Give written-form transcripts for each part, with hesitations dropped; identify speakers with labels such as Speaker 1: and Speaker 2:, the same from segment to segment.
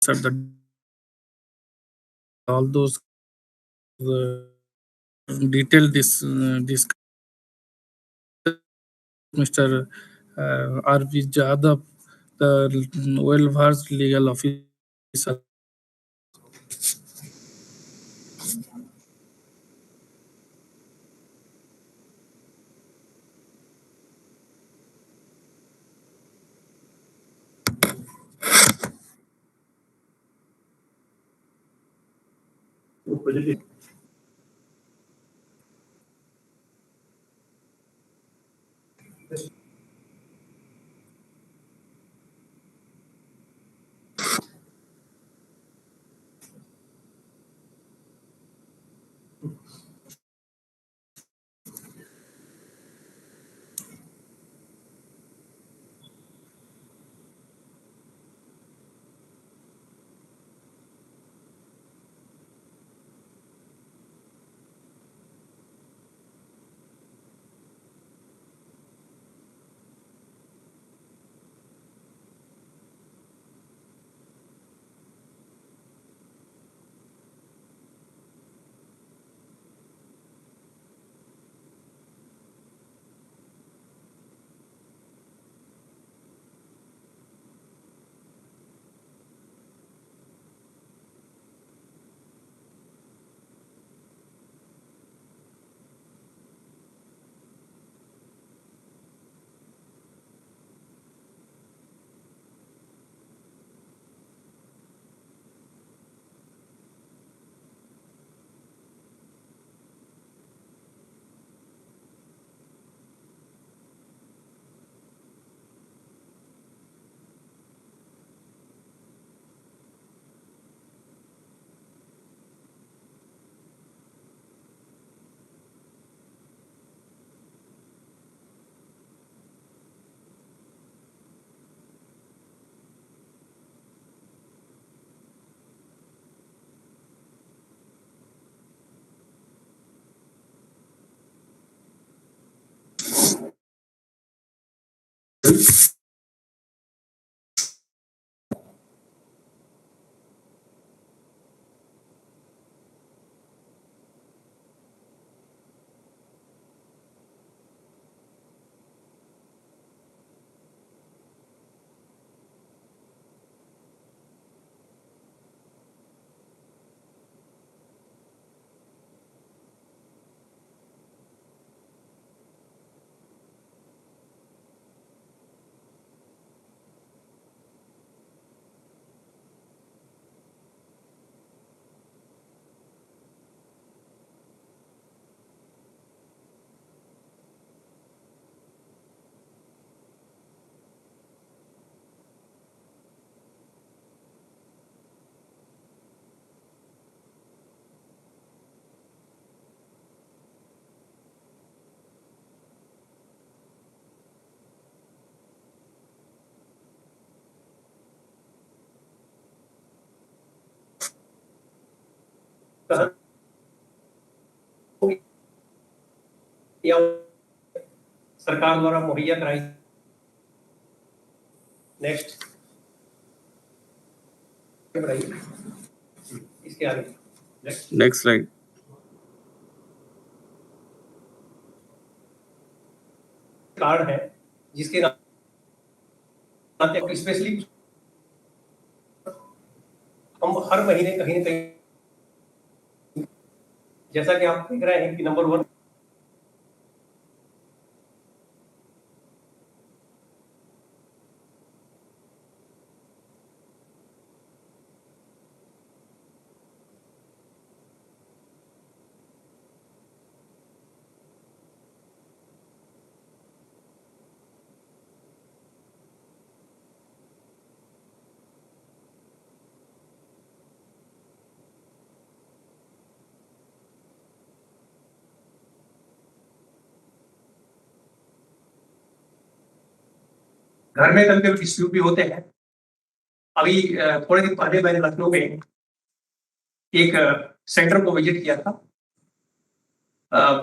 Speaker 1: at the all those detailed this Mr. R.V. Jadhav, the well-versed legal officer.
Speaker 2: सरकार द्वारा मुहैया कराई। Next इसके आगे
Speaker 1: Next slide.
Speaker 2: कार्ड है जिसके नाते स्पेशली हम हर महीने कहीं ना कहीं, जैसा कि आप देख रहे हैं कि नंबर 1 घर में कभी कभी डिस्प्यूट भी होते हैं। अभी थोड़े दिन पहले मैंने लखनऊ में एक सेंटर को विजिट किया था।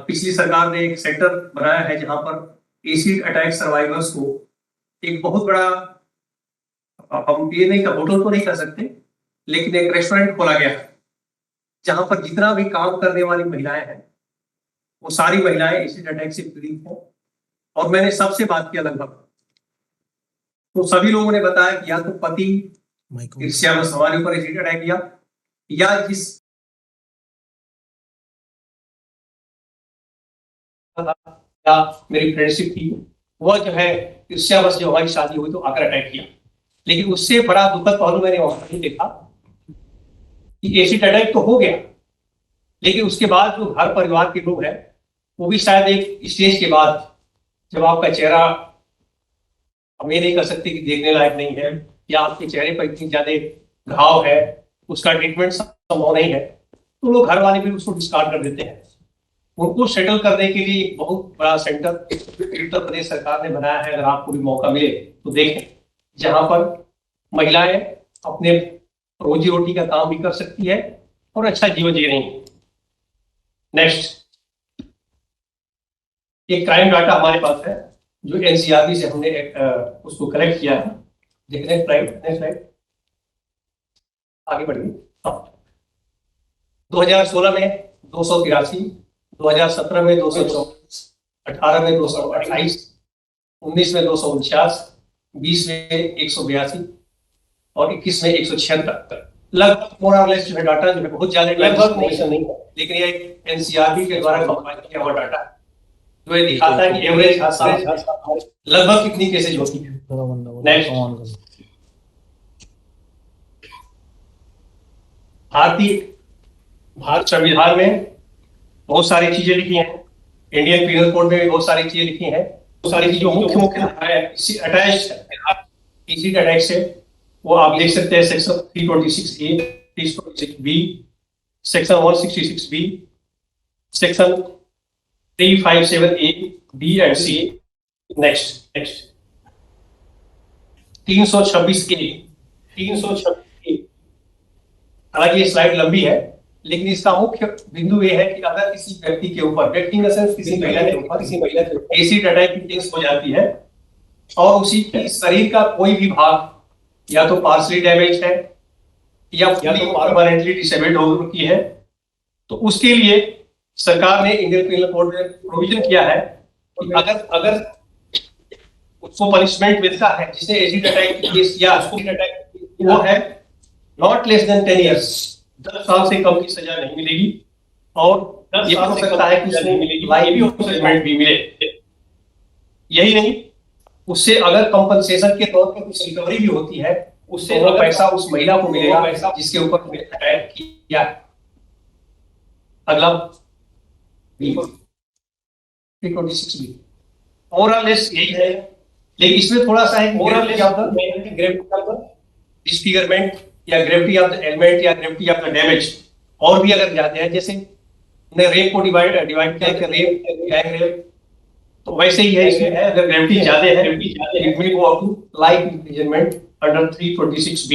Speaker 2: पिछली सरकार ने एक सेंटर बनाया है जहां पर एसिड अटैक सर्वाइवर्स को एक बहुत बड़ा, हम ये नहीं होटल तो नहीं कर सकते, लेकिन एक रेस्टोरेंट खोला गया जहां पर जितना भी काम करने वाली महिलाएं हैं वो सारी महिलाएं एसिड अटैक से पीड़ित हैं। और मैंने सबसे बात किया लगभग, तो सभी लोगों ने बताया कि या तो पति ईर्ष्यावश हमारे ऊपर एसिड अटैक किया, या जिस या मेरी फ्रेंडशिप थी वह जो है ईर्ष्यावश जो हमारी शादी हुई तो आकर अटैक किया। लेकिन उससे बड़ा दुखद पहलू मैंने वहां नहीं देखा कि एसिड अटैक तो हो गया, लेकिन उसके बाद जो घर परिवार के लोग हैं वो भी शायद एक स्टेज के बाद जब आपका चेहरा हम ये नहीं कर सकते कि देखने लायक नहीं है, या आपके चेहरे पर इतनी ज्यादा घाव है, उसका ट्रीटमेंट संभव नहीं है, तो लोग घर वाले भी उसको डिस्कार्ड कर देते हैं। उनको सेटल करने के लिए एक बहुत बड़ा सेंटर उत्तर प्रदेश सरकार ने बनाया है, अगर आपको भी मौका मिले तो देखें, जहां पर महिलाएं अपने रोजी रोटी का काम भी कर सकती है और अच्छा जीवन जी रही है। नेक्स्ट, एक क्राइम डाटा हमारे पास है जो एनसीआरबी से हमने उसको कलेक्ट किया है। देख रहे हैं स्लाइड, आगे बढ़िए। 2016 में 283, 2017 में 224, 18 में 228, 19 में 249, 20 में 182 और 21 में 176। लगभग मोर और लेस जो है डाटा जो है बहुत ज्यादा लगभग नहीं है, लेकिन ये एनसीआरबी के द्वारा कंपाइल किया हुआ डाटा जो ये दिखाता है कि एवरेज लगभग कितनी केसेज होती है। नेक्स्ट, भारत संविधान में बहुत सारी चीजें लिखी हैं, इंडियन पीनल कोड में भी बहुत सारी चीजें लिखी हैं। बहुत सारी चीजों मुख्य एसिड अटैक से वो आप देख सकते हैं section 326A, 326B, section 166B, section 357A, B and C। Next 326A। हालांकि ये स्लाइड लंबी है, लेकिन इसका मुख्य बिंदु ये है कि अगर किसी व्यक्ति के ऊपर, व्यक्ति में सिर्फ किसी महिला के ऊपर एसिड अटैक की केस हो जाती है और उसी के शरीर का कोई भी भाग या तो पार्शली डैमेज है या तो परमानेंटली डिसेबल्ड हो चुकी है, तो उसके लिए सरकार ने इंडियन पीनल कोड में प्रोविजन किया है कि अगर उसको पनिशमेंट मिलता है जिसने एसिड अटैक की केस किया, वो है नॉट लेस देन 10 इयर्स, 10 साल से कम की सजा नहीं मिलेगी, और ये हो सकता है कि उसने लाइफ इम्प्रिजनमेंट भी मिले। यही नहीं, उससे अगर कंपनसेशन के तौर पर कुछ रिकवरी भी होती है, उससे वो पैसा उस महिला को मिलेगा जिसके ऊपर अटैक किया। अगला 326B ओवरऑल लिस्ट यही है, लेकिन इसमें थोड़ा सा है डिस्फिगरमेंट या ग्रेविटी ऑफ द एलिमेंट या ग्रेविटी ऑफ द डैमेज और भी अगर जाते हैं, जैसे रेप को डिवाइड किया रेप, गैंग रेप, तो वैसे ही है इसमें है, अगर ग्रेविटी ज्यादा है it will go up to life imprisonment under 326B।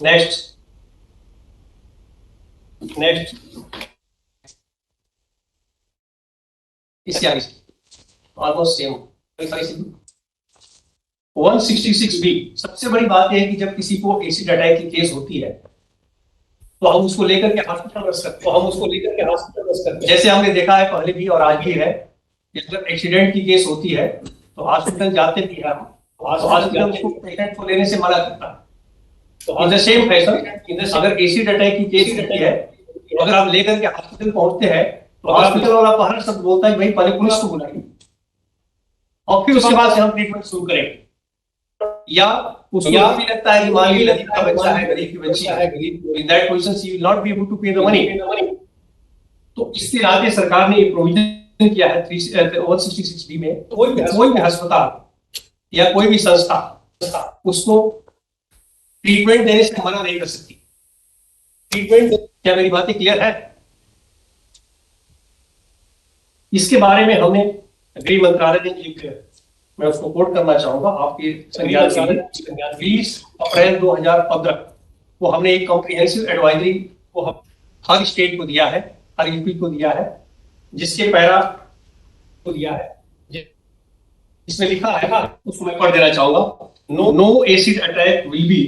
Speaker 2: Next almost same 166B। सबसे बड़ी बात यह है कि जब किसी को एसिड अटैक की केस होती है तो हम उसको लेकर के हॉस्पिटल रख सकते हैं। जैसे हमने देखा है पहले भी और आज भी है, जब एक्सीडेंट की केस होती है तो हॉस्पिटल जाते भी हैं, तो हॉस्पिटल उसको पेशेंट को लेने से मना करता है। इन द सेम फैशन अगर एसिड अटैक की केस होती है तो अगर आप लेकर के हॉस्पिटल पहुंचते हैं तो हॉस्पिटल वाला हर शब्द बोलता है भाई पहले पुलिस को बुलाइए और फिर उसके बाद से हम ट्रीटमेंट शुरू करेंगे। या उसको भी लगता है कि मान लीजिए गरीब का बच्चा है, गरीब की बच्ची है, in that position she will not be able to pay the money. तो इसके नाते सरकार ने ये प्रोविजन किया है 166B में, कोई भी अस्पताल या कोई भी संस्था उसको ट्रीटमेंट देने से मना नहीं कर सकती। ट्रीटमेंट, क्या मेरी बातें क्लियर है? इसके बारे में हमने गृह मंत्रालय ने एक, मैं उसको कोट करना चाहूंगा आपके संज्ञान के लिए, 20 अप्रैल 2015 को हमने एक कॉम्प्रिहेंसिव एडवाइजरी को हर स्टेट को दिया है, हर यूपी को दिया है, जिसके पैरा को दिया है, इसमें लिखा है, उसको मैं पढ़ देना चाहूंगा। No acid attack will be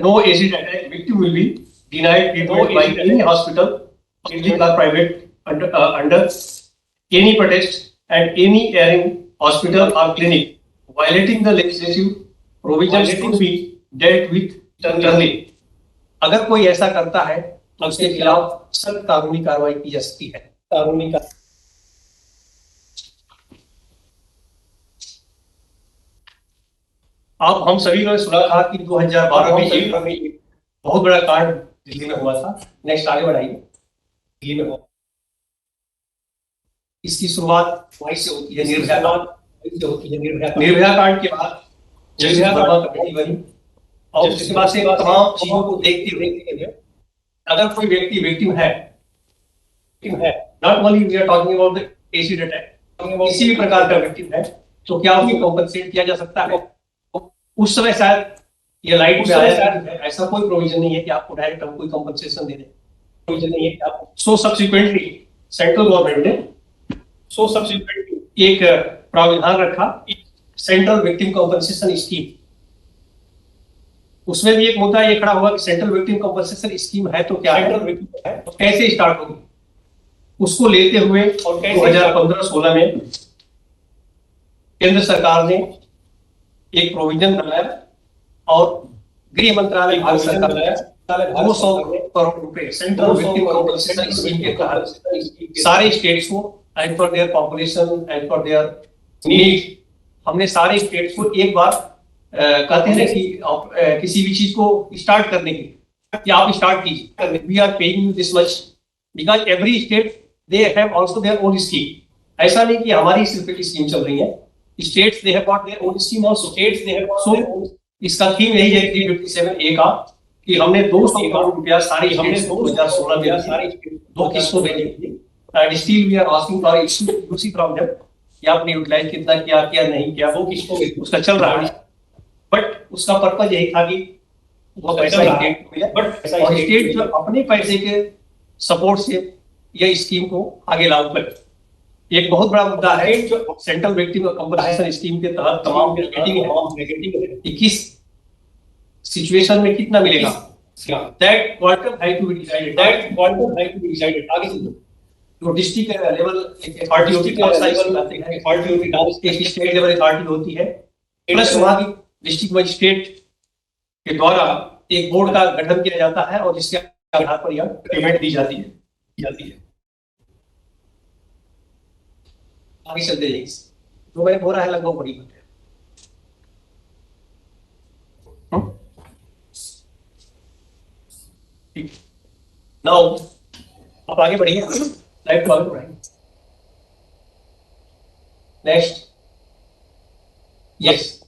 Speaker 2: no acid attack victim will be denied treatment by any hospital, public or private, under any pretext and any erring hospital or clinic violating the legislative provisions to be dealt with sternly. अगर कोई ऐसा करता है तो उसके खिलाफ सख्त कानूनी कार्रवाई की जा सकती है। आप हम सभी लोगों ने सुना था कि 2012 में एक बहुत बड़ा कांड दिल्ली में हुआ था। नेक्स्ट आगे बढ़ाइए। दिल्ली में हुआ, इसकी शुरुआत वहीं से होती है, निर्भया कांड के बाद निर्भया वर्मा कमेटी बनी और उसके बाद से तमाम चीजों को देखते हुए अगर कोई व्यक्ति विक्टिम है, not only we are talking about the acid attack, किसी भी प्रकार का विक्टिम है तो क्या उसको कॉम्पनसेट किया जा सकता है? उस समय शायद ये लाइट में आया, ऐसा कोई प्रोविजन नहीं है कि आपको डायरेक्ट हम कोई कॉम्पनसेशन दे दें, प्रोविजन नहीं है कि आपको। सो सब्सिक्वेंटली सेंट्रल गवर्नमेंट ने एक प्रावधान रखा, सेंट्रल विक्टिम कॉम्पनसेशन स्कीम। उसमें भी एक मुद्दा ये खड़ा हुआ कि सेंट्रल विक्टिम कॉम्पनसेशन स्कीम है तो क्या है, तो कैसे स्टार्ट होगी, उसको लेते हुए और 2015-16 में केंद्र सरकार ने एक प्रोविजन बनाया और गृह मंत्रालय भारत सरकार ने 200 करोड़ रुपए सेंट्रल विक्टिम कॉम्पनसेशन स्कीम के तहत सारे स्टेट्स को as per their population, as per their need, हमने सारे स्टेट्स को एक बार कहते हैं कि किसी भी चीज को स्टार्ट करने की कि आप स्टार्ट कीजिए, we are paying you this much, because every state they have also their own scheme. ऐसा नहीं कि हमारी सिर्फ एक स्कीम चल रही है, states they have got their own scheme also. So इसका थीम यही है 357A का कि हमने 200 करोड़ रुपया सारी स्टेट्स को 2016 में सारी दो किस्तों में दी and still we are asking for UC from them कि आपने यूटिलाइज कितना किया, क्या नहीं किया, वो किस्तों में उसका चल रहा है। बट उसका पर्पज यही था कि वो पैसा स्टेट को मिले, बट स्टेट जो अपने पैसे के सपोर्ट से ये स्कीम को आगे लागू करे। एक बहुत बड़ा मुद्दा है जो सेंट्रल विक्टिम कॉम्पनसेशन स्कीम के तहत तमाम नेगेटिव है कि किस सिचुएशन में कितना मिलेगा, that quantum has to be decided, आगे से जो डिस्ट्रिक्ट लेवल अथॉरिटी होती है, स्टेट लेवल अथॉरिटी होती है, प्लस वहां की डिस्ट्रिक्ट मजिस्ट्रेट के द्वारा एक बोर्ड का गठन किया जाता है और जिसके आधार पर यह पेमेंट दी जाती है। आगे चलते जाइए, जो मैंने बोला है लगभग बड़ी बात है। नाउ आप आगे बढ़िए, स्लाइड को आगे बढ़ाइए। नेक्स्ट, यस,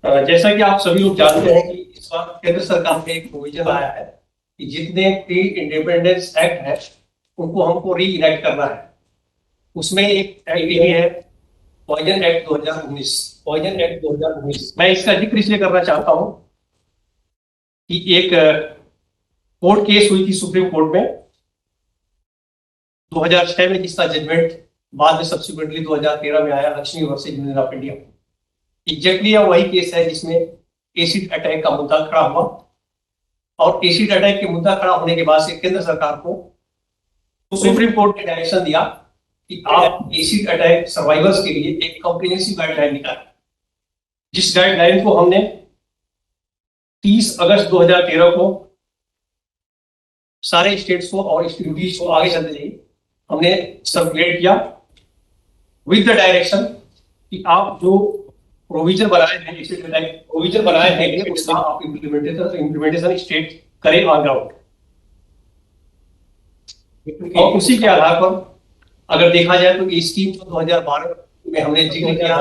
Speaker 2: जैसा कि आप सभी लोग जानते हैं कि इस बार केंद्र सरकार ने एक प्रोविजन लाया है कि जितने प्री इंडिपेंडेंस एक्ट है उनको हमको री इनेक्ट करना है। उसमें एक एक्ट ये है पॉइजन एक्ट 2019। मैं इसका जिक्र इसलिए करना चाहता हूं कि एक कोर्ट केस हुई थी सुप्रीम कोर्ट में 2006 में, जिसका जजमेंट बाद में सब्सिक्वेंटली 2013 में आया, Lakshmi versus union of India. Exactly यह वही केस है जिसमें एसिड अटैक का मुद्दा खड़ा हुआ और एसिड अटैक के मुद्दा खड़ा होने के बाद से केंद्र सरकार को सुप्रीम कोर्ट ने डायरेक्शन दिया कि आप एसिड अटैक सर्वाइवर्स के लिए एक कॉम्प्रिहेंसिव गाइडलाइन निकालें, जिस गाइडलाइन को हमने 30 अगस्त 2013 को सारे स्टेट्स को और इंस्टीट्यूट्स को आगे चलते जाइए हमने सर्कुलेट किया विद द डायरेक्शन कि आप जो प्रोविजन बनाए हैं, उसका आप इम्प्लीमेंटेशन स्टेट करें ऑन ग्राउंड। और उसी के आधार पर अगर देखा जाए तो ये स्कीम 2012 में हमने जिक्र किया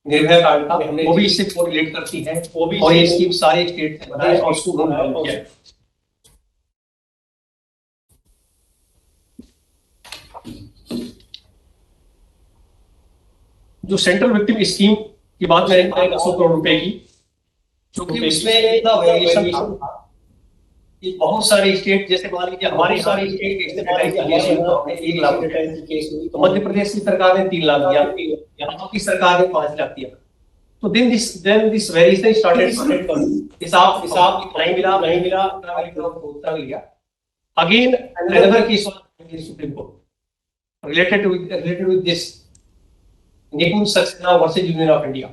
Speaker 2: निर्भया कांड का, वो भी इससे कोरिलेट करती है और ये स्कीम सारे स्टेट से बनाए और उसको लागू किया। जो सेंट्रल विक्टिम स्कीम की बात करें 200 करोड़ रुपए की, क्योंकि इसमें इतना वेरिएशन था कि बहुत सारे स्टेट, जैसे मान लीजिए हमारी सारी स्टेट एक लाख केस हुई, तो मध्य प्रदेश की सरकार ने 3 लाख दिया, यहाँ की सरकार ने 5 लाख दिया। तो then this variation started हिसाब हिसाब नहीं मिला उत्तर मिल गया। Again another case Supreme Court related with this Nipun Saxena versus union of India,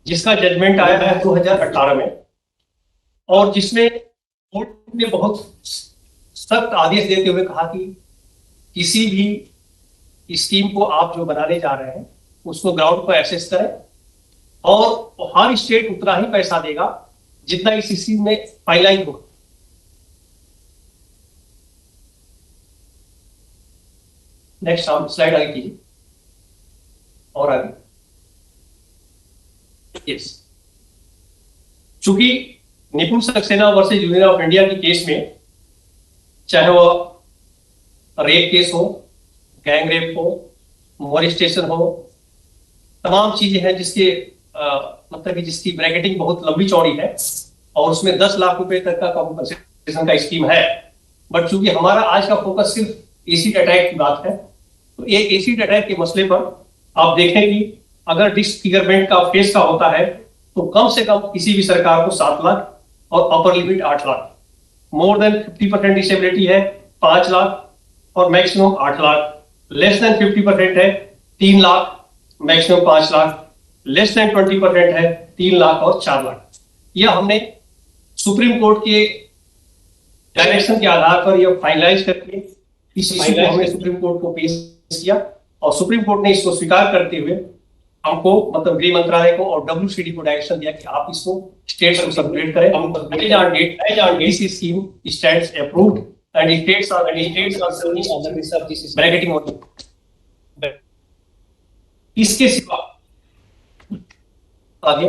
Speaker 2: जिसका जजमेंट आया है 2018 में, और जिसमें कोर्ट ने बहुत सख्त आदेश देते हुए कहा कि किसी भी स्कीम को आप जो बनाने जा रहे हैं उसको ग्राउंड पर एसेस करें, और हर स्टेट उतना ही पैसा देगा जितना इस स्कीम में फाइनलाइज हो। नेक्स्ट स्लाइड आगे कीजिए, और आगे। यस, चूंकि निपुण Saxena versus union of India की केस में, चाहे वो रेप केस हो, गैंग रेप हो, मोलेस्टेशन हो, तमाम चीजें हैं जिसके मतलब कि जिसकी ब्रैकेटिंग बहुत लंबी चौड़ी है, और उसमें 10 लाख रुपए तक का कॉम्पनसेशन का स्कीम है। बट चूंकि हमारा आज का फोकस सिर्फ एसिड अटैक की बात है, तो ये एसिड अटैक के मसले पर आप देखें कि अगर डिसफिगरमेंट का फेस का होता है तो कम से कम किसी भी सरकार को 7 लाख और upper limit 8 lakh, more than 50% disability है 5 लाख और मैक्सिमम 8 लाख, लेस देन 50% है 3 lakh maximum 5 lakh, less than 20% है 3 लाख और 4 लाख। यह हमने सुप्रीम कोर्ट के डायरेक्शन के आधार पर यह फाइनलाइज करके इस इश्यू को हमने सुप्रीम कोर्ट को पेश किया, और सुप्रीम कोर्ट ने इसको स्वीकार करते हुए हमको मतलब गृह मंत्रालय को और WCD को डायरेक्शन दिया कि आप इसको स्टेट्स को सबमिट करें। This scheme stands approved and states are serving on the basis of this bracketing model. इसके सिवा आगे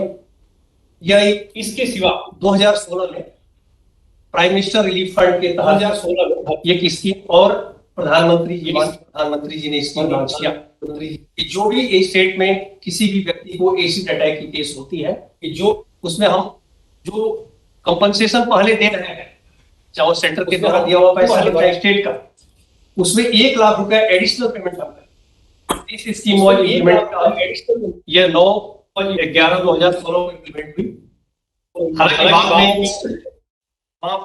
Speaker 2: इसके सिवा 2016 में प्राइम मिनिस्टर रिलीफ फंड के तहत 2016 में एक स्कीम और प्रधानमंत्री जी ने स्कीम लॉन्च किया कि जो भी स्टेट में किसी भी व्यक्ति को एसिड अटैक की केस होती है कि जो उसमें हम जो कंपनसेशन पहले दे रहे हैं, चाहे वो सेंटर के द्वारा दिया हुआ पैसा है स्टेट का, उसमें 1 लाख रुपए एडिशनल पेमेंट करता है। इस स्कीम वाज इम्प्लीमेंट ये 9/11/2016 में इम्प्लीमेंट हुई। हालांकि बाद में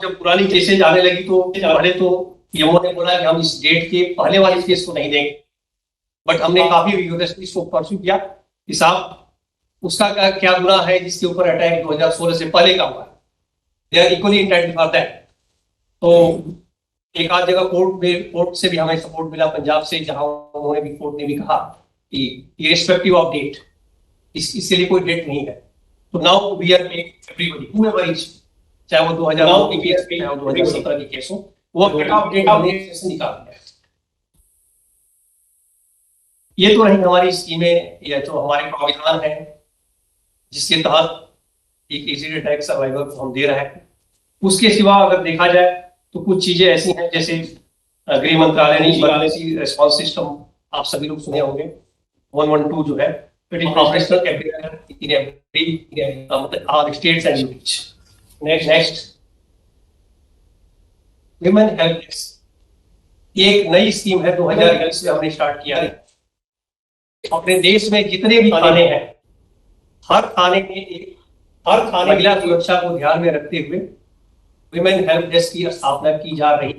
Speaker 2: जब पुरानी केसेज आने लगी तो पहले तो यमो ने बोला कि हम इस डेट के पहले वाले केस को नहीं देंगे, बट हमने काफी विगोरसली इसको परस्यू किया कि साहब उसका क्या गुनाह है जिसके ऊपर अटैक 2016 से पहले का हुआ है, they are equally entitled for that. तो एक आध जगह कोर्ट से भी हमें सपोर्ट मिला पंजाब से, जहां उन्होंने भी कोर्ट ने भी कहा कि इररिस्पेक्टिव ऑफ डेट इसके लिए कोई डेट नहीं है। तो now we are make everybody whoever is, चाहे वो 2009 की केस चाहे वो 2017 की केस हो, वो कट ऑफ डेट हमने निकाल दिया। ये तो रही हमारी स्कीमें या तो हमारे प्रावधान है जिसके तहत एक एसिड अटैक सर्वाइवर को हम दे रहे हैं। उसके सिवा अगर देखा जाए तो कुछ चीजें ऐसी हैं जैसे गृह मंत्रालय ने इमरजेंसी रिस्पांस सिस्टम आप सभी लोग सुने होंगे 112 जो है, it is operational in every मतलब all states and units. Next women help desk, एक नई स्कीम है 2021 में हमने स्टार्ट किया है। अपने देश में जितने भी थाने हैं, हर थाने महिला सुरक्षा को ध्यान में रखते हुए विमेन हेल्प डेस्क की स्थापना की जा रही है।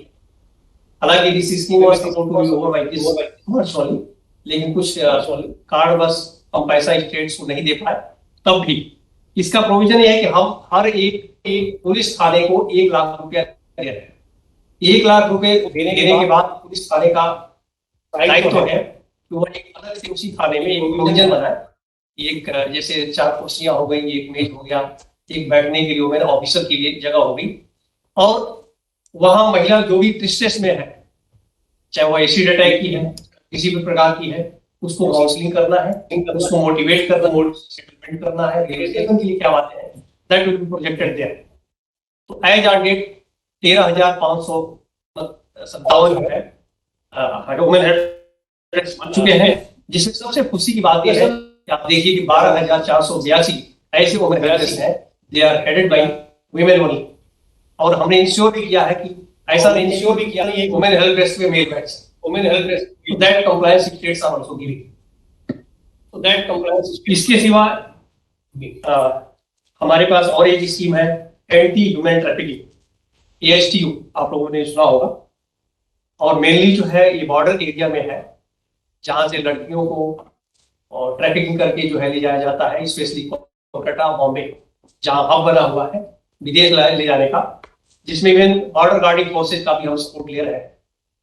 Speaker 2: हालांकि this scheme was support to be over by this sorry, लेकिन कुछ कार्ड बस हम पैसा स्टेट्स को नहीं दे पाए। तब भी इसका प्रोविजन ये है कि हम हर एक पुलिस थाने को 1 लाख रुपया दे रहे हैं। 1 लाख रुपए देने के बाद पुलिस थाने का दायित्व है कि वो एक अलग से उसी थाने में एक प्रोविजन बनाए, एक जैसे 4 कुर्सियां हो गई, एक मेज हो गया, एक बैठने के लिए वुमेन ऑफिसर के लिए जगह हो गई, और वहां महिला जो भी डिस्ट्रेस में है, चाहे वो एसिड अटैक की है, किसी भी प्रकार की है, उसको काउंसलिंग करना है, उसको मोटिवेट करना, सेटलमेंट करना है, रिलेशन के लिए क्या बातें हैं, that will be projected there. तो एज ऑन डेट 13,557 जो है वुमेन हेल्प बन चुके हैं, जिसमें सबसे खुशी की बात यह है कि आप देखिए कि 12,482 ऐसे वुमेन हेल्प हैं, they are headed by women only. और हमने इंश्योर भी किया है कि ऐसा इंश्योर भी किया नहीं है वुमेन हेल्प डेस्क में male batch women help desk that compliance states are also giving, तो दैट कंप्लायंस। इसके सिवा हमारे पास और एक स्कीम है एंटी ह्यूमन ट्रैफिकिंग, एएचटीयू, आप लोगों ने सुना होगा। और मेनली जो है ये बॉर्डर एरिया में है, जहां से लड़कियों को और ट्रैफिकिंग करके जो है ले जाया जाता है, स्पेशली कोलकाता, बॉम्बे, जहां हब बना हुआ है विदेश ले जाने का, जिसमें इवन बॉर्डर गार्डिंग फोर्सेज का भी हम सपोर्ट ले रहे हैं।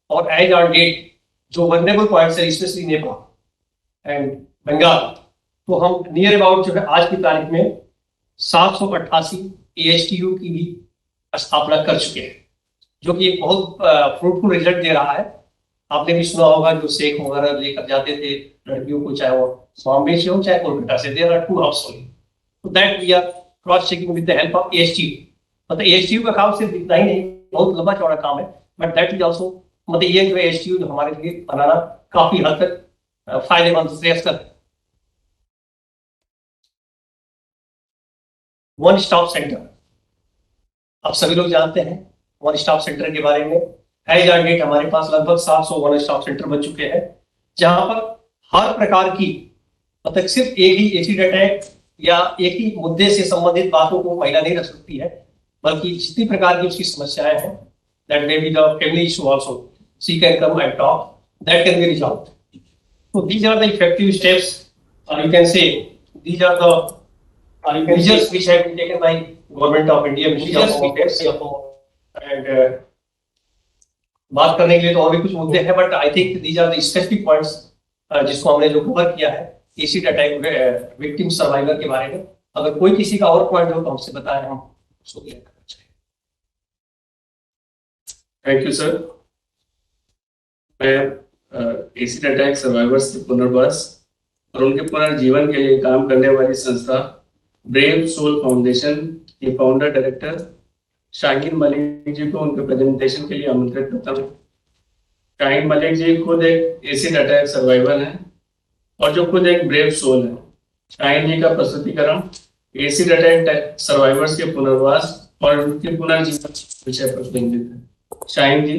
Speaker 2: और एज ऑन डेट जो वनरेबल पॉइंट्स है, स्पेशली नेपाल एंड बंगाल, तो हम नियर अबाउट जो है आज की तारीख में 788 एएचटीयू की भी स्थापना कर चुके हैं, जो कि एक बहुत फ्रूटफुल रिजल्ट दे रहा है। आपने भी सुना होगा जो शेख वगैरह लेकर जाते थे लड़कियों को, चाहे वो बॉम्बे से हो चाहे कोलकाता से, देयर आर 2 हब्स ओनली, तो that we are cross checking with the help of AHTU. मतलब एएचटीयू का काम सिर्फ इतना ही नहीं, बहुत लंबा चौड़ा काम है, बट दैट इज ऑल्सो, मतलब ये जो एएचटीयू जो हमारे लिए बनाना काफी हद तक फायदेमंद श्रेयस्कर है। वन स्टॉप सेंटर, आप सभी लोग जानते हैं वन स्टॉप सेंटर के बारे में। एज ऑन डेट हमारे पास लगभग 700 वन स्टॉप सेंटर बन चुके हैं, जहां पर हर प्रकार की, मतलब सिर्फ एक ही एसिड अटैक या एक ही मुद्दे से संबंधित बातों को महिला नहीं रख सकती है, बल्कि जितनी प्रकार की उसकी समस्याएं हैं, that may be the family issue also, she can come and talk, that can be resolved. So these are the effective steps, or you can say these are the measures which have been taken by Government of India, Ministry of Home Affairs, and बात करने के लिए तो और भी कुछ मुद्दे हैं, but I think these are the specific points जिसको हमने जो कवर किया है एसिड अटैक विक्टिम सर्वाइवर के बारे में। अगर कोई किसी का और पॉइंट हो तो हमसे बताएं, हम उसको क्लियर करना चाहिए।
Speaker 3: Thank you sir. मैं एसिड अटैक सर्वाइवर्स के पुनर्वास और उनके पुनर्जीवन के लिए काम करने वाली संस्था ब्रेव सोल फाउंडेशन के फाउंडर डायरेक्टर शाहीन मलिक जी को उनके प्रेजेंटेशन के लिए आमंत्रित करता हूँ। शाहीन मलिक जी खुद एक एसिड अटैक सर्वाइवर हैं और जो खुद एक ब्रेव सोल है। शाहीन जी का प्रस्तुतिकरण एसिड अटैक सर्वाइवर्स के पुनर्वास और उनके पुनर्जीवन विषय पर केंद्रित है। शाहीन जी।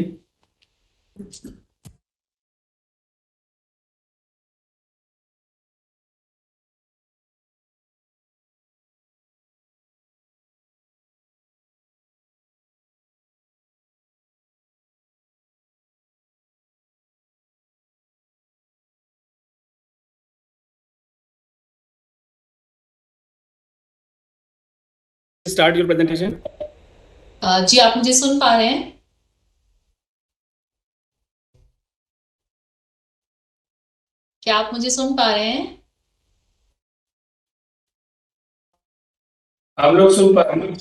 Speaker 3: Start your presentation.
Speaker 4: जी आप मुझे सुन पा रहे हैं? क्या आप मुझे सुन पा रहे हैं?
Speaker 3: हम लोग सुन पा रहे हैं।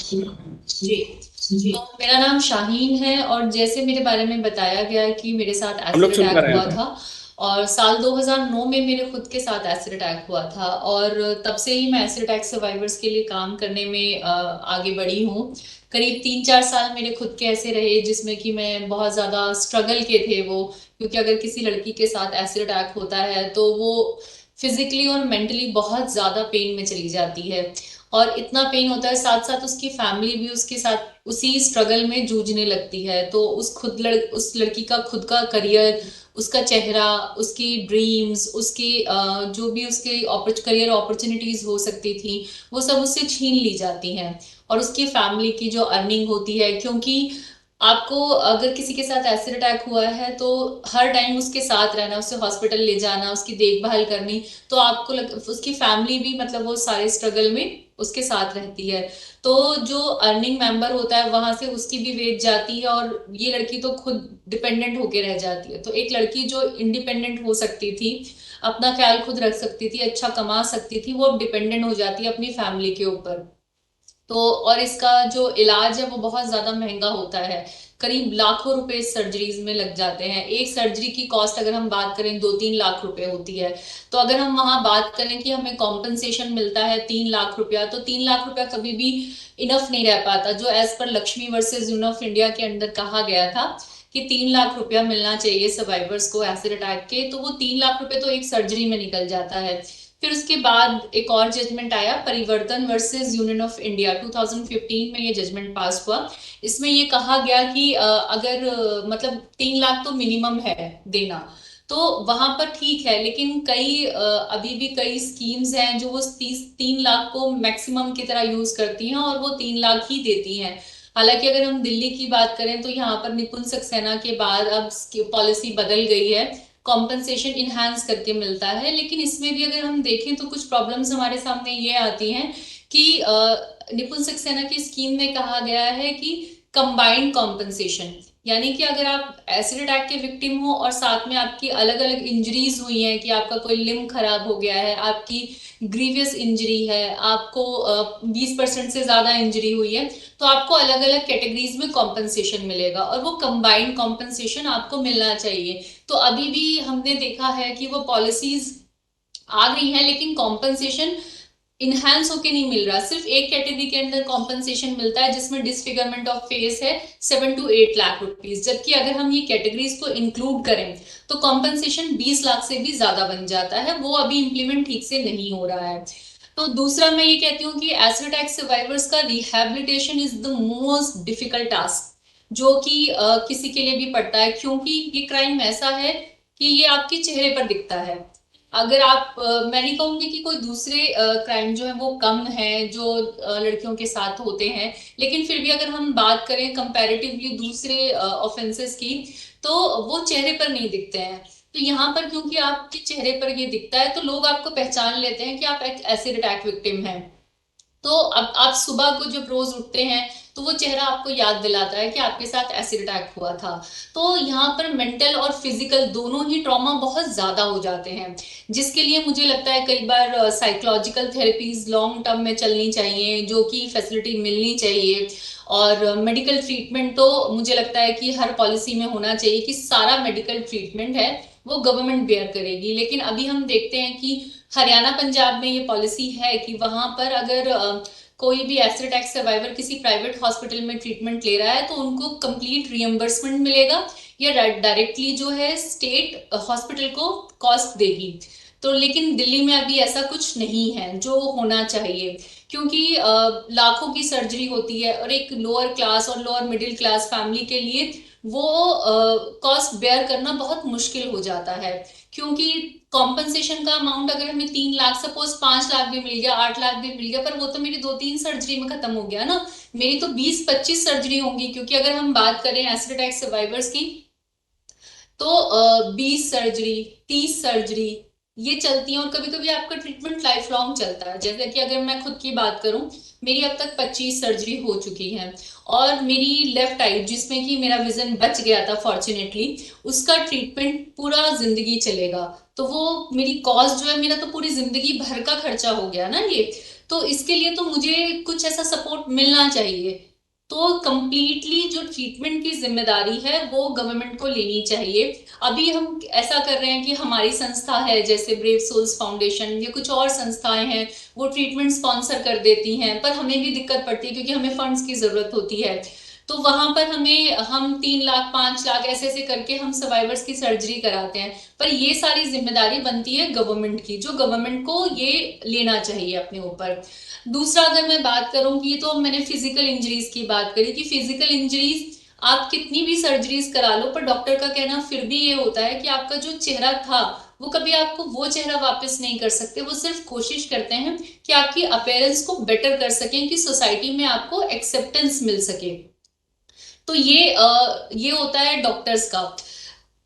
Speaker 4: जी, तो मेरा नाम शाहीन है और जैसे मेरे बारे में बताया गया कि मेरे साथ एसिड अटैक हुआ था और साल 2009 में मेरे खुद के साथ एसिड अटैक हुआ था और तब से ही मैं एसिड अटैक सर्वाइवर्स के लिए काम करने में आगे बढ़ी हूँ। करीब 3-4 साल मेरे खुद के ऐसे रहे जिसमें कि मैं बहुत ज़्यादा स्ट्रगल के थे वो, क्योंकि अगर किसी लड़की के साथ एसिड अटैक होता है तो वो फिजिकली और मेंटली बहुत ज़्यादा पेन में चली जाती है और इतना पेन होता है, साथ साथ उसकी फैमिली भी उसके साथ उसी स्ट्रगल में जूझने लगती है। तो उस लड़की का खुद का करियर, उसका चेहरा, उसकी ड्रीम्स, उसकी जो भी उसके करियर अपॉर्चुनिटीज हो सकती थी वो सब उससे छीन ली जाती हैं। और उसकी फैमिली की जो अर्निंग होती है, क्योंकि आपको अगर किसी के साथ एसिड अटैक हुआ है तो हर टाइम उसके साथ रहना, उसे हॉस्पिटल ले जाना, उसकी देखभाल करनी, तो आपको उसकी फैमिली भी मतलब वो सारे स्ट्रगल में उसके साथ रहती है। तो जो अर्निंग मेंबर होता है वहां से उसकी भी वेट जाती है और ये लड़की तो खुद डिपेंडेंट होके रह जाती है। तो एक लड़की जो इंडिपेंडेंट हो सकती थी, अपना ख्याल खुद रख सकती थी, अच्छा कमा सकती थी, वो अब डिपेंडेंट हो जाती है अपनी फैमिली के ऊपर। तो और इसका जो इलाज है वो बहुत ज्यादा महंगा होता है, करीब लाखों रुपए सर्जरीज में लग जाते हैं। एक सर्जरी की कॉस्ट अगर हम बात करें 2-3 लाख रुपए होती है। तो अगर हम वहां बात करें कि हमें कॉम्पनसेशन मिलता है 3 लाख रुपया, तो 3 लाख रुपया कभी भी इनफ नहीं रह पाता, जो as per Lakshmi versus union of India के अंदर कहा गया था कि 3 लाख रुपया मिलना चाहिए सर्वाइवर्स को एसिड अटैक के, तो वो 3 लाख रुपए तो एक सर्जरी में निकल जाता है। फिर उसके बाद एक और जजमेंट आया, परिवर्तन वर्सेस यूनियन ऑफ इंडिया, 2015 में ये जजमेंट पास हुआ। इसमें ये कहा गया कि अगर मतलब 3 लाख तो मिनिमम है देना, तो वहां पर ठीक है, लेकिन अभी भी कई स्कीम्स हैं जो वो 3 लाख को मैक्सिमम की तरह यूज करती हैं और वो 3 लाख ही देती हैं। हालांकि अगर हम दिल्ली की बात करें तो यहाँ पर निपुण सक्सेना के बाद अब पॉलिसी बदल गई है, कॉम्पनसेशन इनहांस करके मिलता है। लेकिन इसमें भी अगर हम देखें तो कुछ प्रॉब्लम्स हमारे सामने ये आती हैं कि निपुण सक्सेना की स्कीम में कहा गया है कि कंबाइंड कॉम्पनसेशन, यानी कि अगर आप एसिड अटैक के विक्टिम हो और साथ में आपकी अलग अलग इंजरीज हुई हैं, कि आपका कोई लिम्ब खराब हो गया है, आपकी ग्रीवियस इंजरी है, आपको 20% से ज्यादा इंजरी हुई है, तो आपको अलग अलग कैटेगरीज में कॉम्पनसेशन मिलेगा और वो कंबाइंड कॉम्पनसेशन आपको मिलना चाहिए। तो अभी भी हमने देखा है कि वो पॉलिसीज आ गई हैं, लेकिन कॉम्पनसेशन इनहैंस होके नहीं मिल रहा। सिर्फ एक कैटेगरी के अंदर कॉम्पनसेशन मिलता है जिसमें डिसफिगरमेंट ऑफ फेस है 7 to 8 लाख रुपीज, जबकि अगर हम ये कैटेगरीज को इंक्लूड करें तो कॉम्पनसेशन 20 लाख से भी ज्यादा बन जाता है। वो अभी इंप्लीमेंट ठीक से नहीं हो रहा है। तो दूसरा मैं ये कहती हूँ कि एसिड अटैक सर्वाइवर्स का rehabilitation is the most difficult task जो कि किसी के लिए भी पड़ता है, क्योंकि ये क्राइम ऐसा है कि ये आपके चेहरे पर दिखता है। अगर आप मैं नहीं कहूंगी कि कोई दूसरे क्राइम जो है वो कम है जो लड़कियों के साथ होते हैं, लेकिन फिर भी अगर हम बात करें कंपैरेटिवली दूसरे ऑफेंसेस की, तो वो चेहरे पर नहीं दिखते हैं। तो यहाँ पर क्योंकि आपके चेहरे पर ये दिखता है तो लोग आपको पहचान लेते हैं कि आप एक एसिड अटैक विक्टिम हैं। तो अब आप सुबह को जब रोज उठते हैं तो वो चेहरा आपको याद दिलाता है कि आपके साथ एसिड अटैक हुआ था। तो यहाँ पर मेंटल और फिजिकल दोनों ही ट्रॉमा बहुत ज्यादा हो जाते हैं, जिसके लिए मुझे लगता है कई बार साइकोलॉजिकल थेरेपीज लॉन्ग टर्म में चलनी चाहिए, जो कि फैसिलिटी मिलनी चाहिए। और मेडिकल ट्रीटमेंट तो मुझे लगता है कि हर पॉलिसी में होना चाहिए कि सारा मेडिकल ट्रीटमेंट है वो गवर्नमेंट बेयर करेगी। लेकिन अभी हम देखते हैं कि हरियाणा पंजाब में ये पॉलिसी है कि वहां पर अगर कोई भी एसिड अटैक सर्वाइवर किसी प्राइवेट हॉस्पिटल में ट्रीटमेंट ले रहा है तो उनको कंप्लीट रियम्बर्समेंट मिलेगा या डायरेक्टली जो है स्टेट हॉस्पिटल को कॉस्ट देगी। तो लेकिन दिल्ली में अभी ऐसा कुछ नहीं है जो होना चाहिए, क्योंकि लाखों की सर्जरी होती है और एक लोअर क्लास और लोअर मिडिल क्लास फैमिली के लिए वो कॉस्ट बेयर करना बहुत मुश्किल हो जाता है। क्योंकि कॉम्पनसेशन का अमाउंट अगर हमें 3 लाख, सपोज 5 लाख भी मिल गया, 8 लाख भी मिल गया, पर वो तो मेरी 2-3 सर्जरी में खत्म हो गया ना, मेरी तो 20-25 सर्जरी होंगी। क्योंकि अगर हम बात करें एसिड अटैक सर्वाइवर्स की तो 20 सर्जरी 30 सर्जरी ये चलती है और कभी कभी आपका ट्रीटमेंट लाइफ लॉन्ग चलता है। जैसे कि अगर मैं खुद की बात करूं, मेरी अब तक 25 सर्जरी हो चुकी है और मेरी लेफ्ट आई जिसमें कि मेरा विजन बच गया था फॉर्चुनेटली, उसका ट्रीटमेंट पूरा जिंदगी चलेगा। तो वो मेरी कॉस्ट जो है, मेरा तो पूरी जिंदगी भर का खर्चा हो गया ना ये। तो इसके लिए तो मुझे कुछ ऐसा सपोर्ट मिलना चाहिए। तो कंप्लीटली जो ट्रीटमेंट की जिम्मेदारी है वो गवर्नमेंट को लेनी चाहिए। अभी हम ऐसा कर रहे हैं कि हमारी संस्था है जैसे ब्रेव सोल्स फाउंडेशन या कुछ और संस्थाएं हैं, वो ट्रीटमेंट स्पॉन्सर कर देती हैं, पर हमें भी दिक्कत पड़ती है क्योंकि हमें फंड्स की जरूरत होती है। तो वहां पर हम 3 लाख 5 लाख ऐसे ऐसे करके हम सर्वाइवर्स की सर्जरी कराते हैं, पर ये सारी जिम्मेदारी बनती है गवर्नमेंट की, जो गवर्नमेंट को ये लेना चाहिए अपने ऊपर। दूसरा अगर मैं बात करूं कि तो मैंने फिजिकल इंजरीज की बात करी कि फिजिकल इंजरीज आप कितनी भी सर्जरीज करा लो, पर डॉक्टर का कहना फिर भी ये होता है कि आपका जो चेहरा था वो कभी आपको वो चेहरा वापस नहीं कर सकते। वो सिर्फ कोशिश करते हैं कि आपकी अपीयरेंस को बेटर कर सकें, कि सोसाइटी में आपको एक्सेप्टेंस मिल सके। तो ये होता है डॉक्टर्स का।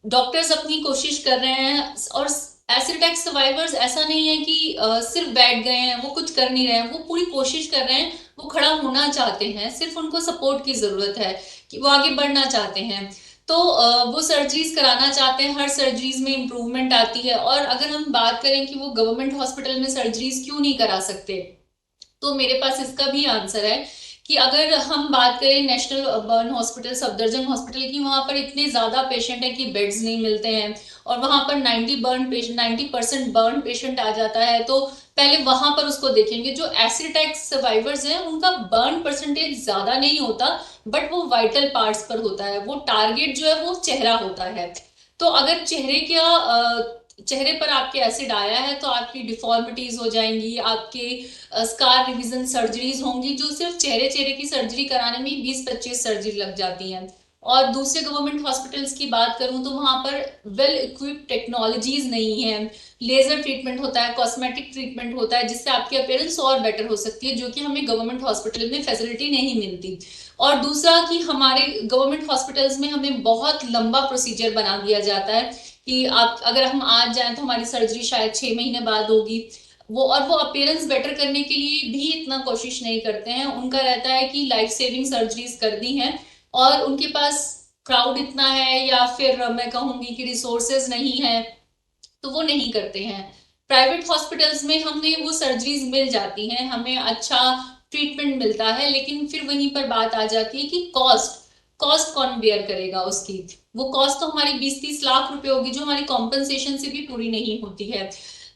Speaker 4: डॉक्टर्स अपनी कोशिश कर रहे हैं और एसिड अटैक सर्वाइवर्स ऐसा नहीं है कि सिर्फ बैठ गए हैं, वो कुछ कर नहीं रहे हैं, वो पूरी कोशिश कर रहे हैं, वो खड़ा होना चाहते हैं, सिर्फ उनको सपोर्ट की जरूरत है कि वो आगे बढ़ना चाहते हैं। तो वो सर्जरीज कराना चाहते हैं, हर सर्जरीज में इंप्रूवमेंट आती है। और अगर हम बात करें कि वो गवर्नमेंट हॉस्पिटल में सर्जरीज क्यों नहीं करा सकते, तो मेरे पास इसका भी आंसर है कि अगर हम बात करें national burn hospital Safdarjung hospital की, वहां पर इतने ज्यादा पेशेंट हैं कि बेड्स नहीं मिलते हैं और वहां पर 90% बर्न पेशेंट आ जाता है। तो पहले वहां पर उसको देखेंगे। जो एसिड अटैक सर्वाइवर्स हैं उनका बर्न परसेंटेज ज्यादा नहीं होता, बट वो वाइटल पार्ट्स पर होता है, वो टारगेट जो है वो चेहरा होता है। तो अगर चेहरे पर आपके एसिड आया है तो आपकी डिफॉर्मिटीज हो जाएंगी, आपके स्कार रिविजन सर्जरीज होंगी, जो सिर्फ चेहरे की सर्जरी कराने में 20-25 सर्जरी लग जाती हैं। और दूसरे गवर्नमेंट हॉस्पिटल्स की बात करूं तो वहां पर वेल इक्विप्ड टेक्नोलॉजीज नहीं है। लेजर ट्रीटमेंट होता है, कॉस्मेटिक ट्रीटमेंट होता है, जिससे आपकी अपीयरेंस और बेटर हो सकती है, जो कि हमें गवर्नमेंट हॉस्पिटल में फैसिलिटी नहीं मिलती। और दूसरा कि हमारे गवर्नमेंट हॉस्पिटल्स में हमें बहुत लंबा प्रोसीजर बना दिया जाता है कि आप अगर हम आज जाएं तो हमारी सर्जरी शायद 6 महीने बाद होगी। वो अपीयरेंस बेटर करने के लिए भी इतना कोशिश नहीं करते हैं। उनका रहता है कि लाइफ सेविंग सर्जरीज कर दी हैं और उनके पास क्राउड इतना है या फिर मैं कहूंगी कि रिसोर्सेज नहीं है, तो वो नहीं करते हैं। प्राइवेट हॉस्पिटल्स में हमें वो सर्जरीज मिल जाती हैं, हमें अच्छा ट्रीटमेंट मिलता है, लेकिन फिर वहीं पर बात आ जाती है कि कॉस्ट कौन बेयर करेगा उसकी। वो कॉस्ट तो हमारी 20-30 लाख रुपए होगी, जो हमारी कॉम्पनसेशन से भी पूरी नहीं होती है।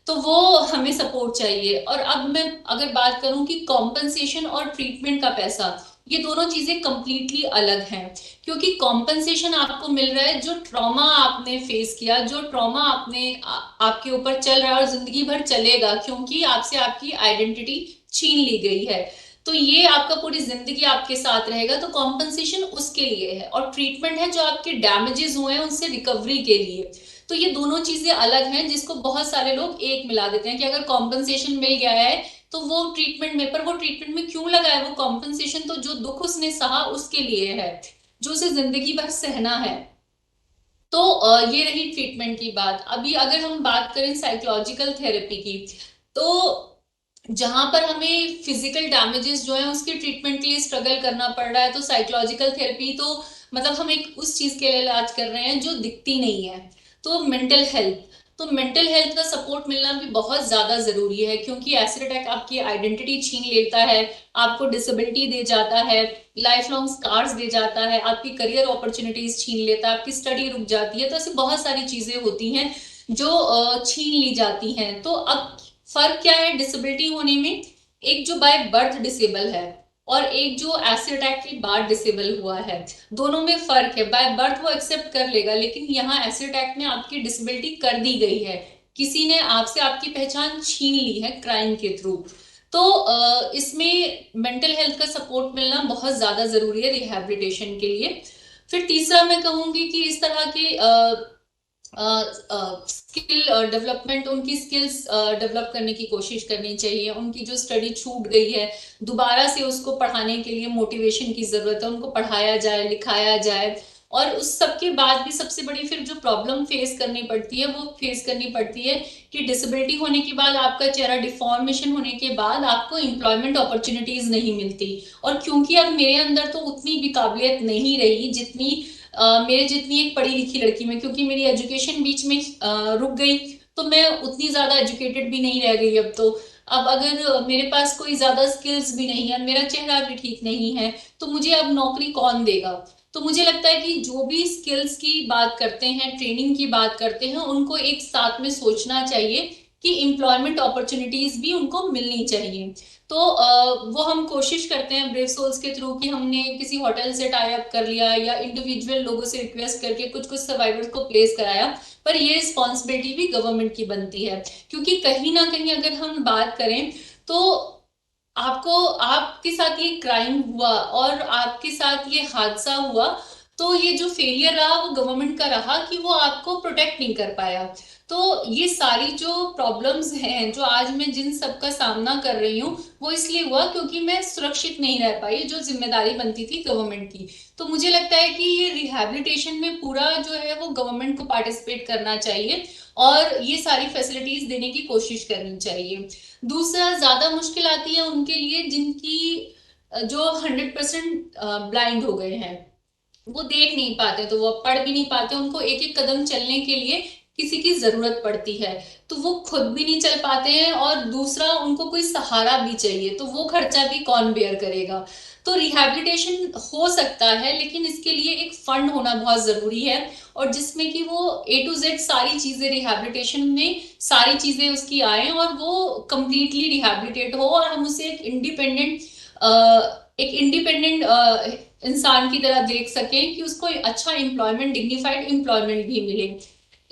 Speaker 4: तो वो हमें सपोर्ट चाहिए। और अब मैं अगर बात करूं कि कॉम्पनसेशन और ट्रीटमेंट का पैसा, ये दोनों चीजें कंप्लीटली अलग हैं। क्योंकि कॉम्पनसेशन आपको मिल रहा है जो ट्रॉमा आपने फेस किया, जो ट्रॉमा आपके ऊपर चल रहा है और जिंदगी भर चलेगा, क्योंकि आपसे आपकी आइडेंटिटी छीन ली गई है, तो ये आपका पूरी जिंदगी आपके साथ रहेगा। तो कॉम्पनसेशन उसके लिए है और ट्रीटमेंट है जो आपके डैमेजेस हुए हैं उनसे रिकवरी के लिए। तो ये दोनों चीजें अलग हैं, जिसको बहुत सारे लोग एक मिला देते हैं कि अगर कॉम्पनसेशन मिल गया है तो वो ट्रीटमेंट में, पर वो ट्रीटमेंट में क्यों लगा है? वो कॉम्पनसेशन तो जो दुख उसने सहा उसके लिए है, जो उसे जिंदगी भर सहना है। तो ये रही ट्रीटमेंट की बात। अभी अगर हम बात करें साइकोलॉजिकल थेरेपी की, तो जहां पर हमें फिजिकल डैमेजेस जो है उसके ट्रीटमेंट के लिए स्ट्रगल करना पड़ रहा है, तो साइकोलॉजिकल थेरेपी तो मतलब हम एक उस चीज के लिए इलाज कर रहे हैं जो दिखती नहीं है। तो मेंटल हेल्थ का सपोर्ट मिलना भी बहुत ज्यादा जरूरी है, क्योंकि एसिड अटैक आपकी आइडेंटिटी छीन लेता है, आपको डिसेबिलिटी दे जाता है, लाइफ लॉन्ग स्कार्स दे जाता है, आपकी करियर अपॉर्चुनिटीज छीन लेता है, आपकी स्टडी रुक जाती है। तो ऐसी बहुत सारी चीजें होती हैं जो छीन ली जाती हैं। तो अब फर्क क्या है डिसेबिलिटी होने में? एक जो बाय बर्थ डिसेबल है और एक जो एसिड अटैक के बाद डिसेबल हुआ है, दोनों में फर्क है। बाय बर्थ वो एक्सेप्ट कर लेगा, लेकिन यहाँ एसिड अटैक में आपकी डिसेबिलिटी कर दी गई है, किसी ने आपसे आपकी पहचान छीन ली है क्राइम के थ्रू। तो इसमें मेंटल हेल्थ का सपोर्ट मिलना बहुत ज्यादा जरूरी है रिहैबिलिटेशन के लिए। फिर तीसरा मैं कहूंगी कि इस तरह के स्किल डेवलपमेंट, उनकी स्किल्स डेवलप करने की कोशिश करनी चाहिए। उनकी जो स्टडी छूट गई है दोबारा से उसको पढ़ाने के लिए मोटिवेशन की जरूरत है, उनको पढ़ाया जाए, लिखाया जाए। और उस सब के बाद भी सबसे बड़ी फिर जो प्रॉब्लम फेस करनी पड़ती है वो फेस करनी पड़ती है कि डिसेबिलिटी होने के बाद, आपका चेहरा डिफॉर्मेशन होने के बाद आपको एम्प्लॉयमेंट अपॉर्चुनिटीज नहीं मिलती। और क्योंकि अब मेरे अंदर तो उतनी भी काबिलियत नहीं रही जितनी मेरे जितनी एक पढ़ी लिखी लड़की में, क्योंकि मेरी एजुकेशन बीच में रुक गई, तो मैं उतनी ज्यादा एजुकेटेड भी नहीं रह गई। अब अगर मेरे पास कोई ज्यादा स्किल्स भी नहीं है, मेरा चेहरा भी ठीक नहीं है, तो मुझे अब नौकरी कौन देगा? तो मुझे लगता है कि जो भी स्किल्स की बात करते हैं, ट्रेनिंग की बात करते हैं, उनको एक साथ में सोचना चाहिए कि एम्प्लॉयमेंट अपॉर्चुनिटीज भी उनको मिलनी चाहिए। तो वो हम कोशिश करते हैं ब्रेव सोल्स के थ्रू कि हमने किसी होटल से टाई अप कर लिया या इंडिविजुअल लोगों से रिक्वेस्ट करके कुछ कुछ सर्वाइवर्स को प्लेस कराया, पर ये रिस्पॉन्सिबिलिटी भी गवर्नमेंट की बनती है। क्योंकि कहीं ना कहीं अगर हम बात करें तो आपके साथ ये क्राइम हुआ और आपके साथ ये हादसा हुआ, तो ये जो फेलियर रहा वो गवर्नमेंट का रहा कि वो आपको प्रोटेक्ट नहीं कर पाया। तो ये सारी जो प्रॉब्लम्स हैं, जो आज मैं जिन सब का सामना कर रही हूँ, वो इसलिए हुआ क्योंकि मैं सुरक्षित नहीं रह पाई, जो जिम्मेदारी बनती थी गवर्नमेंट की। तो मुझे लगता है कि ये रिहैबिलिटेशन में पूरा जो है वो गवर्नमेंट को पार्टिसिपेट करना चाहिए और ये सारी फैसिलिटीज देने की कोशिश करनी चाहिए। दूसरा, ज्यादा मुश्किल आती है उनके लिए जिनकी जो 100% ब्लाइंड हो गए हैं, वो देख नहीं पाते, तो वो पढ़ भी नहीं पाते, उनको एक एक कदम चलने के लिए किसी की जरूरत पड़ती है, तो वो खुद भी नहीं चल पाते हैं और दूसरा उनको कोई सहारा भी चाहिए, तो वो खर्चा भी कौन बेयर करेगा? तो रिहैबिलिटेशन हो सकता है, लेकिन इसके लिए एक फंड होना बहुत जरूरी है, और जिसमें कि वो A to Z सारी चीजें रिहैबिलिटेशन में सारी चीजें उसकी आए और वो कंप्लीटली रिहैबिलिटेट हो और हम उसे एक इंडिपेंडेंट इंसान की तरह देख सकें कि उसको अच्छा एम्प्लॉयमेंट, डिग्निफाइड एम्प्लॉयमेंट भी मिले।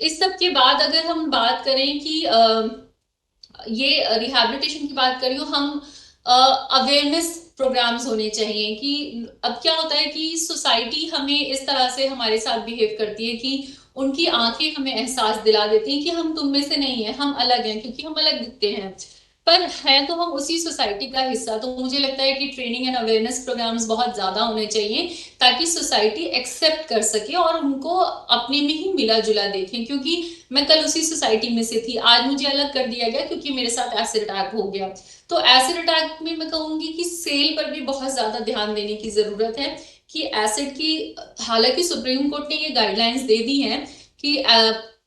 Speaker 4: इस सब के बाद अगर हम बात करें कि ये रिहैबिलिटेशन की बात करें, हम अवेयरनेस प्रोग्राम्स होने चाहिए कि अब क्या होता है कि सोसाइटी हमें इस तरह से हमारे साथ बिहेव करती है कि उनकी आंखें हमें एहसास दिला देती हैं कि हम तुम में से नहीं है, हम अलग हैं, क्योंकि हम अलग दिखते हैं, पर है तो हम उसी सोसाइटी का हिस्सा। तो मुझे लगता है कि ट्रेनिंग एंड अवेयरनेस प्रोग्राम्स बहुत ज्यादा होने चाहिए ताकि सोसाइटी एक्सेप्ट कर सके और उनको अपने में ही मिला जुला देखें, क्योंकि मैं कल उसी सोसाइटी में से थी, आज मुझे अलग कर दिया गया क्योंकि मेरे साथ एसिड अटैक हो गया। तो एसिड अटैक में मैं कहूंगी कि सेल पर भी बहुत ज्यादा ध्यान देने की जरूरत है कि एसिड की, हालांकि सुप्रीम कोर्ट ने ये गाइडलाइंस दे दी हैं कि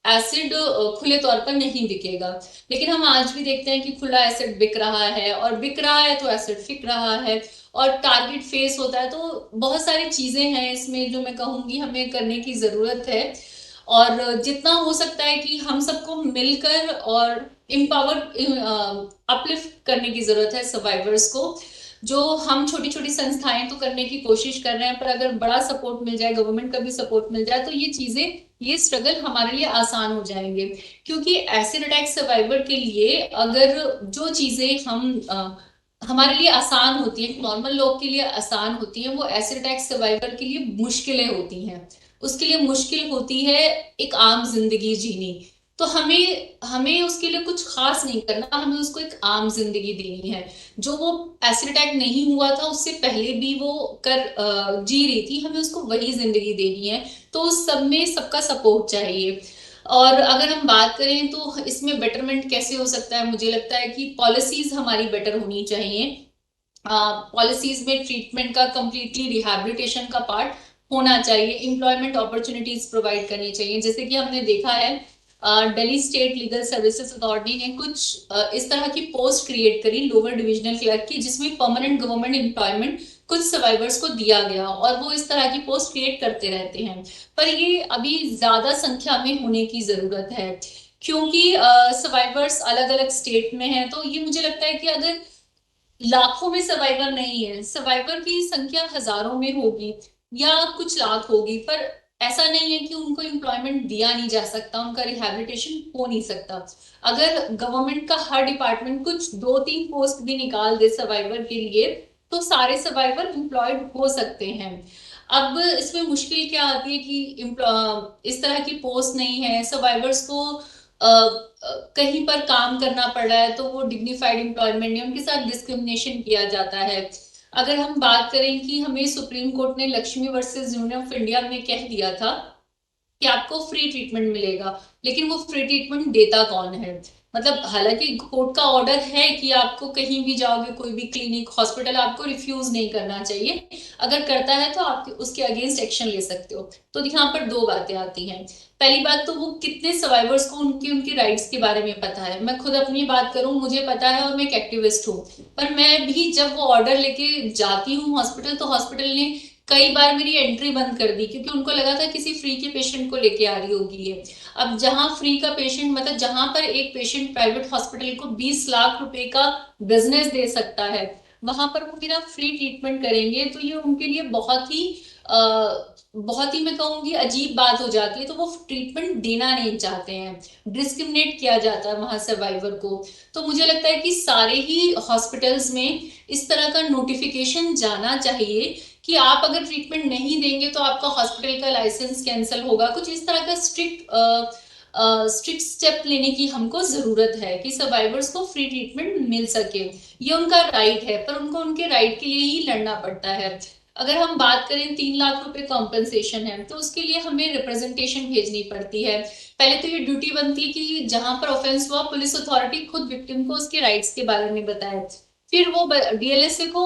Speaker 4: एसिड खुले तौर पर नहीं बिकेगा, लेकिन हम आज भी देखते हैं कि खुला एसिड बिक रहा है, और बिक रहा है तो एसिड फिक रहा है और टारगेट फेस होता है। तो बहुत सारी चीजें हैं इसमें जो मैं कहूंगी हमें करने की जरूरत है, और जितना हो सकता है कि हम सबको मिलकर और इम्पावर अपलिफ्ट करने की जरूरत है सर्वाइवर्स को। जो हम छोटी छोटी संस्थाएं तो करने की कोशिश कर रहे हैं, पर अगर बड़ा सपोर्ट मिल जाए, गवर्नमेंट का भी सपोर्ट मिल जाए, तो ये चीजें, ये स्ट्रगल हमारे लिए आसान हो जाएंगे। क्योंकि एसिड अटैक सर्वाइवर के लिए अगर जो चीजें हमारे लिए आसान होती है, नॉर्मल लोग के लिए आसान होती है, वो एसिड अटैक सर्वाइवर के लिए मुश्किलें होती हैं। उसके लिए मुश्किल होती है एक आम जिंदगी जीनी। तो हमें हमें उसके लिए कुछ खास नहीं करना, हमें उसको एक आम जिंदगी देनी है जो वो एसिड अटैक नहीं हुआ था उससे पहले भी वो जी रही थी, हमें उसको वही जिंदगी देनी है। तो उस सब में सबका सपोर्ट चाहिए। और अगर हम बात करें तो इसमें बेटरमेंट कैसे हो सकता है, मुझे लगता है कि पॉलिसीज हमारी बेटर होनी चाहिए। पॉलिसीज में ट्रीटमेंट का कंप्लीटली रिहैबिलिटेशन का पार्ट होना चाहिए, एम्प्लॉयमेंट अपॉर्चुनिटीज प्रोवाइड करनी चाहिए। जैसे कि हमने देखा है Delhi state legal Services authority ने कुछ इस तरह की पोस्ट क्रिएट करी लोअर डिविजनल क्लर्क की, जिसमें परमानेंट गवर्नमेंट एम्प्लॉयमेंट कुछ सर्वाइवर्स को दिया गया, और वो इस तरह की पोस्ट क्रिएट करते रहते हैं। पर ये अभी ज्यादा संख्या में होने की जरूरत है, क्योंकि सर्वाइवर्स अलग अलग स्टेट में हैं। तो ये मुझे लगता है कि अगर लाखों में सर्वाइवर नहीं है, सर्वाइवर की संख्या हजारों में होगी या कुछ लाख होगी, पर ऐसा नहीं है कि उनको एम्प्लॉयमेंट दिया नहीं जा सकता, उनका रिहैबिलिटेशन हो नहीं सकता। अगर गवर्नमेंट का हर डिपार्टमेंट कुछ 2-3 पोस्ट भी निकाल दे सर्वाइवर के लिए, तो सारे सर्वाइवर एम्प्लॉयड हो सकते हैं। अब इसमें मुश्किल क्या आती है कि इस तरह की पोस्ट नहीं है, सर्वाइवर्स को कहीं पर काम करना पड़ रहा है, तो वो डिग्निफाइड एम्प्लॉयमेंट नहीं, उनके साथ डिस्क्रिमिनेशन किया जाता है। अगर हम बात करें कि हमें सुप्रीम कोर्ट ने Lakshmi versus union of India में कह दिया था कि आपको फ्री ट्रीटमेंट मिलेगा, लेकिन वो फ्री ट्रीटमेंट देता कौन है? मतलब हालांकि कोर्ट का ऑर्डर है कि आपको कहीं भी जाओगे, कोई भी क्लिनिक हॉस्पिटल, आपको रिफ्यूज नहीं करना चाहिए, अगर करता है तो आप उसके अगेंस्ट एक्शन ले सकते हो। तो यहाँ पर दो बातें आती हैं। पहली बात तो वो कितने सर्वाइवर्स को उनके उनके राइट्स के बारे में पता है। मैं खुद अपनी बात करूं, मुझे पता है और मैं एक एक्टिविस्ट हूँ, पर मैं भी जब वो ऑर्डर लेके जाती हूँ हॉस्पिटल, तो हॉस्पिटल ने कई बार मेरी एंट्री बंद कर दी, क्योंकि उनको लगा था किसी फ्री के पेशेंट को लेके आ रही होगी ये। अब जहां फ्री का पेशेंट, मतलब जहां पर एक पेशेंट प्राइवेट हॉस्पिटल को 20 लाख रुपए का बिजनेस दे सकता है, वहां पर वो मेरा फ्री ट्रीटमेंट करेंगे, तो ये उनके लिए बहुत ही मैं कहूंगी अजीब बात हो जाती है। तो वो ट्रीटमेंट देना नहीं चाहते हैं, डिस्क्रिमिनेट किया जाता है वहां सर्वाइवर को। तो मुझे लगता है कि सारे ही हॉस्पिटल्स में इस तरह का नोटिफिकेशन जाना चाहिए कि आप अगर ट्रीटमेंट नहीं देंगे तो आपका हॉस्पिटल का लाइसेंस कैंसिल होगा। कुछ इस तरह का स्ट्रिक्ट स्टेप लेने की हमको जरूरत है कि सर्वाइवर्स को फ्री ट्रीटमेंट मिल सके। ये उनका राइट है, पर उनको उनके राइट के लिए ही लड़ना पड़ता है। अगर हम बात करें 3 लाख रुपए कॉम्पेंसेशन है, तो उसके लिए हमें रिप्रेजेंटेशन भेजनी पड़ती है। पहले तो ये ड्यूटी बनती है कि जहां पर ऑफेंस हुआ, पुलिस अथॉरिटी खुद विक्टिम को उसके राइट्स के बारे में बताए, फिर वो डीएलएसए को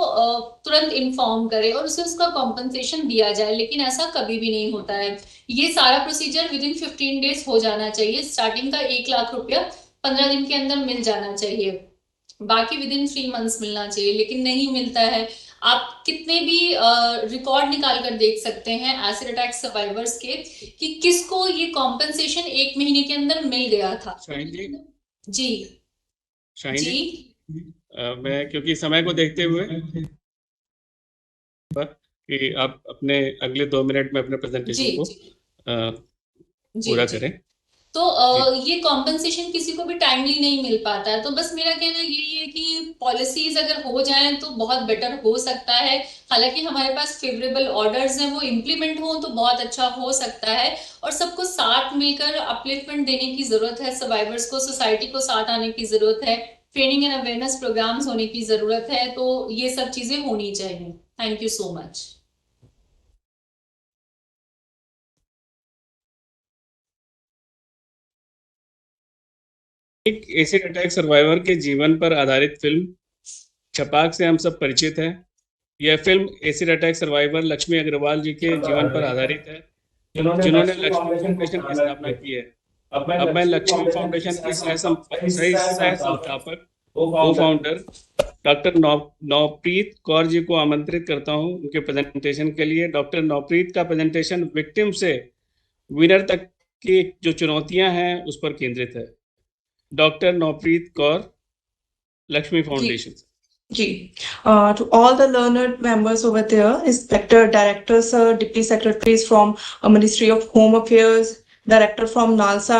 Speaker 4: तुरंत इन्फॉर्म करे और उसे उसका कॉम्पनसेशन दिया जाए। लेकिन ऐसा कभी भी नहीं होता है। ये सारा प्रोसीजर विद इन 15 डेज हो जाना चाहिए। स्टार्टिंग का 1 लाख रुपया 15 दिन के अंदर मिल जाना चाहिए, बाकी विद इन 3 मंथ्स मिलना चाहिए, लेकिन नहीं मिलता है। आप कितने भी रिकॉर्ड निकाल कर देख सकते हैं एसिड अटैक सर्वाइवर्स के कि किसको ये कॉम्पनसेशन 1 महीने के अंदर मिल गया था।
Speaker 3: शाहीन जी,
Speaker 4: जी
Speaker 3: शाहीन
Speaker 4: जी
Speaker 3: मैं क्योंकि समय को देखते हुए कि आप अपने अगले 2 मिनट में अपने प्रेजेंटेशन को पूरा करें।
Speaker 4: तो ये कॉम्पेंसेशन किसी को भी टाइमली नहीं मिल पाता है। तो बस मेरा कहना यही है कि पॉलिसीज अगर हो जाएं तो बहुत बेटर हो सकता है। हालांकि हमारे पास फेवरेबल ऑर्डर्स हैं, वो इम्प्लीमेंट हो तो बहुत अच्छा हो सकता है। और सबको साथ मिलकर अपलिफ्टमेंट देने की जरूरत है, सर्वाइवर्स को, सोसाइटी को साथ आने की जरूरत है, ट्रेनिंग एंड अवेयरनेस प्रोग्राम्स होने की जरूरत है। तो ये सब चीजें होनी चाहिए। Thank you so much.
Speaker 3: एक एसिड अटैक सर्वाइवर के जीवन पर आधारित फिल्म छपाक से हम सब परिचित हैं। यह film acid attack survivor Lakshmi Agarwal ji के जीवन पर आधारित है, जिन्होंने लक्ष्मी फाउंडेशन की स्थापना की है। अब मैं लक्ष्मी फाउंडेशन की सह संस्थापक को फाउंडर डॉक्टर नवप्रीत कौर जी को आमंत्रित करता हूं उनके प्रेजेंटेशन के लिए। डॉक्टर नवप्रीत का प्रेजेंटेशन विक्टिम से विनर तक की जो चुनौतियां हैं उस पर केंद्रित है। Doctor Navpreet Kaur, Lakshmi foundation.
Speaker 5: जी, to all the learned members over there, inspector, directors, deputy secretaries from Ministry of Home Affairs, director from NALSA,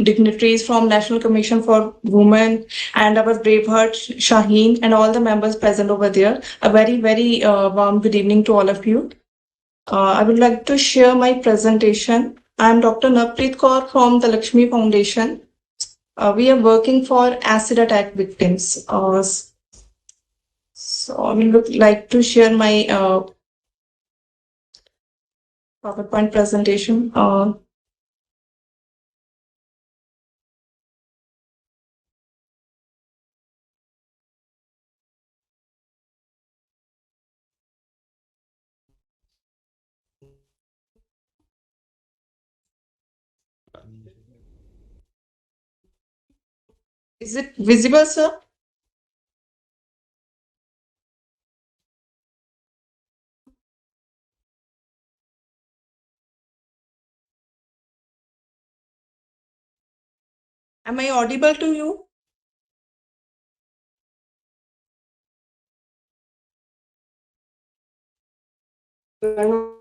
Speaker 5: dignitaries from National Commission for Women, and our braveheart Shaheen, and all the members present over there. A very, very warm good evening to all of you. I would like to share my presentation. I am Dr. Navpreet Kaur from the Lakshmi Foundation. We are working for acid attack victims. So I would like to share my PowerPoint presentation. Is it visible, sir? Am I audible to you?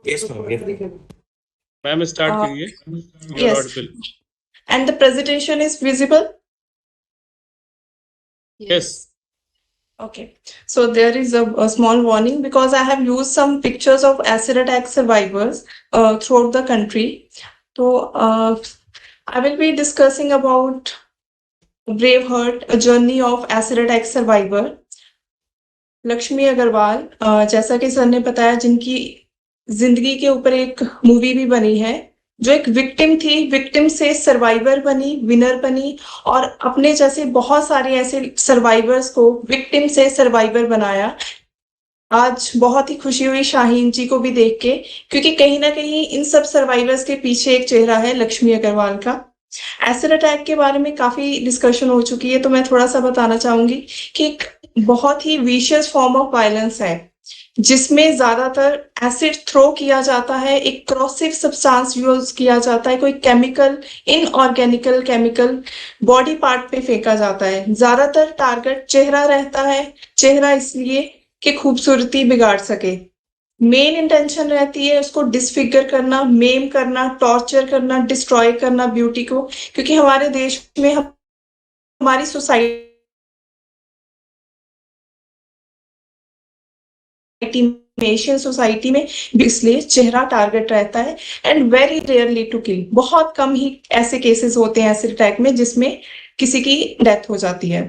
Speaker 3: Yes, ma'am, start करिए। You are
Speaker 5: Yes.
Speaker 3: audible.
Speaker 5: And the presentation is visible?
Speaker 3: Yes.
Speaker 5: Okay. So there is a small warning because I have used some pictures of acid attack survivors throughout the country. So I will be discussing about Braveheart, a journey of acid attack survivor. Lakshmi Agarwal, जैसा कि sir ने बताया, जिनकी जिंदगी के ऊपर एक movie भी बनी है, जो एक विक्टिम थी, विक्टिम से सर्वाइवर बनी, विनर बनी, और अपने जैसे बहुत सारे ऐसे सर्वाइवर्स को विक्टिम से सर्वाइवर बनाया। आज बहुत ही खुशी हुई शाहीन जी को भी देख के, क्योंकि कहीं ना कहीं इन सब सर्वाइवर्स के पीछे एक चेहरा है लक्ष्मी अग्रवाल का। एसिड अटैक के बारे में काफी डिस्कशन हो चुकी है, तो मैं थोड़ा सा बताना चाहूंगी कि एक बहुत ही विशियस फॉर्म ऑफ वायलेंस है, जिसमें ज्यादातर एसिड थ्रो किया जाता है, एक क्रॉसिव सब्सटेंस यूज किया जाता है, कोई केमिकल, इनऑर्गेनिकल केमिकल बॉडी पार्ट पे फेंका जाता है। ज्यादातर टारगेट चेहरा रहता है, चेहरा इसलिए कि खूबसूरती बिगाड़ सके। मेन इंटेंशन रहती है उसको डिसफिगर करना, मेम करना, टॉर्चर करना, डिस्ट्रॉय करना ब्यूटी को, क्योंकि हमारे देश में हमारी सोसाइटी एशियन सोसाइटी में इसलिए चेहरा टारगेट रहता है। And very rarely to kill, बहुत कम ही ऐसे केसेस होते हैं एसिड अटैक में जिसमें किसी की डेथ हो जाती है।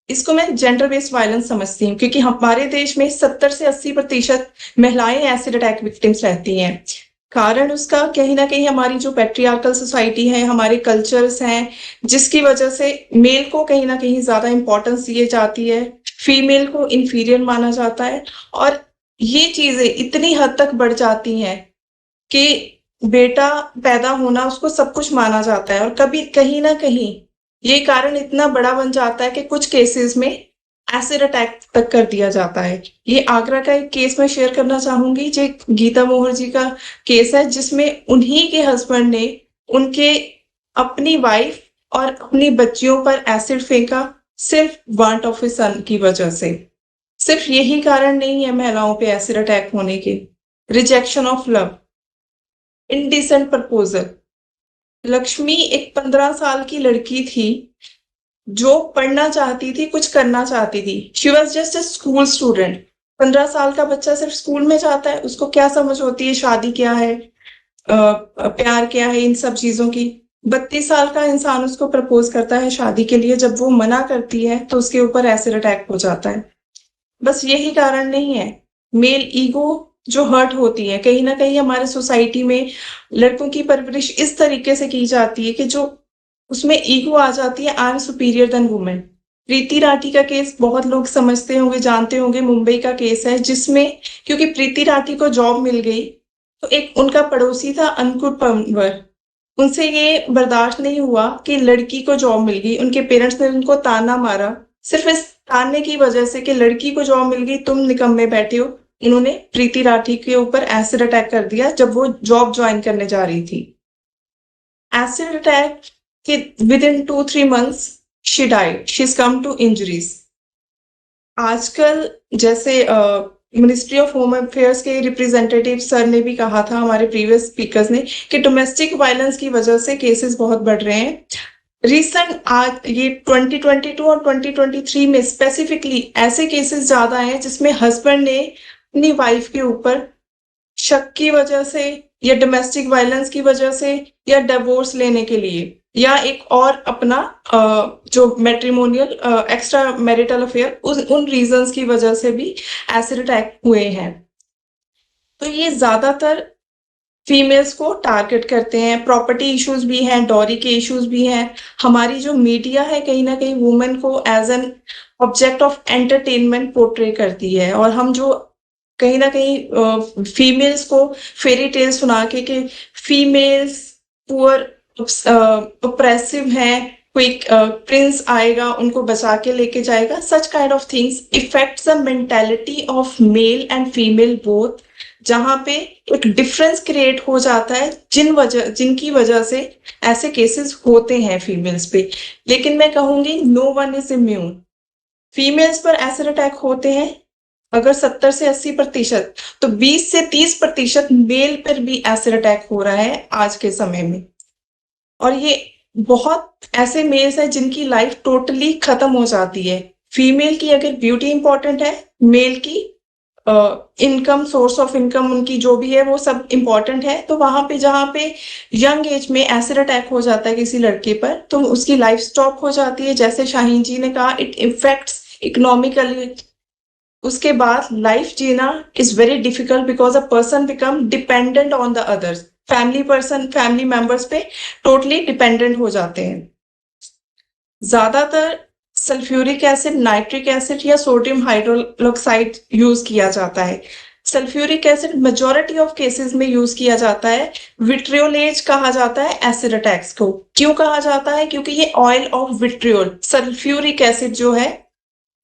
Speaker 5: इसको मैं जेंडर बेस्ड वायलेंस समझती हूँ, क्योंकि हमारे देश में 70 से 80% महिलाएं एसिड अटैक विक्टिम्स रहती हैं। कारण उसका कहीं ना कहीं हमारी जो पैट्रियार्कल सोसाइटी है, हमारे कल्चर्स हैं, जिसकी वजह से मेल को कहीं ना कहीं ज्यादा इंपॉर्टेंस दी जाती है, फीमेल को इंफीरियर माना जाता है, और ये चीजें इतनी हद तक बढ़ जाती हैं कि बेटा पैदा होना उसको सब कुछ माना जाता है, और कभी कहीं ना कहीं ये कारण इतना बड़ा बन जाता है कि कुछ केसेस में एसिड अटैक तक कर दिया जाता है। ये आगरा का एक केस मैं शेयर करना चाहूंगी, जो गीता मोहर जी का केस है, जिसमें उन्हीं के हस्बैंड ने उनके अपनी वाइफ और अपनी बच्चियों पर एसिड फेंका, सिर्फ वांट ऑफ हिज सन की वजह से। सिर्फ यही कारण नहीं है महिलाओं पे एसिड अटैक होने के। Rejection of love, indecent proposal, Lakshmi एक 15 साल की लड़की थी जो पढ़ना चाहती थी, कुछ करना चाहती थी। She was just a school student. 15 साल का बच्चा सिर्फ स्कूल में जाता है, उसको क्या समझ होती है शादी क्या है, प्यार क्या है, इन सब चीजों की। 32 साल का इंसान उसको प्रपोज करता है शादी के लिए, जब वो मना करती है तो उसके ऊपर एसिड अटैक हो जाता है। बस यही कारण नहीं है, मेल ईगो जो हर्ट होती है, कहीं ना कहीं हमारे सोसाइटी में लड़कों की परवरिश इस तरीके से की जाती है कि जो उसमें ईगो आ जाती है, I am superior than women. Preeti Rathi का केस बहुत लोग समझते होंगे, जानते होंगे, मुंबई का केस है, जिसमें क्योंकि प्रीति राठी को जॉब मिल गई तो एक उनका पड़ोसी था अंकुर पंवर, उनसे ये बर्दाश्त नहीं हुआ कि लड़की को जॉब मिल गई। उनके पेरेंट्स ने उनको ताना मारा, सिर्फ इस ताने की वजह से कि लड़की को जॉब मिल गई, तुम निकम्मे बैठे हो। इन्होंने प्रीति राठी के ऊपर एसिड अटैक कर दिया जब वो जॉब ज्वाइन करने जा रही थी। एसिड अटैक के within 2-3 months she died, she is come to injuries. आजकल जैसे मिनिस्ट्री ऑफ होम अफेयर्स के रिप्रेजेंटेटिव सर ने भी कहा था, हमारे प्रीवियस स्पीकर्स ने, कि डोमेस्टिक वायलेंस की वजह से केसेस बहुत बढ़ रहे हैं। रिसेंट आज ये 2022 और 2023 में स्पेसिफिकली ऐसे केसेस ज्यादा हैं जिसमें हस्बैंड ने अपनी वाइफ के ऊपर शक की वजह से या डोमेस्टिक वायलेंस की वजह से या डिवोर्स लेने के लिए या एक और अपना जो मैट्रिमोनियल एक्स्ट्रा मैरिटल अफेयर, उन रीजंस की वजह से भी एसिड अटैक हुए हैं। तो ये ज्यादातर फीमेल्स को टारगेट करते हैं। प्रॉपर्टी इश्यूज भी हैं, डॉरी के इश्यूज भी हैं। हमारी जो मीडिया है कहीं ना कहीं वुमेन को as an object of entertainment portray करती है, और हम जो कहीं ना कहीं फीमेल्स को फेरी टेल सुना के कि फीमेल्स पुअर ऑप्रेसिव हैं, कोई प्रिंस आएगा उनको बचा के लेके जाएगा, such kind of things effects the mentality of male and female both, जहां पे एक डिफरेंस क्रिएट हो जाता है जिनकी वजह से ऐसे केसेस होते हैं फीमेल्स पे। लेकिन मैं कहूंगी no one is immune. Females पर एसिड अटैक होते हैं अगर 70 से 80%, तो 20 से 30% मेल पर भी एसिड अटैक हो रहा है आज के समय में। और ये बहुत ऐसे मेल्स हैं जिनकी लाइफ टोटली खत्म हो जाती है। फीमेल की अगर ब्यूटी इंपॉर्टेंट है, मेल की इनकम, सोर्स ऑफ इनकम उनकी जो भी है वो सब इंपॉर्टेंट है, तो वहां पे जहां पे यंग एज में एसिड अटैक हो जाता है किसी लड़के पर तो उसकी लाइफ स्टॉप हो जाती है। जैसे शाहीन जी ने कहा, इट इफेक्ट्स इकोनॉमिकली। उसके बाद लाइफ जीना is very difficult because a person become dependent on the others. Family members पे टोटली डिपेंडेंट हो जाते हैं। ज्यादातर सल्फ्यूरिक एसिड, नाइट्रिक एसिड या सोडियम हाइड्रोक्साइड यूज किया जाता है। Sulphuric acid majority of cases में यूज किया जाता है। विट्रियोलेज कहा जाता है एसिड अटैक्स को। क्यों कहा जाता है? क्योंकि ये oil of vitriol, sulphuric acid जो है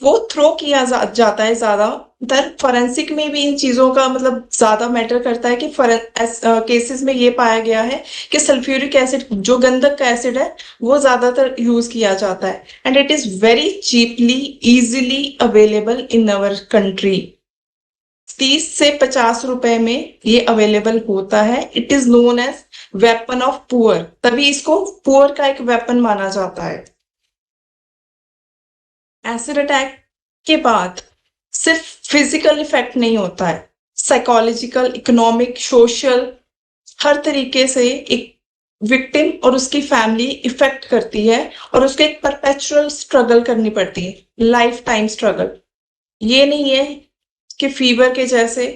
Speaker 5: वो थ्रो किया जाता है ज्यादातर। फॉरेंसिक में भी इन चीजों का मतलब ज्यादा मैटर करता है कि केसेस में ये पाया गया है कि सल्फ्यूरिक एसिड जो गंधक का एसिड है वो ज्यादातर यूज किया जाता है, and it is very cheaply easily available in our country. 30 से 50 रुपए में ये अवेलेबल होता है। It is known as weapon of poor, तभी इसको पुअर का एक वेपन माना जाता है। एसिड अटैक के बाद सिर्फ फिजिकल इफेक्ट नहीं होता है, साइकोलॉजिकल, इकोनॉमिक, सोशल, हर तरीके से एक विक्टिम और उसकी फैमिली इफेक्ट करती है और उसको एक परपेचुअल स्ट्रगल करनी पड़ती है, लाइफ टाइम स्ट्रगल। ये नहीं है कि फीवर के जैसे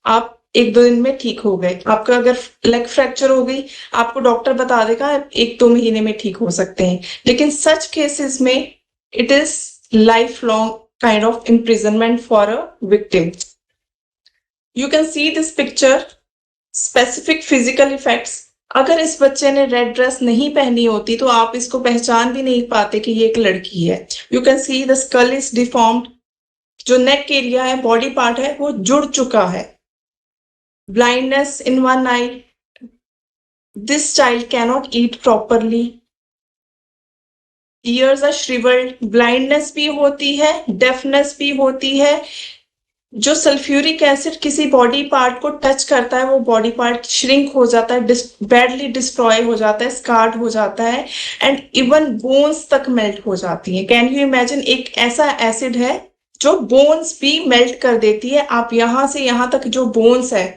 Speaker 5: आप 1-2 दिन में ठीक हो गए। आपका अगर लेग फ्रैक्चर हो गई, आपको डॉक्टर बता देगा 1-2 महीने में ठीक हो सकते हैं, लेकिन सच केसेस में it is lifelong kind of imprisonment for a victim. You can see this picture, specific physical effects. अगर इस बच्चे ने रेड ड्रेस नहीं पहनी होती तो आप इसको पहचान भी नहीं पाते कि ये एक लड़की है। You can see the skull is deformed. जो नेक एरिया है, बॉडी पार्ट है, वो जुड़ चुका है। Blindness in one eye. This child cannot eat properly. Ears are shrivelled, blindness भी होती है, डेफनेस भी होती है, जो सल्फ्यूरिक एसिड किसी बॉडी पार्ट को टच करता है वो बॉडी पार्ट श्रिंक हो जाता है, बैडली डिस्ट्रॉय हो जाता है, स्कार्ड हो जाता है एंड इवन बोन्स तक मेल्ट हो जाती है। कैन यू इमेजिन, एक ऐसा एसिड है जो बोन्स भी मेल्ट कर देती है। आप यहां से यहां तक जो बोन्स है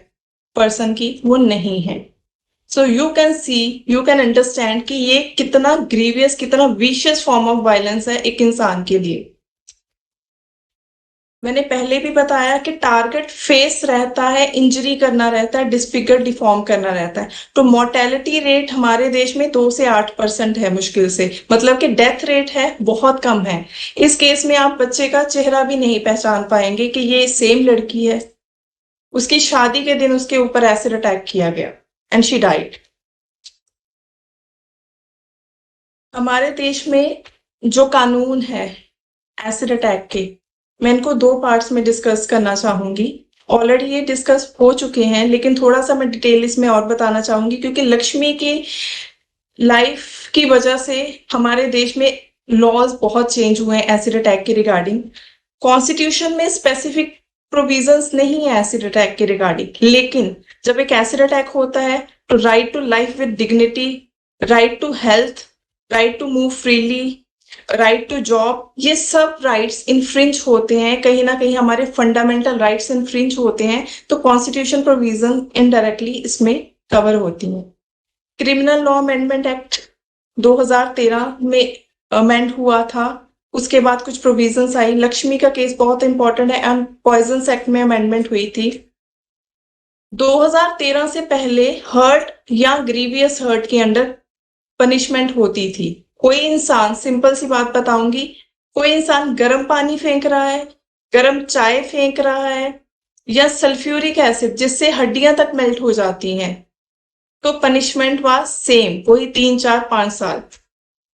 Speaker 5: पर्सन की वो नहीं है। So you can see, you can understand कि ये कितना ग्रीवियस, कितना विशियस फॉर्म ऑफ वायलेंस है एक इंसान के लिए। मैंने पहले भी बताया कि टारगेट फेस रहता है, इंजरी करना रहता है, डिस्फिगर डिफॉर्म करना रहता है। तो मोर्टेलिटी रेट हमारे देश में 2 से 8% है मुश्किल से, मतलब कि डेथ रेट है बहुत कम है। इस केस में आप बच्चे का चेहरा भी नहीं पहचान पाएंगे कि ये सेम लड़की है। उसकी शादी के दिन उसके ऊपर एसिड अटैक किया गया एंड शी डाइड। हमारे देश में जो कानून है एसिड अटैक के, मैं इनको 2 पार्ट्स में डिस्कस करना चाहूंगी। ऑलरेडी ये डिस्कस हो चुके हैं, लेकिन थोड़ा सा मैं डिटेल इसमें और बताना चाहूंगी, क्योंकि लक्ष्मी की लाइफ की वजह से हमारे देश में लॉज बहुत चेंज हुए हैं एसिड अटैक के रिगार्डिंग। कॉन्स्टिट्यूशन में स्पेसिफिक प्रोविजंस नहीं है एसिड अटैक के रिगार्डिंग, लेकिन जब एक एसिड अटैक होता है तो right to life with dignity, right to health, right to move freely, right to job, ये सब राइट्स इनफ्रिंज होते हैं। कहीं ना कहीं हमारे फंडामेंटल राइट्स इनफ्रिंज होते हैं, तो कॉन्स्टिट्यूशन प्रोविजन इनडायरेक्टली इसमें कवर होती हैं। क्रिमिनल लॉ अमेंडमेंट एक्ट 2013 में अमेंड हुआ था, उसके बाद कुछ प्रोविजंस आई। लक्ष्मी का केस बहुत इंपॉर्टेंट है एंड पॉइजन एक्ट में अमेंडमेंट हुई थी। 2013 से पहले हर्ट या ग्रीवियस हर्ट के अंडर पनिशमेंट होती थी। कोई इंसान, सिंपल सी बात बताऊंगी, कोई इंसान गर्म पानी फेंक रहा है, गर्म चाय फेंक रहा है या सल्फ्यूरिक एसिड जिससे हड्डियां तक मेल्ट हो जाती हैं, तो पनिशमेंट वाज सेम, वही 3, 4, 5 साल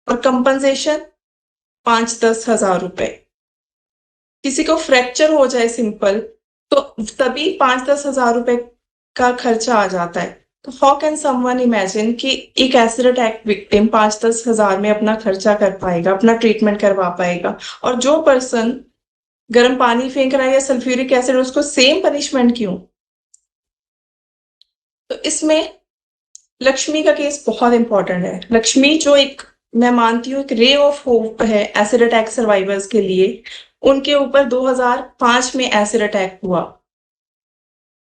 Speaker 5: और कंपनसेशन 5-10 हजार रुपए। किसी को फ्रैक्चर हो जाए सिंपल, तो तभी 5-10 हजार रुपए का खर्चा आ जाता है। तो हाउ कैन समवन इमेजिन कि एक एसिड अटैक विक्टिम 5-10 हजार में अपना खर्चा कर पाएगा, अपना ट्रीटमेंट करवा पाएगा, और जो पर्सन गर्म पानी फेंक रहा है या सल्फ्यूरिक एसिड, उसको सेम पनिशमेंट क्यों? तो इसमें लक्ष्मी का केस बहुत इंपॉर्टेंट है। लक्ष्मी जो एक, मैं मानती हूँ, एक रे ऑफ होप है एसिड अटैक सर्वाइवर्स के लिए। उनके ऊपर 2005 में एसिड अटैक हुआ।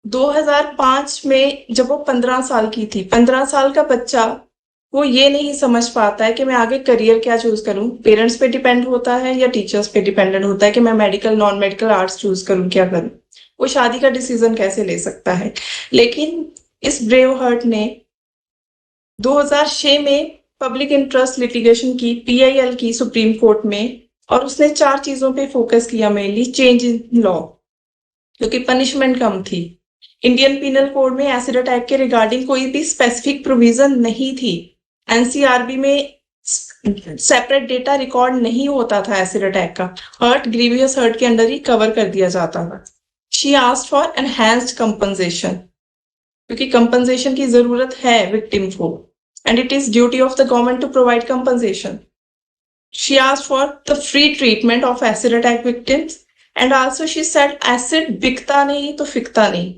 Speaker 5: 2005 में जब वो 15 साल की थी, 15 साल का बच्चा, वो ये नहीं समझ पाता है कि मैं आगे करियर क्या चूज करूं। पेरेंट्स पे डिपेंड होता है या टीचर्स पे डिपेंडेंट होता है कि मैं medical, non medical, arts choose करूं, क्या करूं। वो शादी का डिसीजन कैसे ले सकता है। लेकिन इस ब्रेव हार्ट ने 2006 में पब्लिक इंटरेस्ट लिटिगेशन की, PIL की, सुप्रीम कोर्ट में, और उसने 4 चीजों पे फोकस किया मेनली। चेंज इन लॉ, क्योंकि पनिशमेंट कम थी। इंडियन पिनल कोड में एसिड अटैक के रिगार्डिंग कोई भी स्पेसिफिक प्रोविजन नहीं थी। NCRB में सेपरेट डेटा रिकॉर्ड नहीं होता था एसिड अटैक का। हर्ट, ग्रीवियस हर्ट के अंडर ही कवर कर दिया जाता था। She asked for enhanced compensation, क्योंकि कंपनसेशन की जरूरत है विक्टिम को, and it is duty of the government to provide compensation. She asked for the free treatment of acid attack victims, and also she said acid बिकता नहीं तो फिकता नहीं,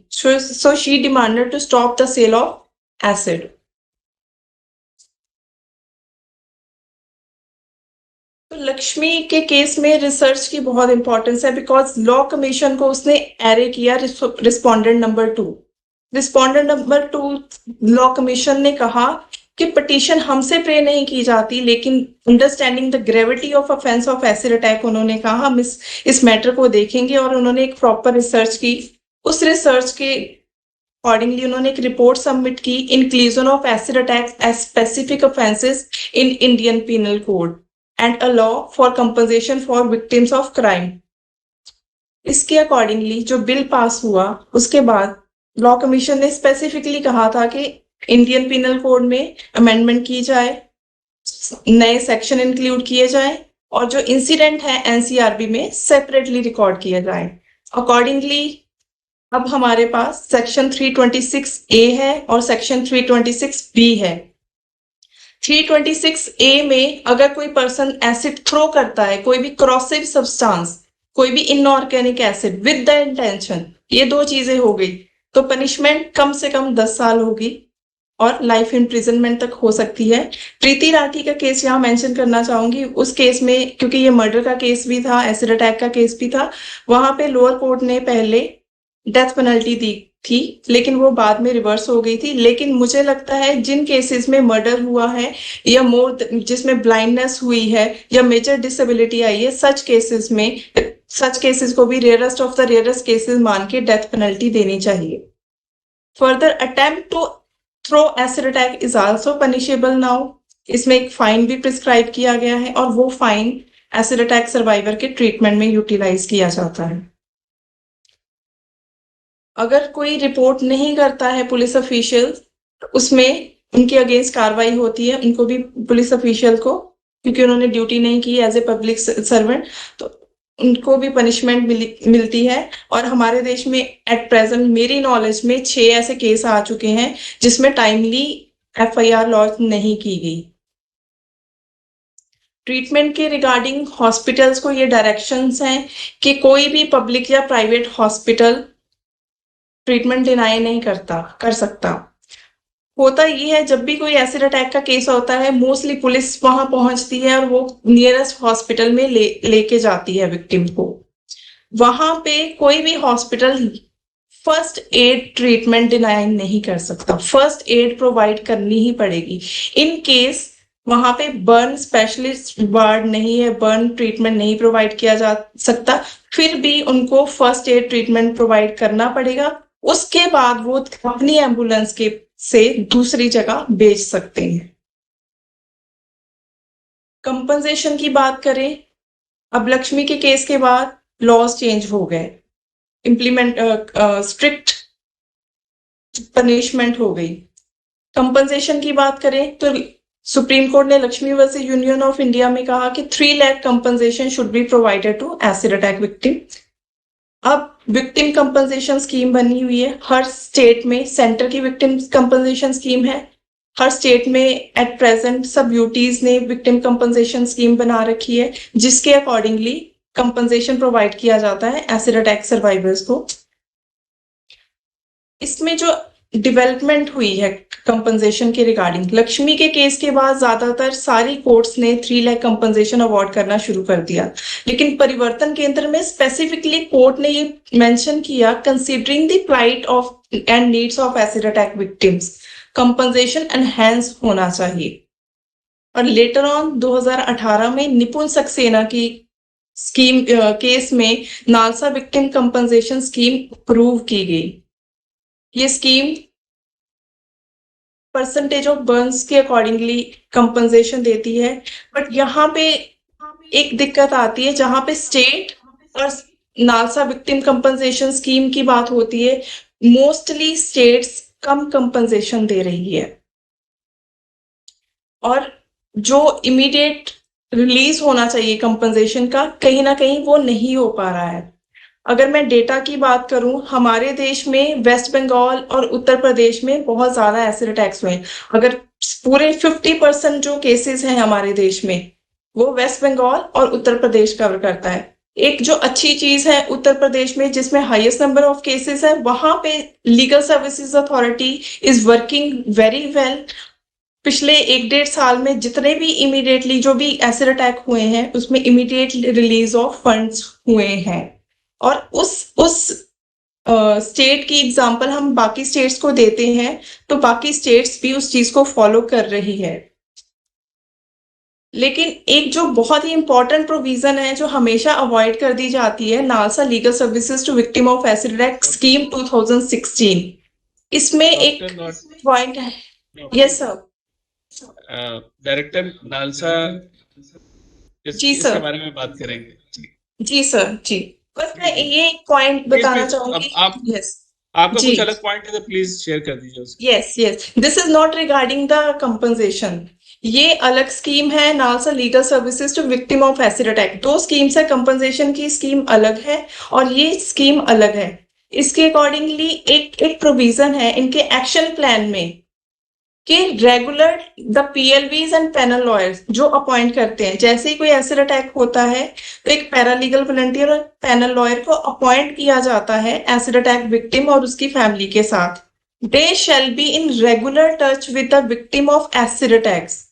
Speaker 5: so she demanded to stop the sale of acid. तो लक्ष्मी के case में research की बहुत इंपॉर्टेंस है, बिकॉज लॉ कमीशन को उसने एरे किया respondent number 2। Respondent number 2 law commission ने कहा कि पिटीशन हमसे प्रे नहीं की जाती, लेकिन understanding the gravity of offence of acid attack, उन्होंने कहा हम इस मैटर को देखेंगे, और उन्होंने एक प्रॉपर रिसर्च की। उस रिसर्च के अकॉर्डिंगली उन्होंने एक रिपोर्ट सबमिट की, inclusion of acid attacks as specific offences in Indian penal code and a law for compensation for victims of crime. इसके अकॉर्डिंगली जो बिल पास हुआ, उसके बाद लॉ कमीशन ने स्पेसिफिकली कहा था कि इंडियन पिनल कोड में अमेंडमेंट की जाए, नए सेक्शन इंक्लूड किए जाए, और जो इंसिडेंट है NCRB में सेपरेटली रिकॉर्ड किया जाए। अकॉर्डिंगली अब हमारे पास सेक्शन 326A है और सेक्शन 326B है। 326A में अगर कोई पर्सन एसिड थ्रो करता है, कोई भी क्रॉसिव सब्सटेंस, कोई भी inorganic acid with the intention, ये 2 चीजें हो गई, तो पनिशमेंट कम से कम 10 साल होगी और लाइफ इम्प्रिजनमेंट तक हो सकती है। प्रीति राठी का केस यहाँ मेंशन करना चाहूंगी। उस केस में, क्योंकि ये मर्डर का केस भी था, एसिड अटैक का केस भी था, वहां पे लोअर कोर्ट ने पहले डेथ पेनल्टी दी थी, लेकिन वो बाद में रिवर्स हो गई थी। लेकिन मुझे लगता है जिन केसेस में मर्डर हुआ है या जिसमें ब्लाइंडनेस हुई है या मेजर डिसेबिलिटी आई है, सच केसेस को भी rarest of the rarest cases मान के डेथ पेनल्टी देनी चाहिए। Further, attempt to throw acid attack is also punishable now. इसमें एक फाइन भी प्रिस्क्राइब किया गया है और वो फाइन एसिड अटैक सर्वाइवर के ट्रीटमेंट में यूटिलाइज किया जाता है। अगर कोई रिपोर्ट नहीं करता है पुलिस ऑफिशियल, उसमें उनके अगेंस्ट कार्रवाई होती है, उनको भी, पुलिस ऑफिशियल को, क्योंकि उन्होंने ड्यूटी नहीं की एज ए पब्लिक सर्वेंट, तो उनको भी पनिशमेंट मिलती है। और हमारे देश में एट प्रेजेंट मेरी नॉलेज में 6 ऐसे केस आ चुके हैं जिसमें टाइमली FIR लॉन्च नहीं की गई। ट्रीटमेंट के रिगार्डिंग हॉस्पिटल्स को ये डायरेक्शंस हैं कि कोई भी पब्लिक या प्राइवेट हॉस्पिटल ट्रीटमेंट डिनाई नहीं कर सकता। होता ये है, जब भी कोई एसिड अटैक का केस होता है, मोस्टली पुलिस वहां पहुंचती है और वो नियरेस्ट हॉस्पिटल में लेके जाती है विक्टिम को। वहां पे कोई भी hospital first aid treatment deny नहीं कर सकता, फर्स्ट एड प्रोवाइड करनी ही पड़ेगी। इन केस वहां पे बर्न स्पेशलिस्ट वार्ड नहीं है, बर्न ट्रीटमेंट नहीं प्रोवाइड किया जा सकता, फिर भी उनको फर्स्ट एड ट्रीटमेंट प्रोवाइड करना पड़ेगा। उसके बाद वो अपनी एम्बुलेंस के से दूसरी जगह भेज सकते हैं। कंपनसेशन की बात करें, अब लक्ष्मी के केस के बाद लॉज चेंज हो गए, इम्प्लीमेंट स्ट्रिक्ट पनिशमेंट हो गई। कंपनसेशन की बात करें तो सुप्रीम कोर्ट ने Lakshmi versus union of India में कहा कि 3 lakh compensation should be provided to acid attack victim. अब विक्टिम कंपनसेशन स्कीम बनी हुई है हर स्टेट में, सेंटर की विक्टिम कंपनसेशन स्कीम है, हर स्टेट में एट प्रेजेंट सब यूटीज ने विक्टिम कंपनसेशन स्कीम बना रखी है, जिसके अकॉर्डिंगली कंपनसेशन प्रोवाइड किया जाता है एसिड अटैक सर्वाइवर्स को। इसमें जो डेवलपमेंट हुई है कंपनसेशन के रिगार्डिंग, लक्ष्मी के केस के बाद ज्यादातर सारी कोर्ट्स ने 3 लाख कंपनसेशन अवार्ड करना शुरू कर दिया, लेकिन परिवर्तन केंद्र में स्पेसिफिकली कोर्ट ने ये मेंशन किया, considering the plight of and needs of acid attack victims, compensation enhance होना चाहिए। और लेटर ऑन 2018 में निपुण सक्सेना की स्कीम केस में NALSA victim compensation scheme approve की गई। ये स्कीम परसेंटेज ऑफ बर्न्स के अकॉर्डिंगली कंपनसेशन देती है, बट यहाँ पे एक दिक्कत आती है, जहां पे स्टेट और नालसा विक्टिम कंपनसेशन स्कीम की बात होती है, मोस्टली स्टेट्स कम कंपनसेशन दे रही है और जो इमीडिएट रिलीज होना चाहिए कंपनसेशन का, कहीं ना कहीं वो नहीं हो पा रहा है। अगर मैं डेटा की बात करूं, हमारे देश में वेस्ट बंगाल और उत्तर प्रदेश में बहुत ज्यादा एसिड अटैक्स हुए। अगर पूरे 50% जो केसेस हैं हमारे देश में, वो वेस्ट बंगाल और उत्तर प्रदेश कवर करता है। एक जो अच्छी चीज है उत्तर प्रदेश में, जिसमें हाईएस्ट नंबर ऑफ केसेस है, वहां पे legal Services authority is working very well. पिछले 1-1.5 साल में जितने भी इमीडिएटली जो भी एसिड अटैक हुए हैं, उसमें इमीडिएट रिलीज ऑफ फंड्स हुए हैं। और उस स्टेट की एग्जांपल हम बाकी स्टेट्स को देते हैं, तो बाकी स्टेट्स भी उस चीज को फॉलो कर रही है। लेकिन एक जो बहुत ही इंपॉर्टेंट प्रोविजन है जो हमेशा अवॉइड कर दी जाती है, NALSA legal services to victim of acid attack scheme 2016, इसमें एक पॉइंट है। Yes sir.
Speaker 1: Director NALSA
Speaker 5: ji sir,
Speaker 1: इसके बारे में बात करेंगे।
Speaker 5: जी सर, जी। बस मैं ये एक पॉइंट बताना चाहूंगी।
Speaker 1: आप
Speaker 5: यस,
Speaker 1: आपका
Speaker 5: जी।
Speaker 1: कुछ अलग पॉइंट है तो प्लीज शेयर कर दीजिए उसको।
Speaker 5: Yes yes, this is not regarding the compensation. ये अलग स्कीम है, NALSA legal services to victim of acid attack. 2 schemes है, कंपनसेशन की स्कीम अलग है और ये स्कीम अलग है। इसके अकॉर्डिंगली एक प्रोविजन है इनके एक्शन प्लान में कि regular the पीएलवीज and panel lawyers जो अपॉइंट करते हैं, जैसे ही कोई एसिड अटैक होता है तो एक पैरालीगल वॉलंटियर और पैनल लॉयर को अपॉइंट किया जाता है एसिड अटैक विक्टिम और उसकी फैमिली के साथ। They shall be in regular touch with the victim of acid attacks.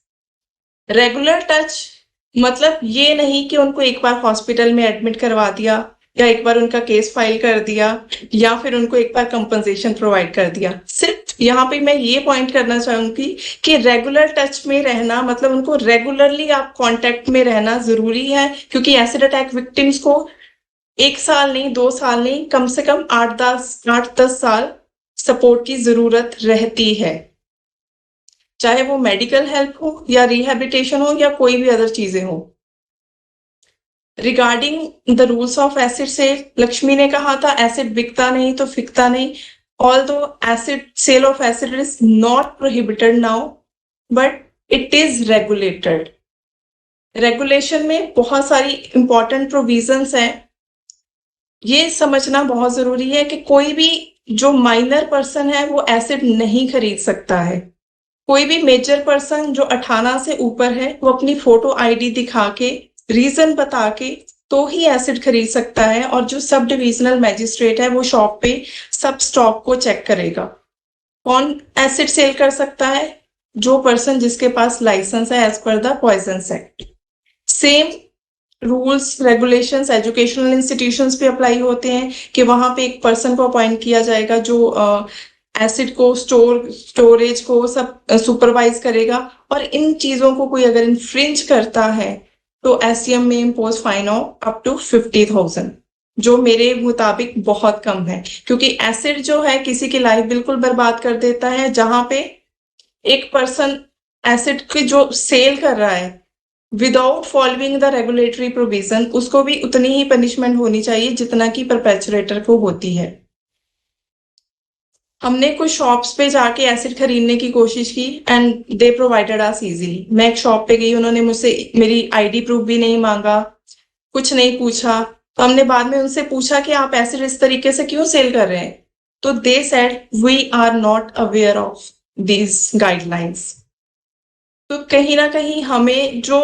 Speaker 5: Regular touch मतलब ये नहीं कि उनको एक बार हॉस्पिटल में एडमिट करवा दिया या एक बार उनका केस फाइल कर दिया या फिर उनको एक बार कंपनसेशन प्रोवाइड कर दिया। सिर्फ यहाँ पे मैं ये पॉइंट करना चाहूंगी कि रेगुलर टच में रहना मतलब उनको रेगुलरली आप कांटेक्ट में रहना जरूरी है, क्योंकि एसिड अटैक विक्टिम्स को 1 साल नहीं 2 साल नहीं कम से कम 8-10 साल सपोर्ट की जरूरत रहती है, चाहे वो मेडिकल हेल्प हो या रिहैबिलिटेशन हो या कोई भी अदर चीजें हो। Regarding the rules of acid sale, Lakshmi ने कहा था एसिड बिकता नहीं तो फिकता नहीं। Although acid sale of acid is not prohibited now but it is regulated. Regulation में बहुत सारी इंपॉर्टेंट प्रोविजंस हैं। ये समझना बहुत जरूरी है कि कोई भी जो माइनर पर्सन है वो एसिड नहीं खरीद सकता है। कोई भी मेजर पर्सन जो 18 से ऊपर है वो अपनी फोटो आईडी दिखा के रीजन बता के तो ही एसिड खरीद सकता है, और जो सब डिविजनल मैजिस्ट्रेट है वो शॉप पे सब स्टॉक को चेक करेगा। कौन एसिड सेल कर सकता है? जो पर्सन जिसके पास लाइसेंस है as per the poisons act. Same rules regulations educational institutions पे अप्लाई होते हैं कि वहां पे एक पर्सन को अपॉइंट किया जाएगा जो एसिड को स्टोरेज को सब सुपरवाइज करेगा, और इन चीजों को कोई अगर इन्फ्रिंज करता है तो एससीएम में impose fine of up to 50,000, जो मेरे मुताबिक बहुत कम है, क्योंकि एसिड जो है किसी की लाइफ बिल्कुल बर्बाद कर देता है। जहां पे एक पर्सन एसिड की जो सेल कर रहा है without following the regulatory provision, उसको भी उतनी ही पनिशमेंट होनी चाहिए जितना कि परपेचुएटर को होती है। हमने कुछ शॉप्स पे जाके एसिड खरीदने की कोशिश की and they provided us easily. मैं एक शॉप पे गई, उन्होंने मुझसे मेरी आईडी प्रूफ भी नहीं मांगा, कुछ नहीं पूछा। तो हमने बाद में उनसे पूछा कि आप एसिड इस तरीके से क्यों सेल कर रहे हैं, तो they said we are not aware of these guidelines. तो कहीं ना कहीं हमें जो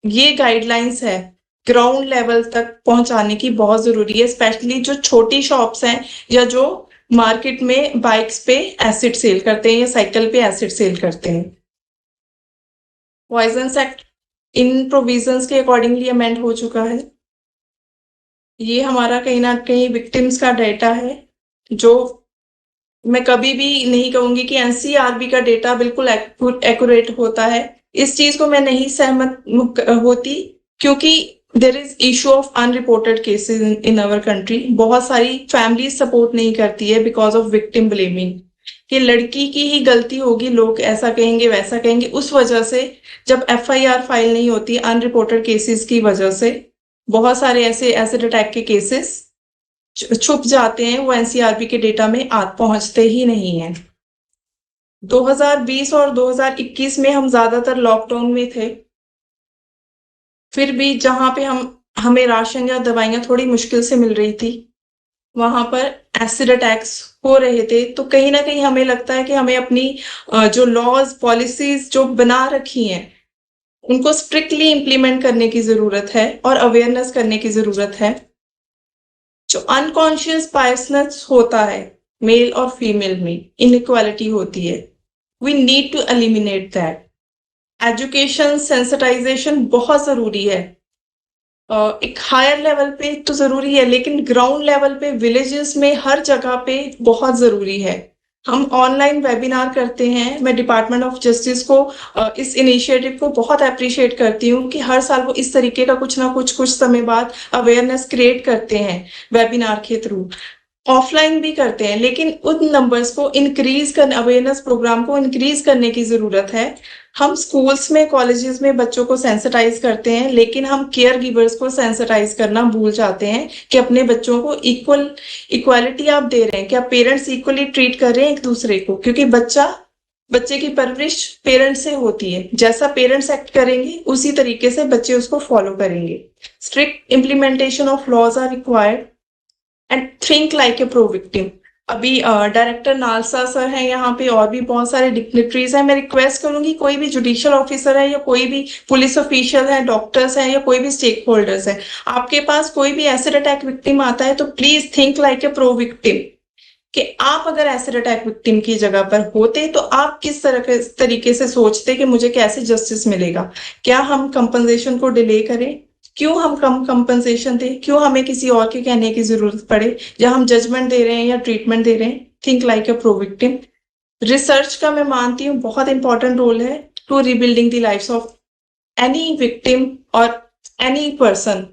Speaker 5: ये गाइडलाइंस है ग्राउंड लेवल तक पहुंचाने की बहुत जरूरी है, स्पेशली जो छोटी शॉप्स हैं या जो मार्केट में बाइक्स पे एसिड सेल करते हैं या साइकिल पे एसिड सेल करते हैं। पॉइजन्स एक्ट इन प्रोविजंस के अकॉर्डिंगली अमेंड हो चुका है। ये हमारा कहीं ना कहीं विक्टिम्स का डेटा है, जो मैं कभी भी नहीं कहूंगी कि एनसीआरबी का डेटा बिल्कुल एक्यूरेट होता है। इस चीज को मैं नहीं सहमत होती, क्योंकि there is issue of unreported cases in our country. बहुत सारी फैमिली सपोर्ट नहीं करती है बिकॉज ऑफ विक्टिम ब्लेमिंग, कि लड़की की ही गलती होगी, लोग ऐसा कहेंगे वैसा कहेंगे। उस वजह से जब एफआईआर फाइल नहीं होती अनरिपोर्टेड केसेस की वजह से, बहुत सारे ऐसे एसिड अटैक के केसेस छुप जाते हैं, वो एनसीआरबी के डेटा में पहुंचते ही नहीं है। 2020 और 2021 में हम ज्यादातर लॉकडाउन में थे, फिर भी जहां पे हमें राशन या दवाइयां थोड़ी मुश्किल से मिल रही थी, वहां पर एसिड अटैक्स हो रहे थे। तो कहीं ना कहीं हमें लगता है कि हमें अपनी जो लॉज पॉलिसीज जो बना रखी हैं उनको स्ट्रिक्टली इम्प्लीमेंट करने की जरूरत है और अवेयरनेस करने की जरूरत है। जो अनकॉन्शियस बायसनेस होता है मेल और फीमेल में, इनइक्वालिटी होती है, we need to eliminate that. Education sensitisation बहुत जरूरी है। एक हायर लेवल पे तो जरूरी है, लेकिन ग्राउंड लेवल पे विलेजेस में हर जगह पे बहुत जरूरी है। हम ऑनलाइन वेबिनार करते हैं। मैं डिपार्टमेंट ऑफ जस्टिस को इस इनिशिएटिव को बहुत अप्रिशिएट करती हूँ कि हर साल वो इस तरीके का कुछ ना कुछ समय बाद अवेयरनेस क्रिएट करते हैं वेबिनार के थ्रू। ऑफलाइन भी करते हैं, लेकिन उन नंबर्स को इंक्रीज करने, अवेयरनेस प्रोग्राम को इंक्रीज करने की जरूरत है। हम स्कूल्स में कॉलेजेस में बच्चों को सेंसिटाइज करते हैं, लेकिन हम केयर गिवर्स को सेंसिटाइज करना भूल जाते हैं कि अपने बच्चों को इक्वालिटी आप दे रहे हैं, क्या पेरेंट्स इक्वली ट्रीट कर रहे हैं एक दूसरे को, क्योंकि बच्चे की परवरिश पेरेंट्स से होती है। जैसा पेरेंट्स एक्ट करेंगे उसी तरीके से बच्चे उसको फॉलो करेंगे। Strict implementation of laws are required and think like a pro victim. अभी डायरेक्टर नालसा सर हैं यहाँ पे, और भी बहुत सारे डिग्निटरीज हैं। मैं रिक्वेस्ट करूंगी कोई भी जुडिशियल ऑफिसर है या कोई भी पुलिस ऑफिशियल है, डॉक्टर्स हैं या कोई भी स्टेक होल्डर्स है, आपके पास कोई भी एसिड अटैक विक्टिम आता है तो please think like a pro victim, कि आप अगर एसिड अटैक विक्टिम की जगह पर होते तो आप किस तरह के तरीके से सोचते कि मुझे कैसे जस्टिस मिलेगा। क्या हम कंपनसेशन को डिले करें? क्यों हम कम कंपनसेशन दें? क्यों हमें किसी और के कहने की जरूरत पड़े? जब हम जजमेंट दे रहे हैं या ट्रीटमेंट दे रहे हैं, think like a pro victim. Research का मैं मानती हूँ बहुत इंपॉर्टेंट रोल है to rebuilding the lifes of any victim और एनी पर्सन।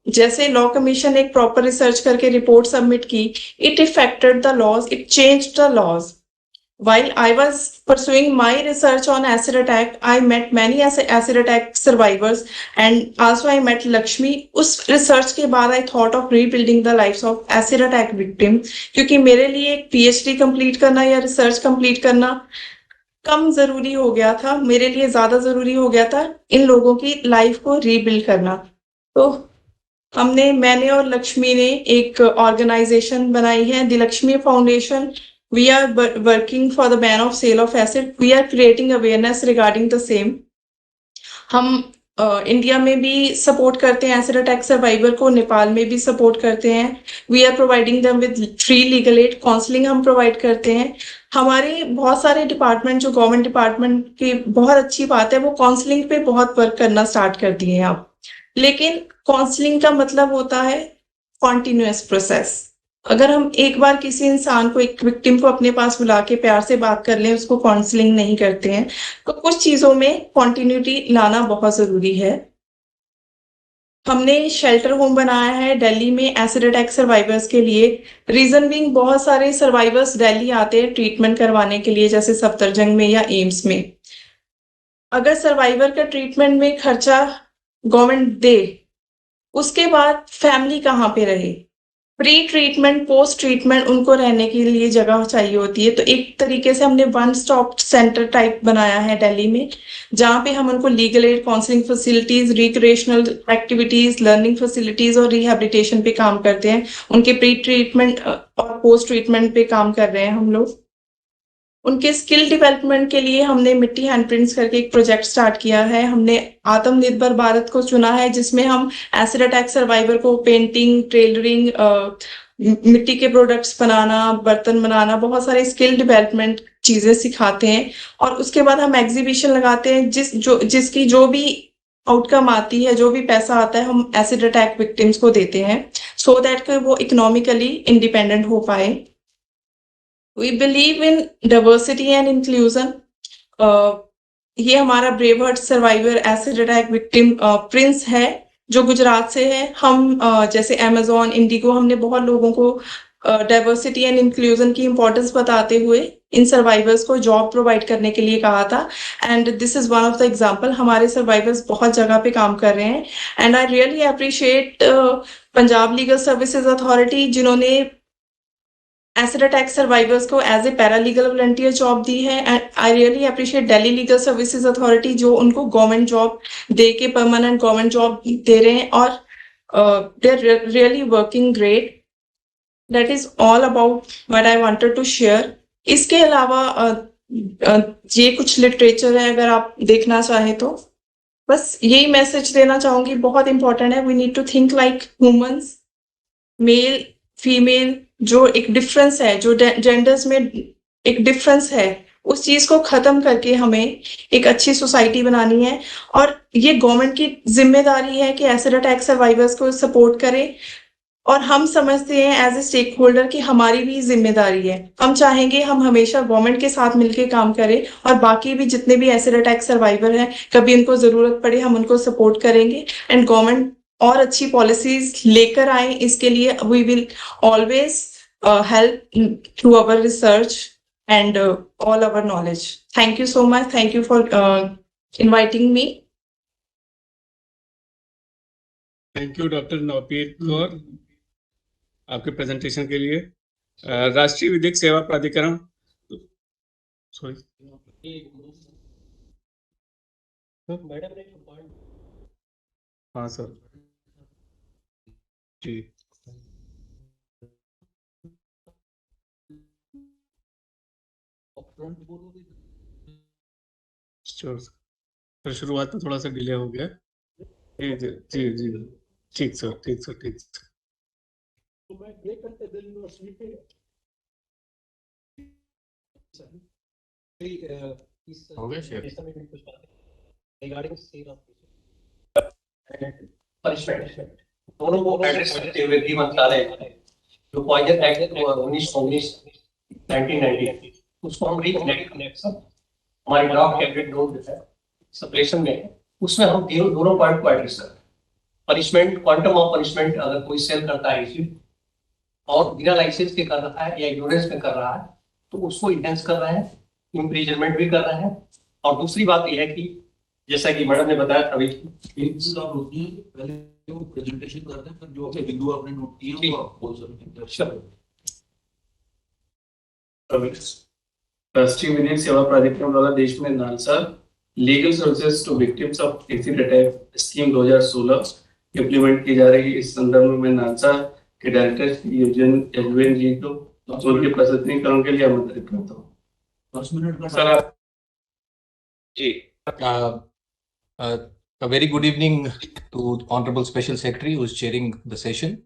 Speaker 5: जैसे लॉ कमीशन ने एक प्रॉपर रिसर्च करके रिपोर्ट सबमिट की, it affected the laws, it changed the laws. While I was pursuing my research on acid attack, I met many acid attack survivors, and also I met Lakshmi. उस research के बाद I thought of rebuilding the lives of acid attack victim, क्योंकि मेरे लिए एक PhD complete करना या research complete करना कम जरूरी हो गया था, मेरे लिए ज्यादा जरूरी हो गया था इन लोगों की लाइफ को रीबिल्ड करना। तो मैंने और लक्ष्मी ने एक ऑर्गेनाइजेशन बनाई है, the Lakshmi foundation. We are working for the ban of sale of acid, we are creating awareness regarding the same. हम इंडिया में भी सपोर्ट करते हैं एसिड अटैक सर्वाइवर को, नेपाल में भी सपोर्ट करते हैं। We are providing them with free legal aid, counselling हम प्रोवाइड करते हैं। हमारे बहुत सारे डिपार्टमेंट, जो गवर्नमेंट डिपार्टमेंट की बहुत अच्छी बात है, वो काउंसलिंग पे बहुत वर्क करना स्टार्ट कर दिए हैं आप। लेकिन काउंसलिंग का मतलब होता है कॉन्टिन्यूअस प्रोसेस। अगर हम एक बार किसी इंसान को, एक विक्टिम को अपने पास बुला के प्यार से बात कर लें, उसको काउंसलिंग नहीं करते हैं, तो कुछ चीजों में कॉन्टिन्यूटी लाना बहुत जरूरी है। हमने शेल्टर होम बनाया है दिल्ली में एसिड अटैक सर्वाइवर्स के लिए। रीजन बीइंग, बहुत सारे सर्वाइवर्स दिल्ली आते हैं ट्रीटमेंट करवाने के लिए, जैसे सफदरजंग में या एम्स में। अगर सर्वाइवर का ट्रीटमेंट में खर्चा गवर्नमेंट दे, उसके बाद फैमिली कहाँ पे रहे? प्री ट्रीटमेंट, पोस्ट ट्रीटमेंट उनको रहने के लिए जगह चाहिए होती है। तो एक तरीके से हमने वन स्टॉप सेंटर टाइप बनाया है दिल्ली में, जहाँ पे हम उनको legal aid, counselling facilities, recreational activities, learning facilities और रिहैबिलिटेशन पे काम करते हैं। उनके प्री ट्रीटमेंट और पोस्ट ट्रीटमेंट पे काम कर रहे हैं हम लोग। उनके स्किल डेवलपमेंट के लिए हमने मिट्टी हैंडप्रिंट्स करके एक प्रोजेक्ट स्टार्ट किया है। हमने आत्मनिर्भर भारत को चुना है, जिसमें हम एसिड अटैक सर्वाइवर को पेंटिंग, टेलरिंग, मिट्टी के प्रोडक्ट्स बनाना, बर्तन बनाना, बहुत सारे स्किल डेवलपमेंट चीजें सिखाते हैं। और उसके बाद हम एग्जीबिशन लगाते हैं, जिसकी जो भी आउटकम आती है, जो भी पैसा आता है, हम एसिड अटैक विक्टिम्स को देते हैं, सो दैट वो इकोनॉमिकली इंडिपेंडेंट हो पाए। We believe in diversity and inclusion. ये हमारा brave heart survivor acid attack victim Prince है, जो गुजरात से है। हम जैसे अमेजोन, इंडिगो, हमने बहुत लोगों को डाइवर्सिटी एंड इंक्लूजन की इंपॉर्टेंस बताते हुए इन सर्वाइवर्स को जॉब प्रोवाइड करने के लिए कहा था। And this is one of the example. हमारे सर्वाइवर्स बहुत जगह पे काम कर रहे हैं, and I really appreciate Punjab Legal Services Authority, जिन्होंने एसिड अटैक सर्वाइवर्स को as a paralegal volunteer job दी है। And I really appreciate Delhi Legal Services Authority, जो उनको गवर्नमेंट जॉब दे के परमानेंट गवर्नमेंट जॉब दे रहे हैं, और they are really working great. That is all about what I wanted to share. इसके अलावा ये कुछ लिटरेचर है, अगर आप देखना चाहें तो। बस यही मैसेज देना चाहूंगी, बहुत इंपॉर्टेंट है। We need to think like humans, male female, जो एक डिफरेंस है, जो जेंडर्स में एक डिफरेंस है, उस चीज को खत्म करके हमें एक अच्छी सोसाइटी बनानी है। और ये गवर्नमेंट की जिम्मेदारी है कि एसिड अटैक सर्वाइवर्स को सपोर्ट करे। और हम समझते हैं एज ए स्टेक होल्डर कि हमारी भी जिम्मेदारी है। हम चाहेंगे हम हमेशा गवर्नमेंट के साथ मिलकर काम करें, और बाकी भी जितने भी एसिड अटैक सर्वाइवर हैं, कभी उनको जरूरत पड़े हम उनको सपोर्ट करेंगे। एंड गवर्नमेंट और अच्छी पॉलिसीज लेकर आए, इसके लिए we will always help through our research and all our knowledge. Thank you so much, thank you for inviting me.
Speaker 1: Thank you doctor Navpreet Kaur, आपके प्रेजेंटेशन के लिए। राष्ट्रीय विधिक सेवा प्राधिकरण, सॉरी, हाँ सर जी। सर शुरुआत में थोड़ा सा डिले हो गया। जी जी जी जी, ठीक सर, ठीक सर, ठीक सर।
Speaker 6: हो गया शेयर।
Speaker 2: पनिशमेंट दोनों को एड्रेस करते हुए गृह मंत्रालय जो पॉइजन एक्ट 1990 उसको हम रिकनेक्ट हमारी ड्राफ्ट कैबिनेट नोट जो है सप्रेशन में उसमें हम दोनों पॉइंट को एड्रेस करते हैं। पनिशमेंट, क्वांटम ऑफ पनिशमेंट, अगर कोई सेल करता है इसी और बिना लाइसेंस के कर रहा है या इग्नोरेंस में कर रहा है तो उसको इंटेंस कर रहे हैं, इम्प्रिजनमेंट भी कर रहे हैं। और दूसरी बात यह है कि जैसा कि मैडम ने बताया अभी
Speaker 6: प्रेजेंटेशन करते हैं, जो बिंदु आपने नोट किए वो आप बोल सकते हैं।
Speaker 3: राष्ट्रीय विधिक सेवा प्राधिकरण द्वारा देश में NALSA legal services to victims of acid attack scheme 2016 implement की जा रही है। इस संदर्भ में मैं नालसा के डायरेक्टर यूजन जी को उनके प्रस्तुतिकरण के लिए आमंत्रित करता हूँ।
Speaker 6: 10 मिनट का
Speaker 3: सर आप जी।
Speaker 7: A very good evening to Honorable Special Secretary who is chairing the session,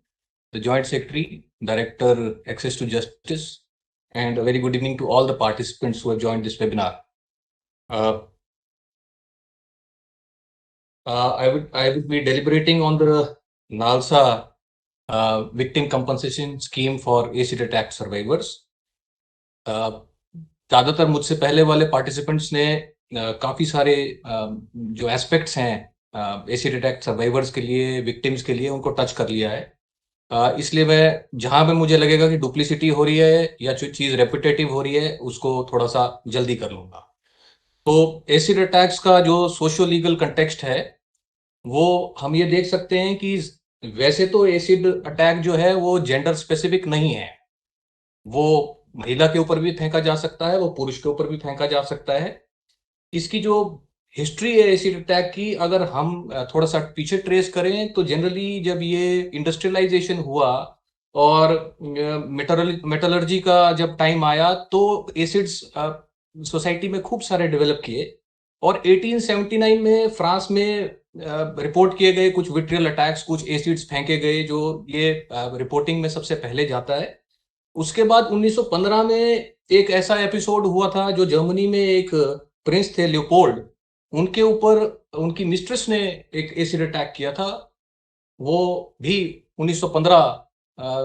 Speaker 7: the Joint Secretary, Director Access to Justice, and a very good evening to all the participants who have joined this webinar. I would be deliberating on the NALSA Victim Compensation Scheme for acid attack survivors. ज़्यादातर मुझसे पहले वाले participants ने काफ़ी सारे जो aspects हैं acid attack survivors के लिए, विक्टिम्स के लिए, उनको टच कर लिया है। इसलिए मैं जहाँ पे मुझे लगेगा कि डुप्लिसिटी हो रही है या जो चीज़ रेपिटेटिव हो रही है उसको थोड़ा सा जल्दी कर लूँगा। तो एसिड अटैक्स का जो सोशो लीगल कंटेक्स्ट है वो हम ये देख सकते हैं कि वैसे तो एसिड अटैक जो है वो जेंडर स्पेसिफिक नहीं है, वो महिला के ऊपर भी फेंका जा सकता है, वो पुरुष के ऊपर भी फेंका जा सकता है। इसकी जो हिस्ट्री है एसिड अटैक की, अगर हम थोड़ा सा पीछे ट्रेस करें तो जनरली जब ये इंडस्ट्रियलाइजेशन हुआ और मेटलर्जी का जब टाइम आया तो एसिड्स सोसाइटी में खूब सारे डेवलप किए और 1879 में फ्रांस में रिपोर्ट किए गए कुछ विट्रियल अटैक्स, कुछ एसिड्स फेंके गए जो ये रिपोर्टिंग में सबसे पहले जाता है। उसके बाद 1915 में एक ऐसा एपिसोड हुआ था जो जर्मनी में एक प्रिंस थे लियोपोल्ड, उनके ऊपर उनकी मिस्ट्रेस ने एक एसिड अटैक किया था। वो भी 1915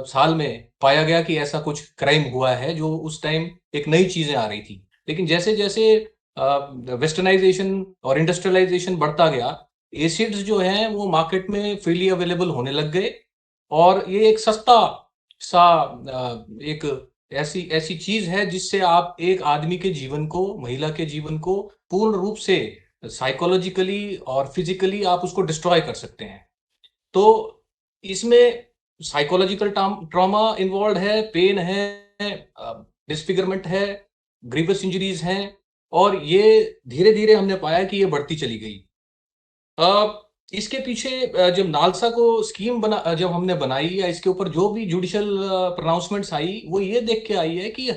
Speaker 7: साल में पाया गया कि ऐसा कुछ क्राइम हुआ है जो उस टाइम एक नई चीजें आ रही थी। लेकिन जैसे जैसे वेस्टर्नाइजेशन और इंडस्ट्रियलाइजेशन बढ़ता गया, एसिड्स जो हैं वो मार्केट में फ्रीली अवेलेबल होने लग गए और ये एक सस्ता सा एक ऐसी चीज है जिससे आप एक आदमी के जीवन को, महिला के जीवन को पूर्ण रूप से साइकोलॉजिकली और फिजिकली आप उसको डिस्ट्रॉय कर सकते हैं। तो इसमें साइकोलॉजिकल ट्रॉमा इन्वॉल्व है, पेन है, डिसफिगरमेंट है, ग्रीवियस इंजरीज हैं और ये धीरे धीरे हमने पाया कि ये बढ़ती चली गई। इसके पीछे जब नालसा को स्कीम जब हमने बनाई या इसके ऊपर जो भी जुडिशियल प्रोनाउंसमेंट्स आई वो ये देख के आई है कि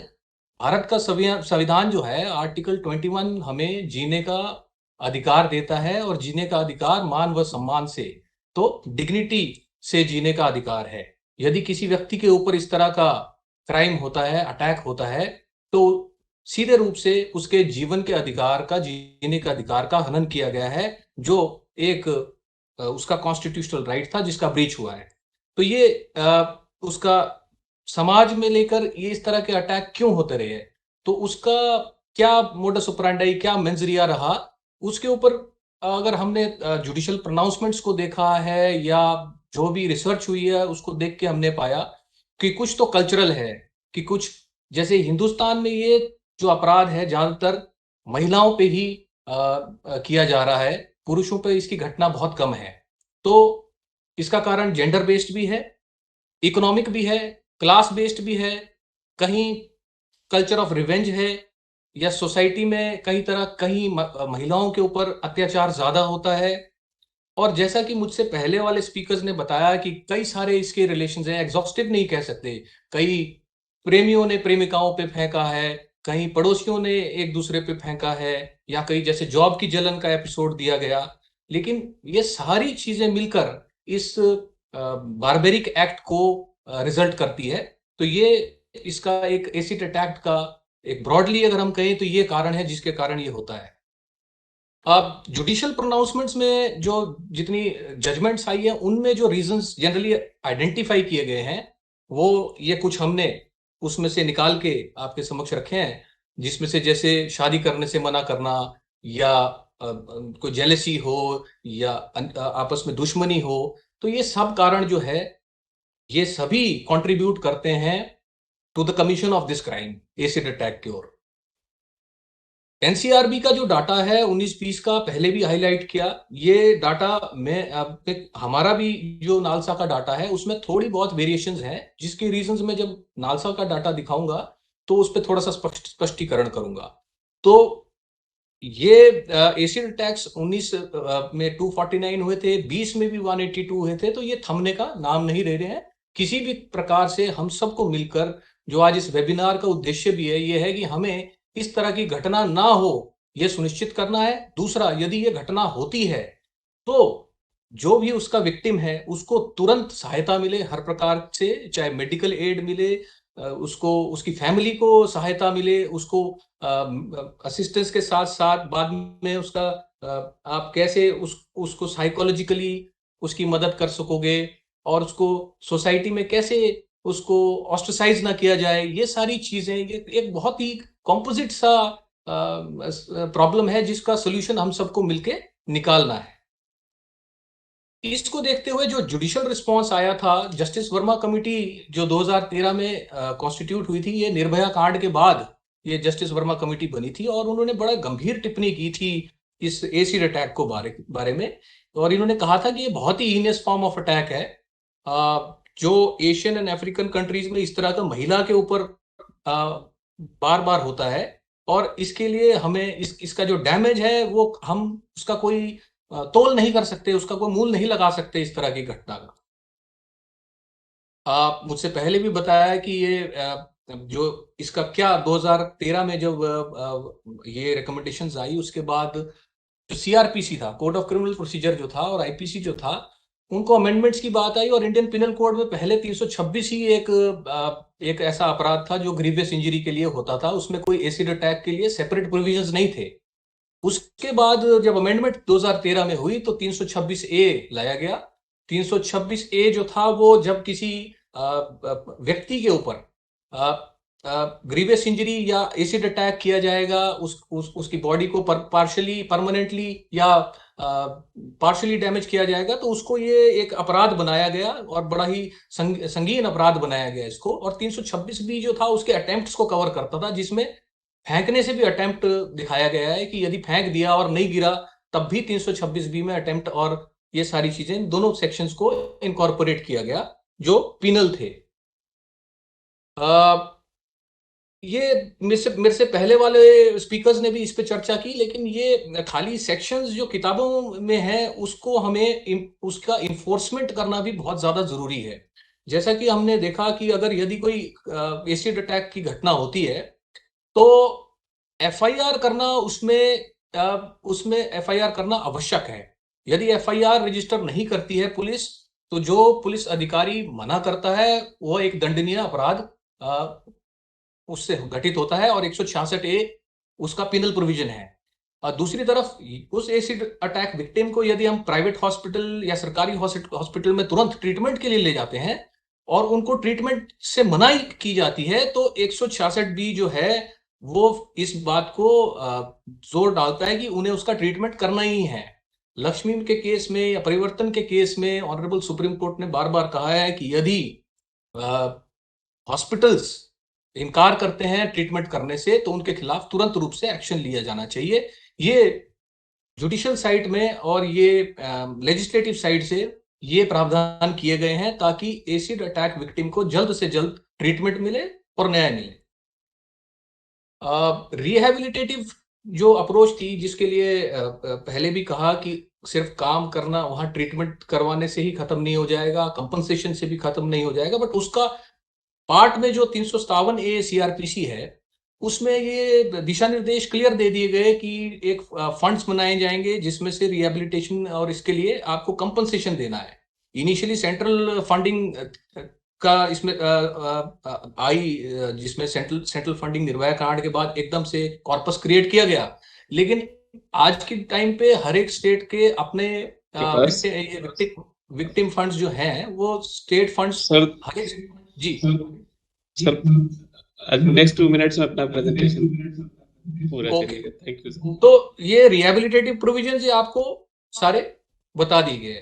Speaker 7: भारत का संविधान जो है आर्टिकल 21 हमें जीने का अधिकार देता है और जीने का अधिकार मान व सम्मान से, तो डिग्निटी से जीने का अधिकार है। यदि किसी व्यक्ति के ऊपर इस तरह का क्राइम होता है, अटैक होता है, तो सीधे रूप से उसके जीवन के अधिकार का, जीने का अधिकार का हनन किया गया है, जो एक उसका कॉन्स्टिट्यूशनल राइट था जिसका ब्रीच हुआ है। तो ये उसका समाज में लेकर ये इस तरह के अटैक क्यों होते रहे, तो उसका क्या मोडस ऑपरेंडी, क्या मेंजरिया रहा, उसके ऊपर अगर हमने जुडिशियल प्रोनाउंसमेंट्स को देखा है या जो भी रिसर्च हुई है उसको देख के हमने पाया कि कुछ तो कल्चरल है, कि कुछ जैसे हिंदुस्तान में ये जो अपराध है ज्यादातर महिलाओं पे ही किया जा रहा है, पुरुषों पे इसकी घटना बहुत कम है। तो इसका कारण जेंडर बेस्ड भी है, इकोनॉमिक भी है, क्लास बेस्ड भी है, कहीं कल्चर ऑफ रिवेंज है या सोसाइटी में कहीं महिलाओं के ऊपर अत्याचार ज्यादा होता है। और जैसा कि मुझसे पहले वाले स्पीकर्स ने बताया कि कई सारे इसके रिलेशंस हैं, एग्जॉस्टिव नहीं कह सकते, कई प्रेमियों ने प्रेमिकाओं पे फेंका है, कहीं पड़ोसियों ने एक दूसरे पे फेंका है, या कहीं जैसे जॉब की जलन का एपिसोड दिया गया। लेकिन ये सारी चीजें मिलकर इस बारबेरिक एक्ट को रिजल्ट करती है। तो ये इसका एक एसिड अटैक का एक ब्रॉडली अगर हम कहें तो ये कारण है जिसके कारण ये होता है। अब जुडिशियल प्रोनाउंसमेंट्स में जो जितनी जजमेंट्स आई है उनमें जो रीजंस जनरली आइडेंटिफाई किए गए हैं वो ये कुछ हमने उसमें से निकाल के आपके समक्ष रखे हैं, जिसमें से जैसे शादी करने से मना करना, या कोई जेलसी हो, या आपस में दुश्मनी हो, तो ये सब कारण जो है ये सभी कंट्रीब्यूट करते हैं to the commission of this crime, acid attack की ओर। एनसीआरबी का जो डाटा है 19-20 का पहले भी हाईलाइट किया, ये डाटा में हमारा भी जो नालसा का डाटा है उसमें थोड़ी बहुत वेरिएशंस हैं, जिसके रीजंस में जब नालसा का डाटा दिखाऊंगा तो उस पर थोड़ा सा स्पष्टीकरण करूंगा। तो ये एसिड अटैक्स 19 में 249 हुए थे, 20 में भी 182 हुए थे। तो ये थमने का नाम नहीं ले रहे हैं। किसी भी प्रकार से हम सबको मिलकर, जो आज इस वेबिनार का उद्देश्य भी है, ये है कि हमें इस तरह की घटना ना हो यह सुनिश्चित करना है। दूसरा, यदि ये घटना होती है तो जो भी उसका विक्टिम है उसको तुरंत सहायता मिले हर प्रकार से, चाहे मेडिकल एड मिले, उसको उसकी फैमिली को सहायता मिले, उसको असिस्टेंस के साथ साथ बाद में उसका आप कैसे उसको साइकोलॉजिकली उसकी मदद कर सकोगे, और उसको सोसाइटी में कैसे उसको ऑस्ट्रेसाइज ना किया जाए, ये सारी चीजें, ये एक बहुत ही कॉम्पोजिट सा प्रॉब्लम है जिसका सोल्यूशन हम सबको मिलके निकालना है। इसको देखते हुए जो जुडिशियल रिस्पांस आया था, जस्टिस वर्मा कमेटी जो 2013 में कॉन्स्टिट्यूट हुई थी, ये निर्भया कांड के बाद ये जस्टिस वर्मा कमेटी बनी थी, और उन्होंने बड़ा गंभीर टिप्पणी की थी इस एसिड अटैक को बारे में। और इन्होंने कहा था कि ये बहुत ही हीनियस फॉर्म ऑफ अटैक है, जो एशियन एंड अफ्रीकन कंट्रीज में इस तरह का महिला के ऊपर बार बार होता है, और इसके लिए हमें इसका जो डैमेज है वो हम उसका कोई तोल नहीं कर सकते, उसका कोई मूल नहीं लगा सकते इस तरह की घटना का। मुझसे पहले भी बताया कि ये जो इसका क्या 2013 में जब ये रिकमेंडेशंस आई, उसके बाद जो सीआरपीसी था, कोड ऑफ क्रिमिनल प्रोसीजर जो था, और आईपीसी जो था, उनको अमेंडमेंट्स की बात आई, और इंडियन पिनल कोड में पहले 326 ही एक ऐसा अपराध था जो ग्रीवियस इंजरी के लिए होता था, उसमें कोई एसिड अटैक के लिए सेपरेट प्रोविजंस नहीं थे। उसके बाद जब अमेंडमेंट 2013 में हुई तो 326A लाया गया। 326A जो था वो जब किसी व्यक्ति के ऊपर ग्रीवियस इंजरी या एसिड अटैक किया जाएगा, उसकी बॉडी को पार्शली, परमानेंटली या पार्शली डैमेज किया जाएगा, तो उसको ये एक अपराध बनाया गया और बड़ा ही संगीन अपराध बनाया गया इसको। और 326B जो था उसके अटेम्प्ट्स को कवर करता था, जिसमें फेंकने से भी अटेम्प्ट दिखाया गया है कि यदि फेंक दिया और नहीं गिरा तब भी 326B में अटेम्प्ट, और ये सारी चीजें दोनों सेक्शंस को इनकॉर्पोरेट किया गया जो पिनल थे। ये मेरे से पहले वाले स्पीकर्स ने भी इस पे चर्चा की, लेकिन ये खाली सेक्शंस जो किताबों में है उसको हमें उसका इन्फोर्समेंट करना भी बहुत ज्यादा जरूरी है। जैसा कि हमने देखा कि अगर यदि कोई एसिड अटैक की घटना होती है तो एफआईआर करना, उसमें एफआईआर करना आवश्यक है। यदि एफआईआर रजिस्टर नहीं करती है पुलिस, तो जो पुलिस अधिकारी मना करता है वो एक दंडनीय अपराध उससे घटित होता है, और 166A उसका पिनल प्रोविजन है। और दूसरी तरफ उस एसिड अटैक विक्टिम को यदि हम प्राइवेट हॉस्पिटल या सरकारी हॉस्पिटल में तुरंत ट्रीटमेंट के लिए ले जाते हैं और उनको ट्रीटमेंट से मनाही की जाती है, तो 166B जो है वो इस बात को जोर डालता है कि उन्हें उसका ट्रीटमेंट करना ही है। लक्ष्मी के केस में या परिवर्तन के केस में ऑनरेबल सुप्रीम कोर्ट ने बार बार कहा है कि यदि हॉस्पिटल्स इनकार करते हैं ट्रीटमेंट करने से तो उनके खिलाफ तुरंत रूप से एक्शन लिया जाना चाहिए। ये जुडिशियल साइड में और ये लेजिस्लेटिव साइड से ये प्रावधान किए गए हैं ताकि एसिड अटैक विक्टिम को जल्द से जल्द ट्रीटमेंट मिले और न्याय मिले। रिहेबिलिटेटिव जो अप्रोच थी, जिसके लिए पहले भी कहा कि सिर्फ काम करना, वहां ट्रीटमेंट करवाने से ही खत्म नहीं हो जाएगा, कंपनसेशन से भी खत्म नहीं हो जाएगा, बट उसका पार्ट में जो 357A CRPC है उसमें ये दिशा निर्देश क्लियर दे दिए गए कि एक फंड्स बनाए जाएंगे जिसमें से रिहेबिलिटेशन और इसके लिए आपको कंपनसेशन देना है। इनिशियली सेंट्रल फंडिंग का इसमें आई, जिसमें सेंट्रल फंडिंग निर्भया कांड के बाद एकदम से कॉर्पस क्रिएट किया गया, लेकिन आज के टाइम पे हर एक स्टेट के अपने विक्टिम फंड्स जो हैं वो स्टेट फंड्स जी
Speaker 1: सर नेक्स्ट 2 मिनट्स में अपना प्रेजेंटेशन पूरा करिएगा। Thank you.
Speaker 7: तो ये रिहेबिलिटेटिव प्रोविजन ये आपको सारे बता दिए गए।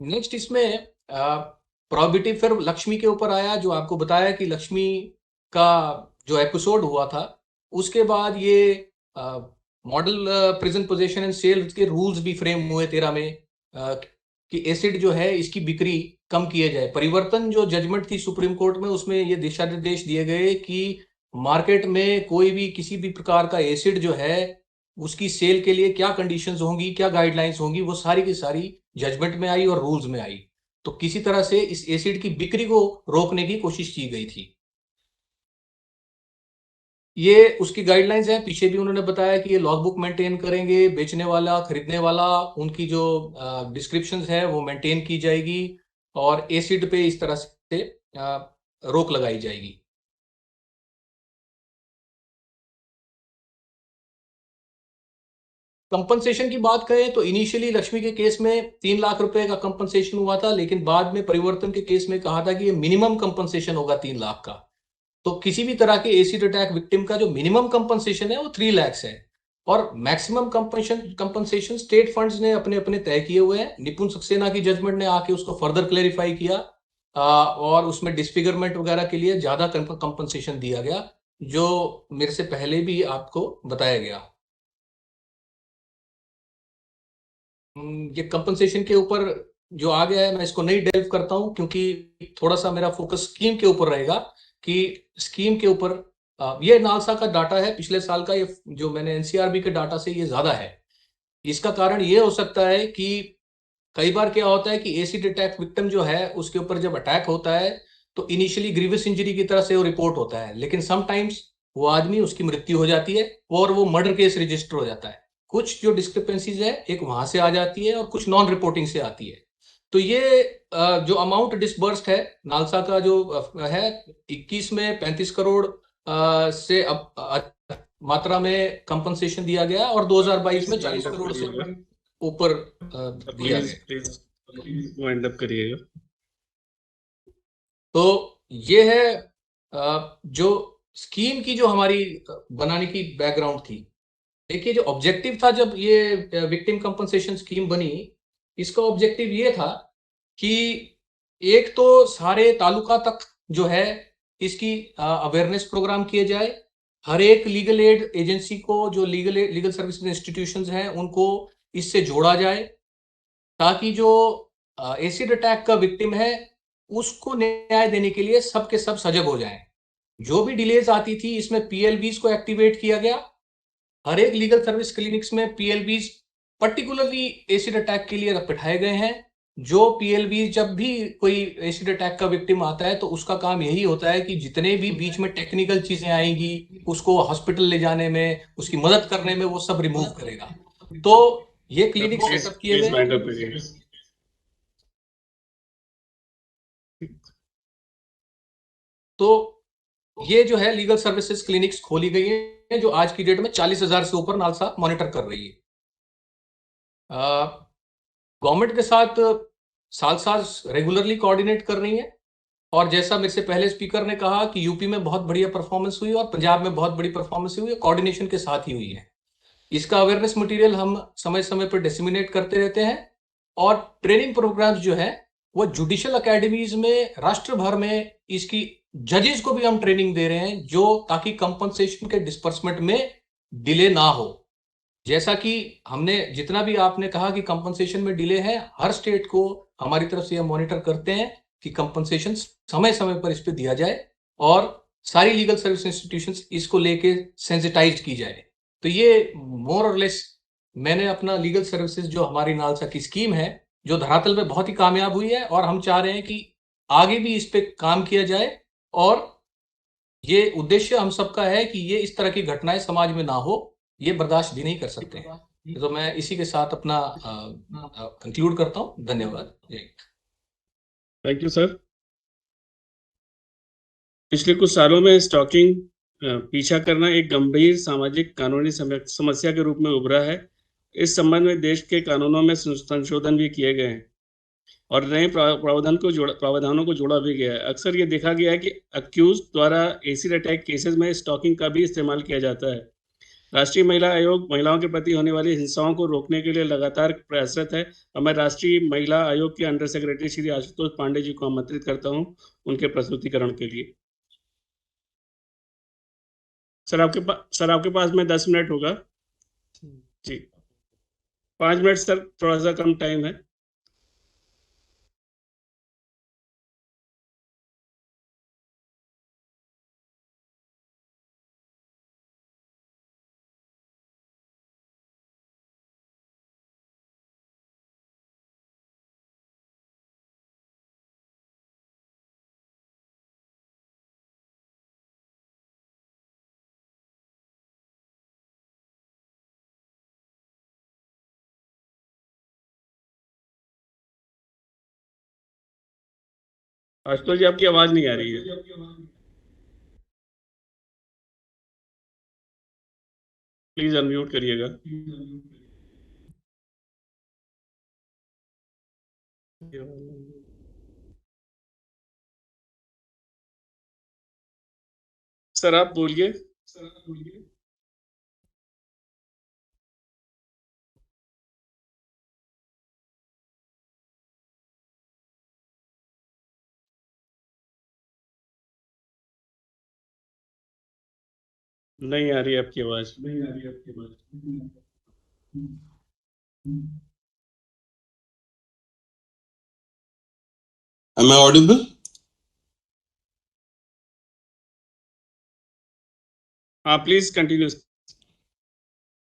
Speaker 7: नेक्स्ट इसमें प्रोहिबिटिव फिर लक्ष्मी के ऊपर आया, जो आपको बताया कि लक्ष्मी का जो एपिसोड हुआ था उसके बाद ये model poison possession and sale के रूल्स भी फ्रेम हुए 13 में कि एसिड जो है इसकी बिक्री कम किया जाए। परिवर्तन जो जजमेंट थी सुप्रीम कोर्ट में उसमें ये दिशा निर्देश दिए गए कि मार्केट में कोई भी किसी भी प्रकार का एसिड जो है उसकी सेल के लिए क्या कंडीशंस होंगी, क्या गाइडलाइंस होंगी, वो सारी की सारी जजमेंट में आई और रूल्स में आई। तो किसी तरह से इस एसिड की बिक्री को रोकने की कोशिश की गई थी। ये उसकी गाइडलाइंस है, पीछे भी उन्होंने बताया कि ये लॉग बुक मेंटेन करेंगे, बेचने वाला खरीदने वाला उनकी जो डिस्क्रिप्शंस है वो मेंटेन की जाएगी और एसिड पे इस तरह से रोक लगाई जाएगी। कंपनसेशन की बात करें तो इनिशियली लक्ष्मी के केस में 3 लाख रुपए का कंपनसेशन हुआ था, लेकिन बाद में परिवर्तन के केस में कहा था कि ये मिनिमम कंपनसेशन होगा 3 लाख का। तो किसी भी तरह के एसिड अटैक विक्टिम का जो मिनिमम कंपनसेशन है वो 3 लाख है और मैक्सिमम कंपनसेशन स्टेट फंड्स ने अपने अपने तय किए हुए हैं। निपुण सक्सेना की जजमेंट ने आके उसको फर्दर क्लेरिफाई किया और उसमें डिस्फिगरमेंट वगैरह के लिए ज्यादा कंपनसेशन दिया गया, जो मेरे से पहले भी आपको बताया गया। ये कंपनसेशन के ऊपर जो आ गया है मैं इसको नहीं डेल्व करता हूं क्योंकि थोड़ा सा मेरा फोकस स्कीम के ऊपर रहेगा कि स्कीम के ऊपर ये नालसा का डाटा है पिछले साल का, ये जो मैंने एनसीआरबी के डाटा से ये ज्यादा है। इसका कारण ये हो सकता है कि कई बार क्या होता है कि एसिड अटैक विक्टिम जो है उसके ऊपर जब अटैक होता है तो इनिशियली ग्रीवियस इंजरी की तरह से वो रिपोर्ट होता है, लेकिन समटाइम्स वो आदमी उसकी मृत्यु हो जाती है और वो मर्डर केस रजिस्टर हो जाता है। कुछ जो डिस्क्रिपेंसीज है एक वहां से आ जाती है और कुछ नॉन रिपोर्टिंग से आती है। तो ये जो अमाउंट डिसबर्स्ड है नालसा का जो है 21 में 35 करोड़ से अब मात्रा में कंपनसेशन दिया गया और 2022 में 40 करोड़ से ऊपर दिया गया।
Speaker 1: वाइंड अप करिएगा।
Speaker 7: तो ये है जो स्कीम की जो हमारी बनाने की बैकग्राउंड थी। देखिए जो ऑब्जेक्टिव था जब ये विक्टिम कंपनसेशन स्कीम बनी, इसका ऑब्जेक्टिव ये था कि एक तो सारे तालुका तक जो है इसकी अवेयरनेस प्रोग्राम किए जाए, हर एक लीगल एड एजेंसी को जो लीगल सर्विसेज इंस्टीट्यूशंस हैं उनको इससे जोड़ा जाए ताकि जो एसिड अटैक का विक्टिम है उसको न्याय देने के लिए सबके सब सजग हो जाएं। जो भी डिलेज आती थी इसमें पीएलबीज को एक्टिवेट किया गया। हर एक लीगल सर्विस क्लिनिक्स में पीएलबीज पर्टिकुलरली एसिड अटैक के लिए बिठाए गए हैं। जो पीएलबीज जब भी कोई एसिड अटैक का विक्टिम आता है तो उसका काम यही होता है कि जितने भी बीच में टेक्निकल चीजें आएंगी उसको हॉस्पिटल ले जाने में, उसकी मदद करने में वो सब रिमूव करेगा। तो ये क्लिनिक सेटअप किए गए। तो ये जो है लीगल सर्विसेज क्लिनिक्स खोली गई है जो आज की डेट में 40,000 से ऊपर नालसा मॉनिटर कर रही है। गवर्नमेंट के साथ साल साल रेगुलरली कोऑर्डिनेट कर रही है और जैसा मेरे से पहले स्पीकर ने कहा कि यूपी में बहुत बढ़िया परफॉर्मेंस हुई और पंजाब में बहुत बड़ी परफॉर्मेंस हुई है, कोऑर्डिनेशन के साथ ही हुई है। इसका अवेयरनेस मटेरियल हम समय समय पर डिसमिनेट करते रहते हैं और ट्रेनिंग प्रोग्राम्स जो है वो जुडिशियल अकेडमीज में राष्ट्र भर में इसकी जजेस को भी हम ट्रेनिंग दे रहे हैं जो ताकि कंपनसेशन के डिस्पर्समेंट में डिले ना हो। जैसा कि हमने जितना भी आपने कहा कि कंपनसेशन में डिले है, हर स्टेट को हमारी तरफ से हम मॉनिटर करते हैं कि कंपनसेशन समय समय पर इस पे दिया जाए और सारी लीगल सर्विस इंस्टीट्यूशंस इसको लेके सेंसिटाइज की जाए। तो ये मोर और लेस मैंने अपना लीगल सर्विसेज जो हमारी नालसा की स्कीम है जो धरातल पे बहुत ही कामयाब हुई है और हम चाह रहे हैं कि आगे भी इस पे काम किया जाए और ये उद्देश्य हम सबका है कि ये इस तरह की घटनाएं समाज में ना हो, ये बर्दाश्त भी नहीं कर सकते हैं। तो मैं इसी के साथ अपना कंक्लूड करता हूँ। धन्यवाद।
Speaker 1: Thank you sir. पिछले कुछ सालों में स्टॉकिंग पीछा करना एक गंभीर सामाजिक कानूनी समस्या के रूप में उभरा है। इस संबंध में देश के कानूनों में संशोधन भी किए गए हैं और नए प्रावधानों को जोड़ा भी गया है। अक्सर ये देखा गया है कि अक्यूज द्वारा एसिड अटैक केसेस में स्टॉकिंग का भी इस्तेमाल किया जाता है। राष्ट्रीय महिला आयोग महिलाओं के प्रति होने वाली हिंसाओं को रोकने के लिए लगातार प्रयासरत है और मैं राष्ट्रीय महिला आयोग के अंडर सेक्रेटरी श्री आशुतोष पांडे जी को आमंत्रित करता हूं उनके प्रस्तुतिकरण के लिए। सर आपके पास में 10 मिनट होगा जी। 5 मिनट सर, थोड़ा सा कम टाइम है। आशुतोष जी आपकी आवाज नहीं आ रही है। प्लीज अनम्यूट करिएगा। सर आप बोलिए। नहीं आ रही है आपकी आवाज।
Speaker 8: Am I audible?
Speaker 1: हाँ प्लीज कंटिन्यू।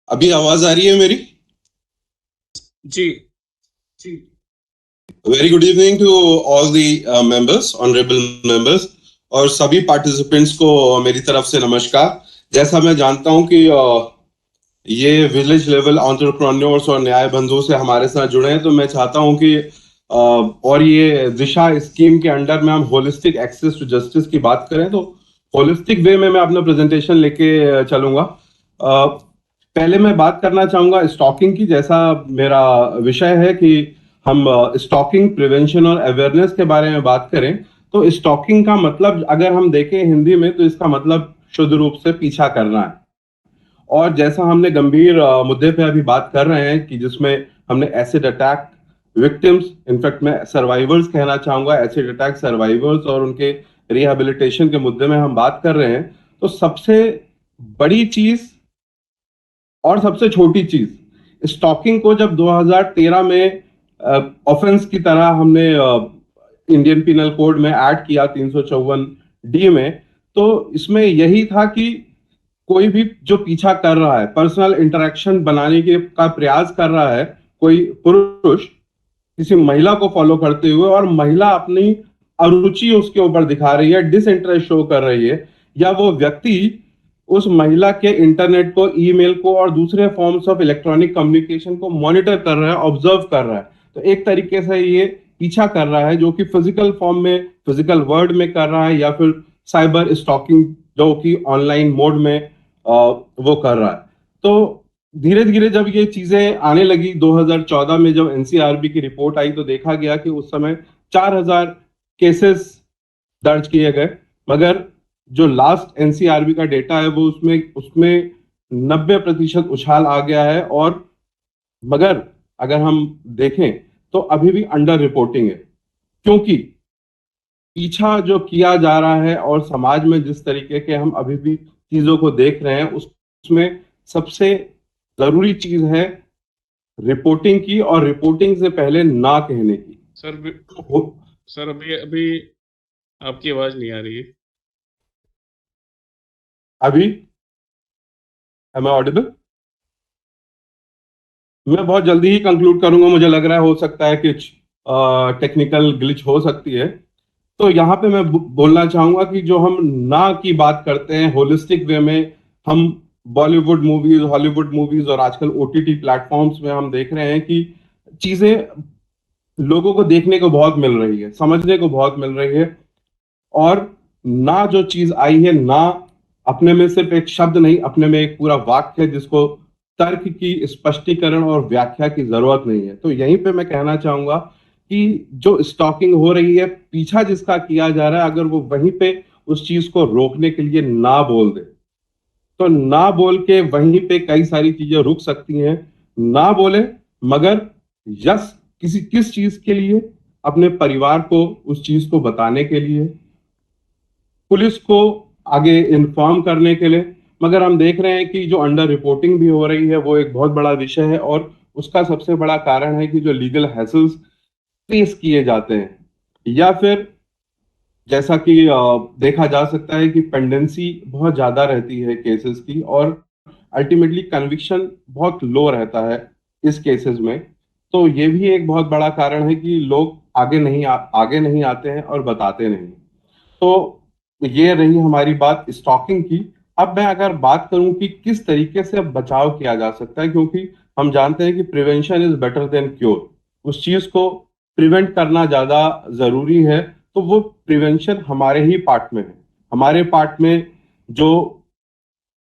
Speaker 8: अभी आवाज आ रही है मेरी?
Speaker 1: जी।
Speaker 8: Very good evening to all the members, honourable members, और सभी पार्टिसिपेंट्स को मेरी तरफ से नमस्कार। जैसा मैं जानता हूं कि ये विलेज लेवल एंटरप्रेन्योर्स और न्याय बंधु से हमारे साथ जुड़े हैं, तो मैं चाहता हूं कि और ये दिशा स्कीम के अंडर में हम होलिस्टिक एक्सेस टू जस्टिस की बात करें, तो होलिस्टिक वे में मैं अपना प्रेजेंटेशन लेके चलूंगा। पहले मैं बात करना चाहूंगा स्टॉकिंग की। जैसा मेरा विषय है कि हम स्टॉकिंग प्रिवेंशन और अवेयरनेस के बारे में बात करें, तो स्टॉकिंग का मतलब अगर हम देखें हिंदी में, तो इसका मतलब शुद्ध रूप से पीछा करना है। और जैसा हमने गंभीर मुद्दे पे अभी बात कर रहे हैं कि जिसमें हमने एसिड अटैक विक्टिम्स, इनफैक्ट मैं सर्वाइवर्स कहना चाहूंगा, एसिड अटैक सर्वाइवर्स और उनके रिहेबिलिटेशन के मुद्दे में हम बात कर रहे हैं, तो सबसे बड़ी चीज और सबसे छोटी चीज स्टॉकिंग को जब 2013 में ऑफेंस की तरह हमने इंडियन पिनल कोड में ऐड किया 354D में, तो इसमें यही था कि कोई भी जो पीछा कर रहा है, पर्सनल इंटरेक्शन बनाने के का प्रयास कर रहा है, कोई पुरुष किसी महिला को फॉलो करते हुए और महिला अपनी अरुचि उसके ऊपर दिखा रही है, डिसइंटरेस्ट शो कर रही है, या वो व्यक्ति उस महिला के इंटरनेट को, ईमेल को और दूसरे फॉर्म्स ऑफ इलेक्ट्रॉनिक कम्युनिकेशन को मॉनिटर कर रहा है, ऑब्जर्व कर रहा है, तो एक तरीके से ये पीछा कर रहा है, जो कि फिजिकल फॉर्म में, फिजिकल वर्ड में कर रहा है, या फिर साइबर स्टॉकिंग जो कि ऑनलाइन मोड में वो कर रहा है। तो धीरे धीरे जब ये चीजें आने लगी, 2014 में जब एनसीआरबी की रिपोर्ट आई, तो देखा गया कि उस समय 4000 केसेस दर्ज किए गए, मगर जो लास्ट एनसीआरबी का डेटा है वो उसमें 90% उछाल आ गया है। और मगर अगर हम देखें तो अभी भी अंडर रिपोर्टिंग है, क्योंकि पीछा जो किया जा रहा है और समाज में जिस तरीके के हम अभी भी चीजों को देख रहे हैं, उसमें सबसे जरूरी चीज है रिपोर्टिंग की, और रिपोर्टिंग से पहले ना कहने की।
Speaker 1: सर अभी आपकी आवाज नहीं आ रही है।
Speaker 8: अभी एम आई ऑडिबल? मैं बहुत जल्दी ही कंक्लूड करूंगा, मुझे लग रहा है हो सकता है कि टेक्निकल ग्लिच हो सकती है। तो यहाँ पे मैं बोलना चाहूंगा कि जो हम ना की बात करते हैं होलिस्टिक वे में, हम बॉलीवुड मूवीज, हॉलीवुड मूवीज और आजकल ओटीटी प्लेटफॉर्म्स में हम देख रहे हैं कि चीजें लोगों को देखने को बहुत मिल रही है, समझने को बहुत मिल रही है, और ना जो चीज आई है, ना अपने में सिर्फ एक शब्द नहीं, अपने में एक पूरा वाक्य है जिसको तर्क की, स्पष्टीकरण और व्याख्या की जरूरत नहीं है। तो यहीं पे मैं कहना चाहूंगा कि जो स्टॉकिंग हो रही है, पीछा जिसका किया जा रहा है, अगर वो वहीं पे उस चीज को रोकने के लिए ना बोल दे, तो ना बोल के वहीं पे कई सारी चीजें रुक सकती हैं। ना बोले, मगर यस किस चीज के लिए? अपने परिवार को उस चीज को बताने के लिए, पुलिस को आगे इन्फॉर्म करने के लिए। मगर हम देख रहे हैं कि जो अंडर रिपोर्टिंग भी हो रही है वो एक बहुत बड़ा विषय है, और उसका सबसे बड़ा कारण है कि जो लीगल हैसल्स फेस किए जाते हैं, या फिर जैसा कि देखा जा सकता है कि पेंडेंसी बहुत ज्यादा रहती है केसेस की, और अल्टीमेटली कन्विक्शन बहुत लो रहता है इस केसेस में। तो ये भी एक बहुत बड़ा कारण है कि लोग आगे नहीं आते हैं और बताते नहीं। तो ये रही हमारी बात स्टॉकिंग की। अब मैं अगर बात करूं कि किस तरीके से अब बचाव किया जा सकता है, क्योंकि हम जानते हैं कि prevention is better than cure, उस चीज को प्रिवेंट करना ज्यादा जरूरी है। तो वो प्रिवेंशन हमारे ही पार्ट में है, हमारे पार्ट में, जो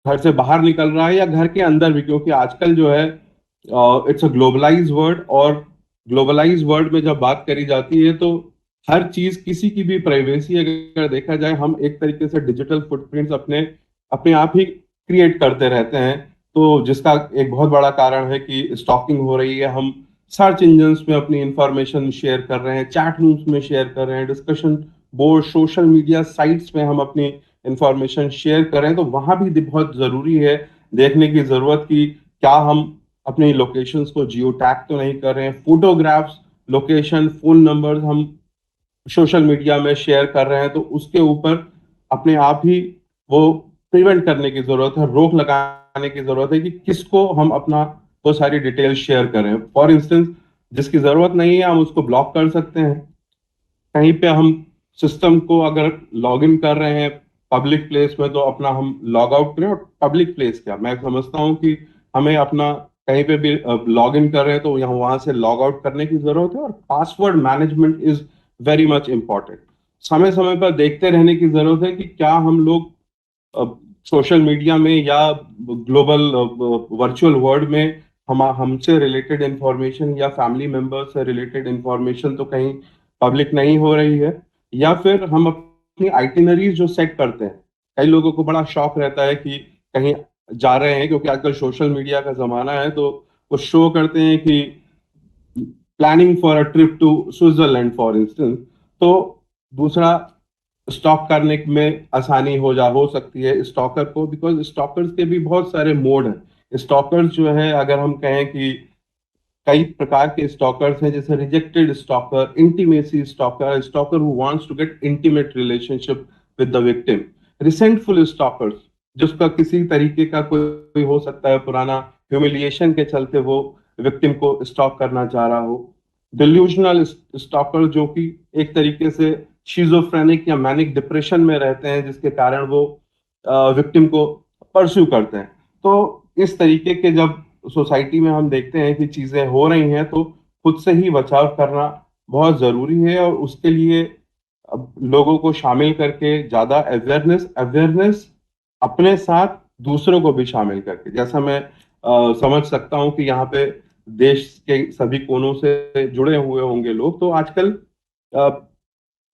Speaker 8: घर से बाहर निकल रहा है या घर के अंदर भी, क्योंकि आजकल जो है इट्स अ ग्लोबलाइज वर्ल्ड, और ग्लोबलाइज वर्ल्ड में जब बात करी जाती है तो हर चीज, किसी की भी प्राइवेसी अगर देखा जाए, हम एक तरीके से डिजिटल फुटप्रिंट्स अपने अपने आप ही क्रिएट करते रहते हैं। तो जिसका एक बहुत बड़ा कारण है कि स्टॉकिंग हो रही है। हम सर्च इंजन्स में अपनी इंफॉर्मेशन शेयर कर रहे हैं, चैट रूम्स में शेयर कर रहे हैं, discussion board, social media sites में हम अपनी इंफॉर्मेशन शेयर करें। तो वहां भी बहुत जरूरी है देखने की जरूरत कि क्या हम अपनी लोकेशंस को जियो टैग तो नहीं कर रहे हैं। फोटोग्राफ्स, लोकेशन, फोन नंबर्स हम सोशल मीडिया में शेयर कर रहे हैं, तो उसके ऊपर अपने आप ही वो प्रिवेंट करने की जरूरत है, रोक लगाने की जरूरत है कि किसको हम अपना वो सारी डिटेल शेयर करें। फॉर इंस्टेंस, जिसकी जरूरत नहीं है हम उसको ब्लॉक कर सकते हैं। कहीं पे हम सिस्टम को अगर लॉग इन कर रहे हैं पब्लिक प्लेस में, तो अपना हम लॉग आउट करें। और पब्लिक प्लेस क्या, मैं समझता हूँ कि हमें अपना कहीं पे भी लॉग इन कर रहे हैं तो यहाँ वहां से लॉग आउट करने की जरूरत है। और password management is very much important. समय समय पर देखते रहने की जरूरत है कि क्या हम लोग सोशल मीडिया में या ग्लोबल वर्चुअल वर्ल्ड में हम हमसे रिलेटेड इंफॉर्मेशन या फैमिली मेंबर से रिलेटेड इंफॉर्मेशन तो कहीं पब्लिक नहीं हो रही है, या फिर हम अपनी आइटिनरीज जो सेट करते हैं। कई लोगों को बड़ा शौक रहता है कि कहीं जा रहे हैं, क्योंकि आजकल सोशल मीडिया का जमाना है, तो वो शो करते हैं कि planning for a trip to Switzerland for instance. तो दूसरा, स्टॉक करने में आसानी हो सकती है स्टॉकर को, बिकॉज स्टॉकर्स के भी बहुत सारे मोड हैं। स्टॉकर्स जो है, अगर हम कहें कि कई प्रकार के स्टॉकर्स हैं, जैसे rejected stalker, intimacy stalker, stalker who wants to get intimate relationship with the victim, resentful stalkers, जिसका किसी तरीके का कोई हो सकता है पुराना ह्यूमिलिएशन के चलते वो विक्टिम को स्टॉक करना चाह रहा हो, डिल्यूशनल स्टॉकर, जो कि एक तरीके से शिजोफ्रेनिक या मैनिक डिप्रेशन में रहते हैं, जिसके कारण वो विक्टिम को परस्यू करते हैं। तो इस तरीके के जब सोसाइटी में हम देखते हैं कि चीजें हो रही हैं, तो खुद से ही बचाव करना बहुत जरूरी है। और उसके लिए अब लोगों को शामिल करके ज्यादा अवेयरनेस अवेयरनेस अपने साथ दूसरों को भी शामिल करके, जैसा मैं समझ सकता हूं कि यहाँ पे देश के सभी कोनों से जुड़े हुए होंगे लोग। तो आजकल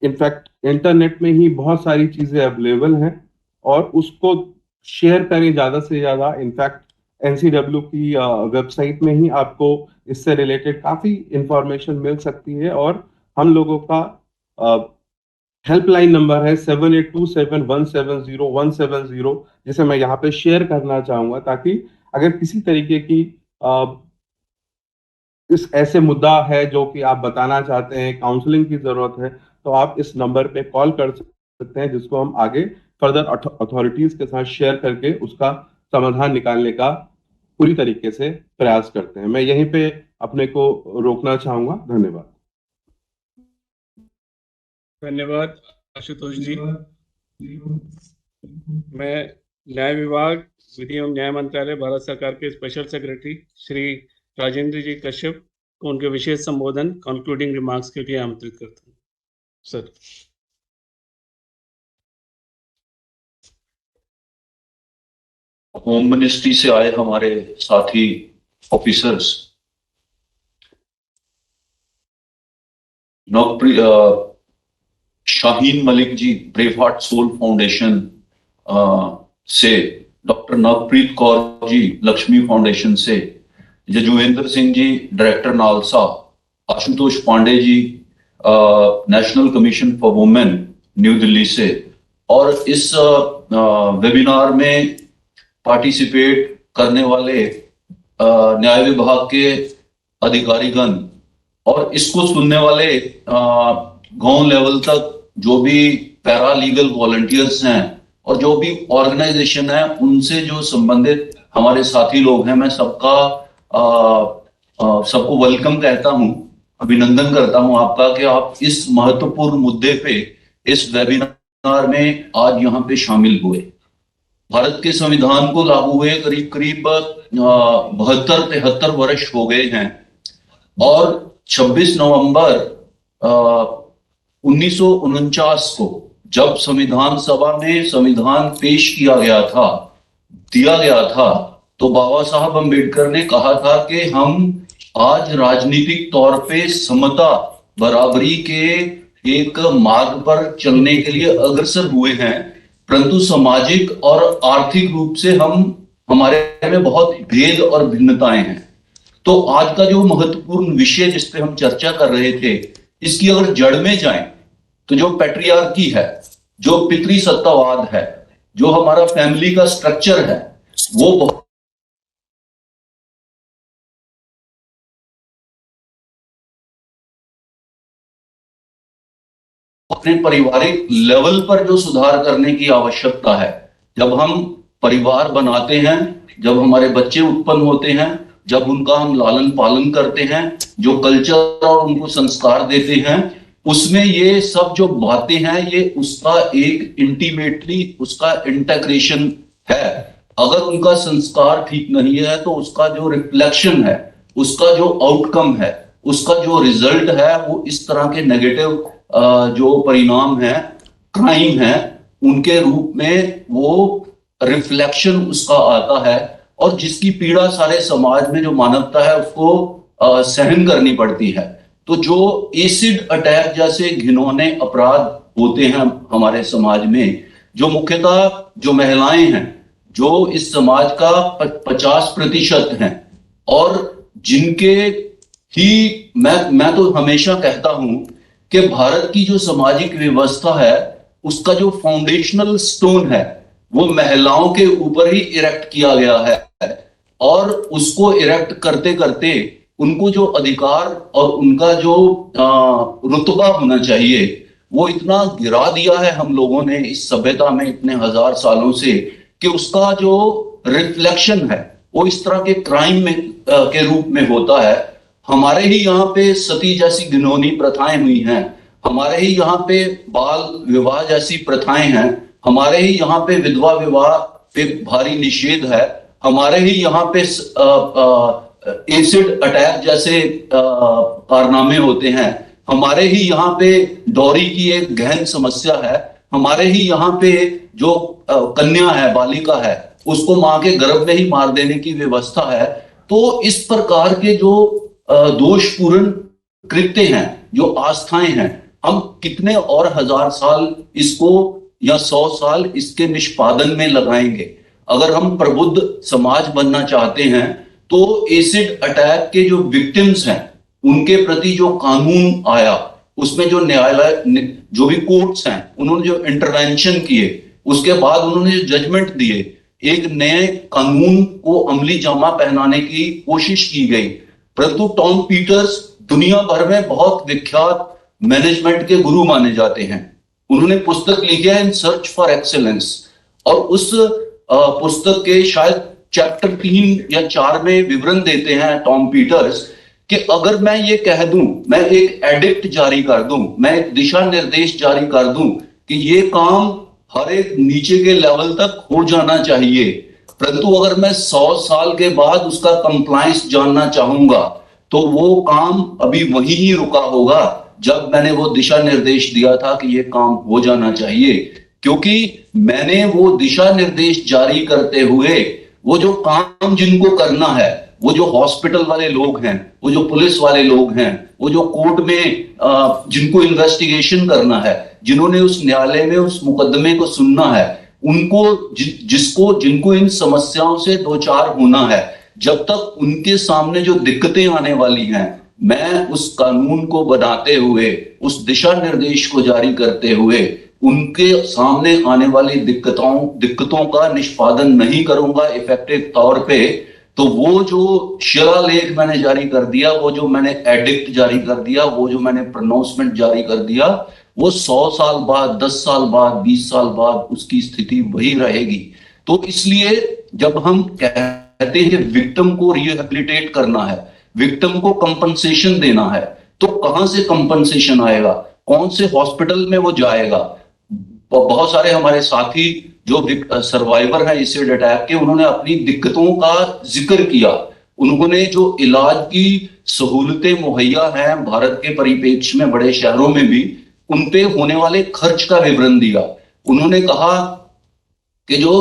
Speaker 8: इनफैक्ट इंटरनेट में ही बहुत सारी चीजें अवेलेबल हैं, और उसको शेयर करें ज्यादा से ज्यादा। इनफैक्ट एनसीडब्ल्यू की वेबसाइट में ही आपको इससे रिलेटेड काफी इंफॉर्मेशन मिल सकती है। और हम लोगों का हेल्पलाइन नंबर है 7827170170, जिसे मैं यहाँ पे शेयर करना चाहूंगा, ताकि अगर किसी तरीके की इस ऐसे मुद्दा है जो कि आप बताना चाहते हैं, काउंसलिंग की जरूरत है, तो आप इस नंबर पे कॉल कर सकते हैं, जिसको हम आगे फर्दर अथॉरिटीज के साथ शेयर करके उसका समाधान निकालने का पूरी तरीके से प्रयास करते हैं। मैं यहीं पे अपने को रोकना चाहूंगा। धन्यवाद।
Speaker 1: धन्यवाद आशुतोष जी। मैं न्याय विभाग, विधि एवं न्याय मंत्रालय, भारत सरकार के स्पेशल सेक्रेटरी श्री राजेंद्र जी कश्यप को उनके विशेष संबोधन कंक्लूडिंग रिमार्क्स के लिए आमंत्रित करता हूँ। सर।
Speaker 9: होम मिनिस्ट्री से आए हमारे साथी officers, Shaheen Malik ji Brave Heart Soul Foundation से, डॉक्टर नवप्रीत कौर जी लक्ष्मी फाउंडेशन से, Yajuvendra Singh ji director NALSA, Ashutosh Pandey ji National Commission for Women New Delhi से, और इस वेबिनार में पार्टिसिपेट करने वाले न्याय विभाग के अधिकारीगण और इसको सुनने वाले गांव लेवल तक जो भी पैरा लीगल वॉलंटियर्स हैं और जो भी ऑर्गेनाइजेशन है उनसे जो संबंधित हमारे साथी लोग हैं, मैं सबको वेलकम कहता हूं, अभिनंदन करता हूं आपका कि आप इस महत्वपूर्ण मुद्दे पे इस वेबिनार में आज यहाँ पे शामिल हुए। भारत के संविधान को लागू हुए करीब करीब 72-73 वर्ष हो गए हैं और 26 नवंबर 1949 को जब संविधान सभा में संविधान पेश दिया गया था, तो बाबा साहब अम्बेडकर ने कहा था कि हम आज राजनीतिक तौर पे समता बराबरी के एक मार्ग पर चलने के लिए अग्रसर हुए हैं, परंतु सामाजिक और आर्थिक रूप से हमारे में बहुत भेद और भिन्नताएं हैं। तो आज का जो महत्वपूर्ण विषय जिस पे हम चर्चा कर रहे थे, इसकी अगर जड़ में जाएं तो जो पैट्रियार्की है, जो पितृ सत्तावाद है, जो हमारा फैमिली का स्ट्रक्चर है, वो बहुत अपने पारिवारिक लेवल पर जो सुधार करने की आवश्यकता है। जब हम परिवार बनाते हैं, जब हमारे बच्चे उत्पन्न होते हैं, जब उनका हम लालन पालन करते हैं, जो कल्चर और उनको संस्कार देते हैं, उसमें ये सब जो बातें हैं ये उसका एक इंटीमेटली उसका इंटीग्रेशन है। अगर उनका संस्कार ठीक नहीं है तो उसका जो रिफ्लेक्शन है, उसका जो आउटकम है, उसका जो रिजल्ट है, वो इस तरह के नेगेटिव जो परिणाम है, क्राइम है, उनके रूप में वो रिफ्लेक्शन उसका आता है और जिसकी पीड़ा सारे समाज में जो मानवता है उसको सहन करनी पड़ती है। तो जो एसिड अटैक जैसे घिनौने अपराध होते हैं हमारे समाज में, जो मुख्यतः जो महिलाएं हैं, जो इस समाज का 50% हैं और जिनके ही मैं तो हमेशा कहता हूं कि भारत की जो सामाजिक व्यवस्था है उसका जो फाउंडेशनल स्टोन है वो महिलाओं के ऊपर ही इरेक्ट किया गया है और उसको इरेक्ट करते करते उनको जो अधिकार और उनका जो रुतबा होना चाहिए वो इतना गिरा दिया है हम लोगों ने इस सभ्यता में इतने हजार सालों से कि उसका जो रिफ्लेक्शन है वो इस तरह के क्राइम में के रूप में होता है। हमारे ही यहाँ पे सती जैसी घिनौनी प्रथाएं हुई हैं, हमारे ही यहाँ पे बाल विवाह जैसी प्रथाएं हैं, हमारे ही यहाँ पे विधवा विवाह पे भारी निषेध है, हमारे ही यहाँ पे एसिड अटैक जैसे कारनामे होते हैं, हमारे ही यहाँ पे डॉरी की एक गहन समस्या है, हमारे ही यहाँ पे जो कन्या है, बालिका है, उसको मां के गर्भ में ही मार देने की व्यवस्था है। तो इस प्रकार के जो दोषपूर्ण कृत्य हैं, जो आस्थाएं हैं, हम कितने और हजार साल इसको या 100 साल इसके निष्पादन में लगाएंगे। अगर हम प्रबुद्ध समाज बनना चाहते हैं तो एसिड अटैक के जो विक्टिम्स हैं उनके प्रति जो कानून आया, उसमें जो न्यायालय जो भी कोर्ट्स हैं उन्होंने जो इंटरवेंशन किए, उसके बाद उन्होंने जो जजमेंट दिए, एक नए कानून को अमली जामा पहनाने की कोशिश की गई। परंतु टॉम पीटर्स दुनिया भर में बहुत विख्यात मैनेजमेंट के गुरु माने जाते हैं। उन्होंने पुस्तक लिखी है इन सर्च फॉर एक्सेलेंस और उस पुस्तक के शायद चैप्टर 3 या 4 में विवरण देते हैं टॉम पीटर्स कि अगर मैं ये कह दूं, मैं एक एडिक्ट जारी कर दूं, मैं एक दिशा निर्देश जारी कर दूं कि ये काम हर एक नीचे के लेवल तक हो जाना चाहिए, परंतु अगर मैं 100 साल के बाद उसका कंप्लायंस जानना चाहूंगा तो वो काम अभी वहीं ही रुका होगा जब मैंने वो दिशा निर्देश दिया था कि ये काम हो जाना चाहिए। क्योंकि मैंने वो दिशा निर्देश जारी करते हुए वो जो काम जिनको करना है, वो जो हॉस्पिटल वाले लोग हैं, वो जो पुलिस वाले लोग हैं, वो जो कोर्ट में जिनको इन्वेस्टिगेशन करना है, जिन्होंने उस न्यायालय में उस मुकदमे को सुनना है, उनको जिनको इन समस्याओं से दो चार होना है, जब तक उनके सामने जो दिक्कतें आने वाली हैं, मैं उस कानून को बनाते हुए, उस दिशा निर्देश को जारी करते हुए उनके सामने आने वाली दिक्कतों का निष्पादन नहीं करूंगा इफेक्टिव तौर पे, तो वो जो शिलालेख मैंने जारी कर दिया, वो जो मैंने एडिक्ट जारी कर दिया, वो जो मैंने प्रोनाउंसमेंट जारी कर दिया, वो 100 साल बाद, 10 साल बाद, 20 साल बाद उसकी स्थिति वही रहेगी। तो इसलिए जब हम कहते हैं विक्टिम को रिहेबिलिटेट करना है, विक्टिम को कंपनसेशन देना है, तो कहां से कंपनसेशन आएगा, कौन से हॉस्पिटल में वो जाएगा? बहुत सारे हमारे साथी जो सर्वाइवर हैं एसिड अटैक के, उन्होंने अपनी दिक्कतों का जिक्र किया, उन्होंने जो इलाज की सहूलतें मुहैया हैं भारत के परिप्रेक्ष्य में, बड़े शहरों में भी, उन पे होने वाले खर्च का विवरण दिया। उन्होंने कहा कि जो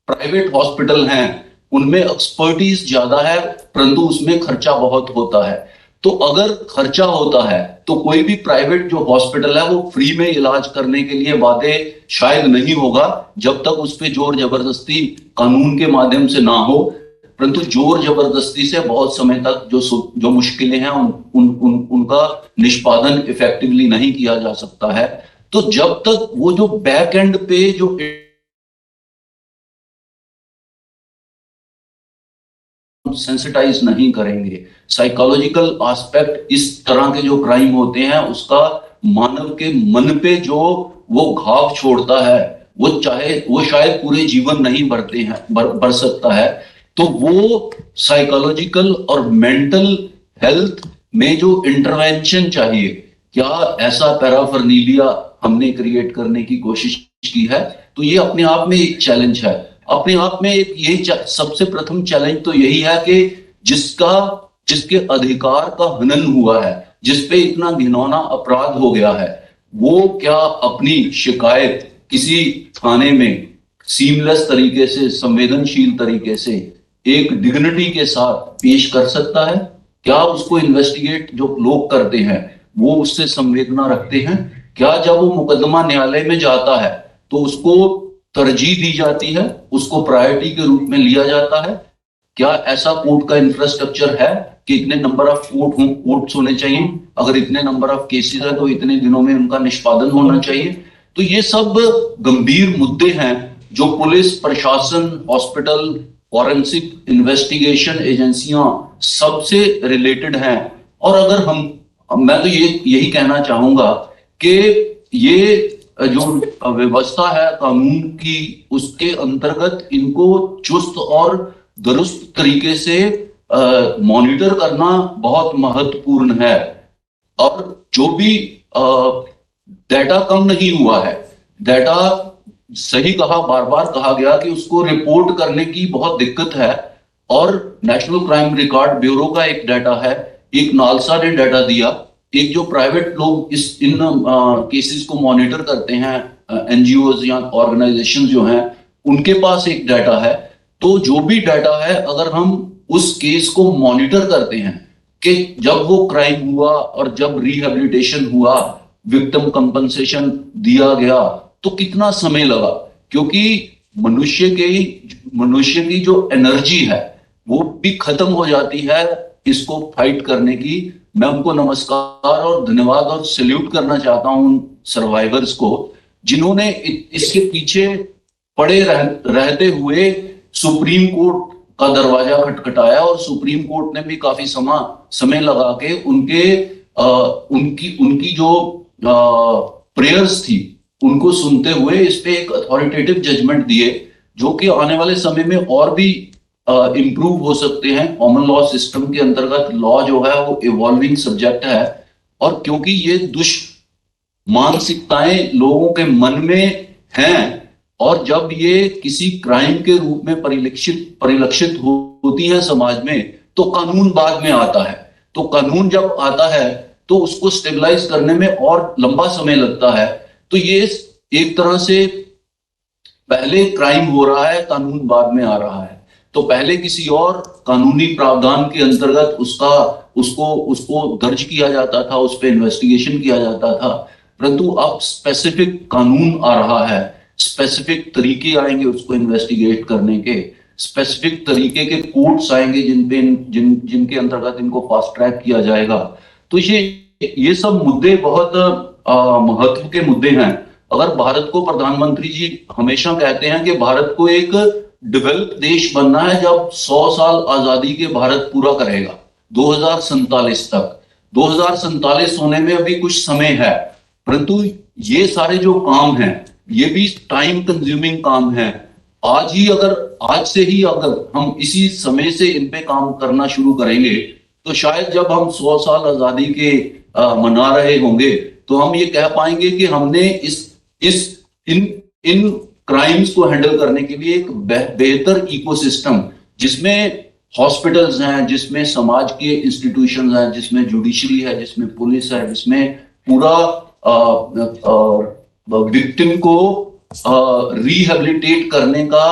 Speaker 9: प्राइवेट हॉस्पिटल हैं उनमें एक्सपर्टीज ज्यादा है, परंतु उसमें खर्चा बहुत होता है। तो अगर खर्चा होता है तो कोई भी प्राइवेट जो हॉस्पिटल है वो फ्री में इलाज करने के लिए वादे शायद नहीं होगा, जब तक उस पर जोर जबरदस्ती कानून के माध्यम से ना हो। परंतु जोर जबरदस्ती से बहुत समय तक जो मुश्किलें हैं उनका निष्पादन इफेक्टिवली नहीं किया जा सकता है। तो जब तक वो जो बैक एंड पे जो सेंसिटाइज नहीं करेंगे, साइकोलॉजिकल एस्पेक्ट इस तरह के जो क्राइम होते हैं उसका मानव के मन पे जो वो घाव छोड़ता है, वो शायद पूरे जीवन नहीं बढ़ सकता है। तो वो साइकोलॉजिकल और मेंटल हेल्थ में जो इंटरवेंशन चाहिए, क्या ऐसा पैराफर्नीलिया हमने क्रिएट करने की कोशिश की है? तो ये अपने आप में एक चैलेंज है। अपने आप में एक यही सबसे प्रथम चैलेंज तो यही है कि जिसके अधिकार का हनन हुआ है, जिसपे इतना घिनौना अपराध हो गया है, वो क्या अपनी शिकायत किसी थाने में सीमलेस तरीके से, संवेदनशील तरीके से, एक डिग्निटी के साथ पेश कर सकता है? क्या उसको इन्वेस्टिगेट जो लोग करते हैं वो उससे संवेदना रखते हैं? क्या जब वो मुकदमा न्यायालय में जाता है तो उसको तरजीह दी जाती है, उसको प्रायोरिटी के रूप में लिया जाता है? क्या ऐसा कोर्ट का इंफ्रास्ट्रक्चर है कि इतने नंबर ऑफ कोर्ट्स होने चाहिए, अगर इतने नंबर ऑफ केसेस है तो इतने दिनों में उनका निष्पादन होना चाहिए? तो ये सब गंभीर मुद्दे हैं जो पुलिस प्रशासन, हॉस्पिटल, फॉरेंसिक इन्वेस्टिगेशन एजेंसियां सबसे रिलेटेड हैं। और अगर मैं तो यही कहना चाहूंगा कि ये जो व्यवस्था है कानून की, उसके अंतर्गत इनको चुस्त और दुरुस्त तरीके से मॉनिटर करना बहुत महत्वपूर्ण है। और जो भी डेटा कम नहीं हुआ है, डेटा सही कहा, बार बार कहा गया कि उसको रिपोर्ट करने की बहुत दिक्कत है। और नेशनल क्राइम रिकॉर्ड ब्यूरो का एक डाटा है, एक नालसा ने डाटा दिया, एक जो प्राइवेट लोग इन केसेस को मॉनिटर करते हैं, एनजीओज या ऑर्गेनाइजेशन जो हैं, उनके पास एक डाटा है। तो जो भी डाटा है, अगर हम उस केस को मॉनिटर करते हैं कि जब वो क्राइम हुआ और जब रिहेबिलिटेशन हुआ, विक्टिम कंपनसेशन दिया गया, तो कितना समय लगा, क्योंकि मनुष्य की जो एनर्जी है वो भी खत्म हो जाती है इसको फाइट करने की। मैं उनको नमस्कार और धन्यवाद और सैल्यूट करना चाहता हूं उन सर्वाइवर्स को जिन्होंने इसके पीछे पड़े रहते हुए सुप्रीम कोर्ट का दरवाजा खटखटाया, और सुप्रीम कोर्ट ने भी काफी समय लगा के उनकी जो प्रेयर्स थी उनको सुनते हुए इस पे एक अथॉरिटेटिव जजमेंट दिए, जो कि आने वाले समय में और भी इम्प्रूव हो सकते हैं। कॉमन लॉ सिस्टम के अंतर्गत लॉ जो है वो इवॉल्विंग सब्जेक्ट है, और क्योंकि ये मानसिकताएं लोगों के मन में हैं, और जब ये किसी क्राइम के रूप में परिलक्षित होती है समाज में, तो कानून बाद में आता है। तो कानून जब आता है तो उसको स्टेबलाइज करने में और लंबा समय लगता है। तो ये एक तरह से पहले क्राइम हो रहा है, कानून बाद में आ रहा है। तो पहले किसी और कानूनी प्रावधान के अंतर्गत उसको दर्ज किया जाता था, उस पर इन्वेस्टिगेशन किया जाता था, परंतु अब स्पेसिफिक कानून आ रहा है, स्पेसिफिक तरीके आएंगे उसको इन्वेस्टिगेट करने के, स्पेसिफिक तरीके के कोर्ट्स आएंगे जिनके अंतर्गत इनको फास्ट ट्रैक किया जाएगा। तो ये सब मुद्दे बहुत महत्व के मुद्दे हैं। अगर भारत को, प्रधानमंत्री जी हमेशा कहते हैं कि भारत को एक डेवलप देश बनना है जब 100 साल आजादी के भारत पूरा करेगा 2047 तक। 2047 होने में अभी कुछ समय है, परंतु ये सारे जो काम हैं ये भी टाइम कंज्यूमिंग काम है। आज से ही अगर हम इसी समय से इन पे काम करना शुरू करेंगे, तो शायद जब हम 100 साल आजादी के मना रहे होंगे, तो हम ये कह पाएंगे कि हमने इन क्राइम्स को हैंडल करने के लिए एक बेहतर इकोसिस्टम, जिसमें हॉस्पिटल्स हैं, जिसमें समाज के इंस्टीट्यूशंस हैं, जिसमें जुडिशरी है, जिसमें पुलिस है, जिसमें पूरा विक्टिम को रिहेबिलिटेट करने का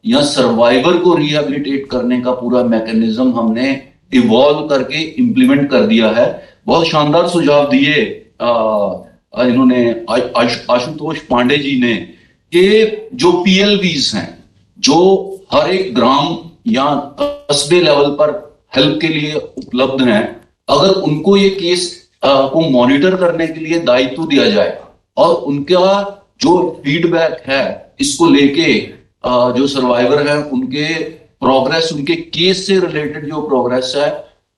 Speaker 9: या सर्वाइवर को रिहेबिलिटेट करने का पूरा मैकेनिज्म हमने इवॉल्व करके इम्प्लीमेंट कर दिया है। बहुत शानदार सुझाव दिए इन्होंने आशुतोष पांडे जी ने, कि जो पीएलवीज हैं, जो हर एक ग्राम या कस्बे लेवल पर हेल्प के लिए उपलब्ध हैं, अगर उनको ये केस को मॉनिटर करने के लिए दायित्व दिया जाए और उनका जो फीडबैक है इसको लेके जो सर्वाइवर है उनके प्रोग्रेस, उनके केस से रिलेटेड जो प्रोग्रेस है,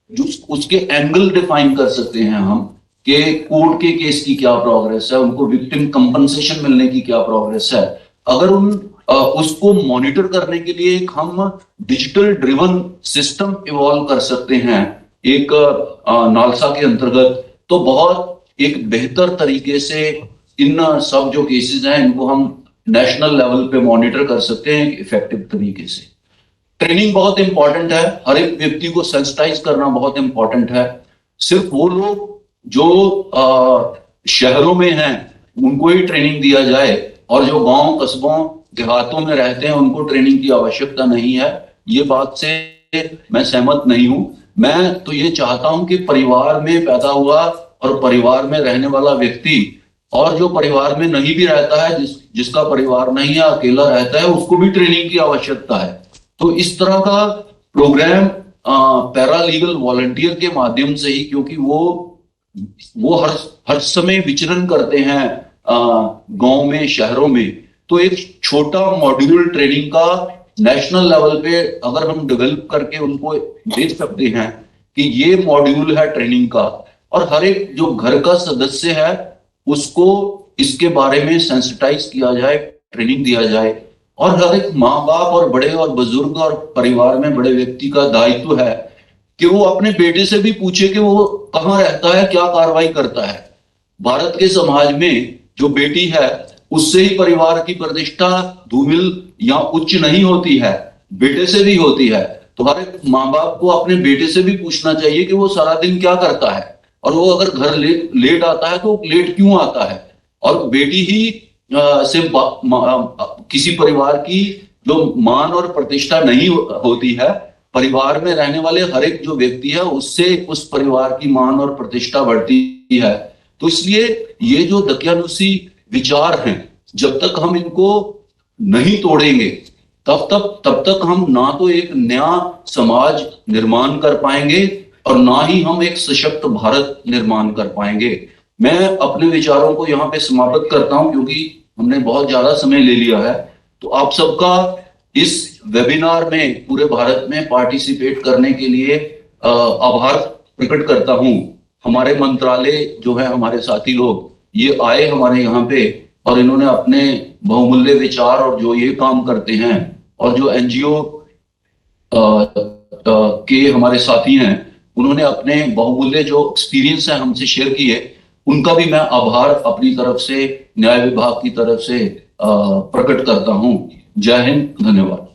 Speaker 9: जो उसके एंगल डिफाइन कर सकते हैं हम, कि कोर्ट के केस की क्या प्रोग्रेस है, उनको विक्टिम कंपनसेशन मिलने की क्या प्रोग्रेस है। अगर उसको मॉनिटर करने के लिए एक हम डिजिटल ड्रिवन सिस्टम इवॉल्व कर सकते हैं एक नालसा के अंतर्गत, तो बहुत एक बेहतर तरीके से इन सब जो केसेस हैं इनको हम नेशनल लेवल पे मॉनिटर कर सकते हैं इफेक्टिव तरीके से। ट्रेनिंग बहुत इंपॉर्टेंट है, हर एक व्यक्ति को सेंसिटाइज करना बहुत इंपॉर्टेंट है। सिर्फ वो लोग जो शहरों में हैं उनको ही ट्रेनिंग दिया जाए, और जो गांव कस्बों देहातों में रहते हैं उनको ट्रेनिंग की आवश्यकता नहीं है, ये बात से मैं सहमत नहीं हूं। मैं तो ये चाहता हूं कि परिवार में पैदा हुआ और परिवार में रहने वाला व्यक्ति, और जो परिवार में नहीं भी रहता है, जिसका परिवार नहीं है, अकेला रहता है, उसको भी ट्रेनिंग की आवश्यकता है। तो इस तरह का प्रोग्राम पैरालीगल वॉलंटियर के माध्यम से ही, क्योंकि वो हर समय विचरण करते हैं गांव में, शहरों में, तो एक छोटा मॉड्यूल ट्रेनिंग का नेशनल लेवल पे अगर हम डेवलप करके उनको दे सकते हैं कि ये मॉड्यूल है ट्रेनिंग का, और हर एक जो घर का सदस्य है उसको इसके बारे में सेंसिटाइज किया जाए, ट्रेनिंग दिया जाए, और हर एक माँ बाप और बड़े और बुजुर्ग और परिवार में बड़े व्यक्ति का दायित्व है कि वो अपने बेटे से भी पूछे कि वो कहाँ रहता है, क्या कार्रवाई करता है। भारत के समाज में जो बेटी है उससे ही परिवार की प्रतिष्ठा धूमिल या उच्च नहीं होती है, बेटे से भी होती है। तो हर एक माँ बाप को अपने बेटे से भी पूछना चाहिए कि वो सारा दिन क्या करता है, और वो अगर घर लेट आता है तो लेट क्यों आता है। और बेटी ही से किसी परिवार की जो मान और प्रतिष्ठा नहीं होती है, परिवार में रहने वाले हर एक जो व्यक्ति है उससे उस परिवार की मान और प्रतिष्ठा बढ़ती है। तो इसलिए ये जो दकियानुसी विचार हैं, जब तक हम इनको नहीं तोड़ेंगे तब तक हम ना तो एक नया समाज निर्माण कर पाएंगे और ना ही हम एक सशक्त भारत निर्माण कर पाएंगे। मैं अपने विचारों को यहाँ पे समाप्त करता हूं, क्योंकि हमने बहुत ज्यादा समय ले लिया है। तो आप सबका इस वेबिनार में पूरे भारत में पार्टिसिपेट करने के लिए आभार प्रकट करता हूं। हमारे मंत्रालय जो है, हमारे साथी लोग ये आए हमारे यहाँ पे, और इन्होंने अपने बहुमूल्य विचार और जो ये काम करते हैं, और जो एनजीओ के हमारे साथी हैं, उन्होंने अपने बहुमूल्य जो एक्सपीरियंस है हमसे शेयर किए, उनका भी मैं आभार अपनी तरफ से, न्याय विभाग की तरफ से प्रकट करता हूं। जय हिंद, धन्यवाद।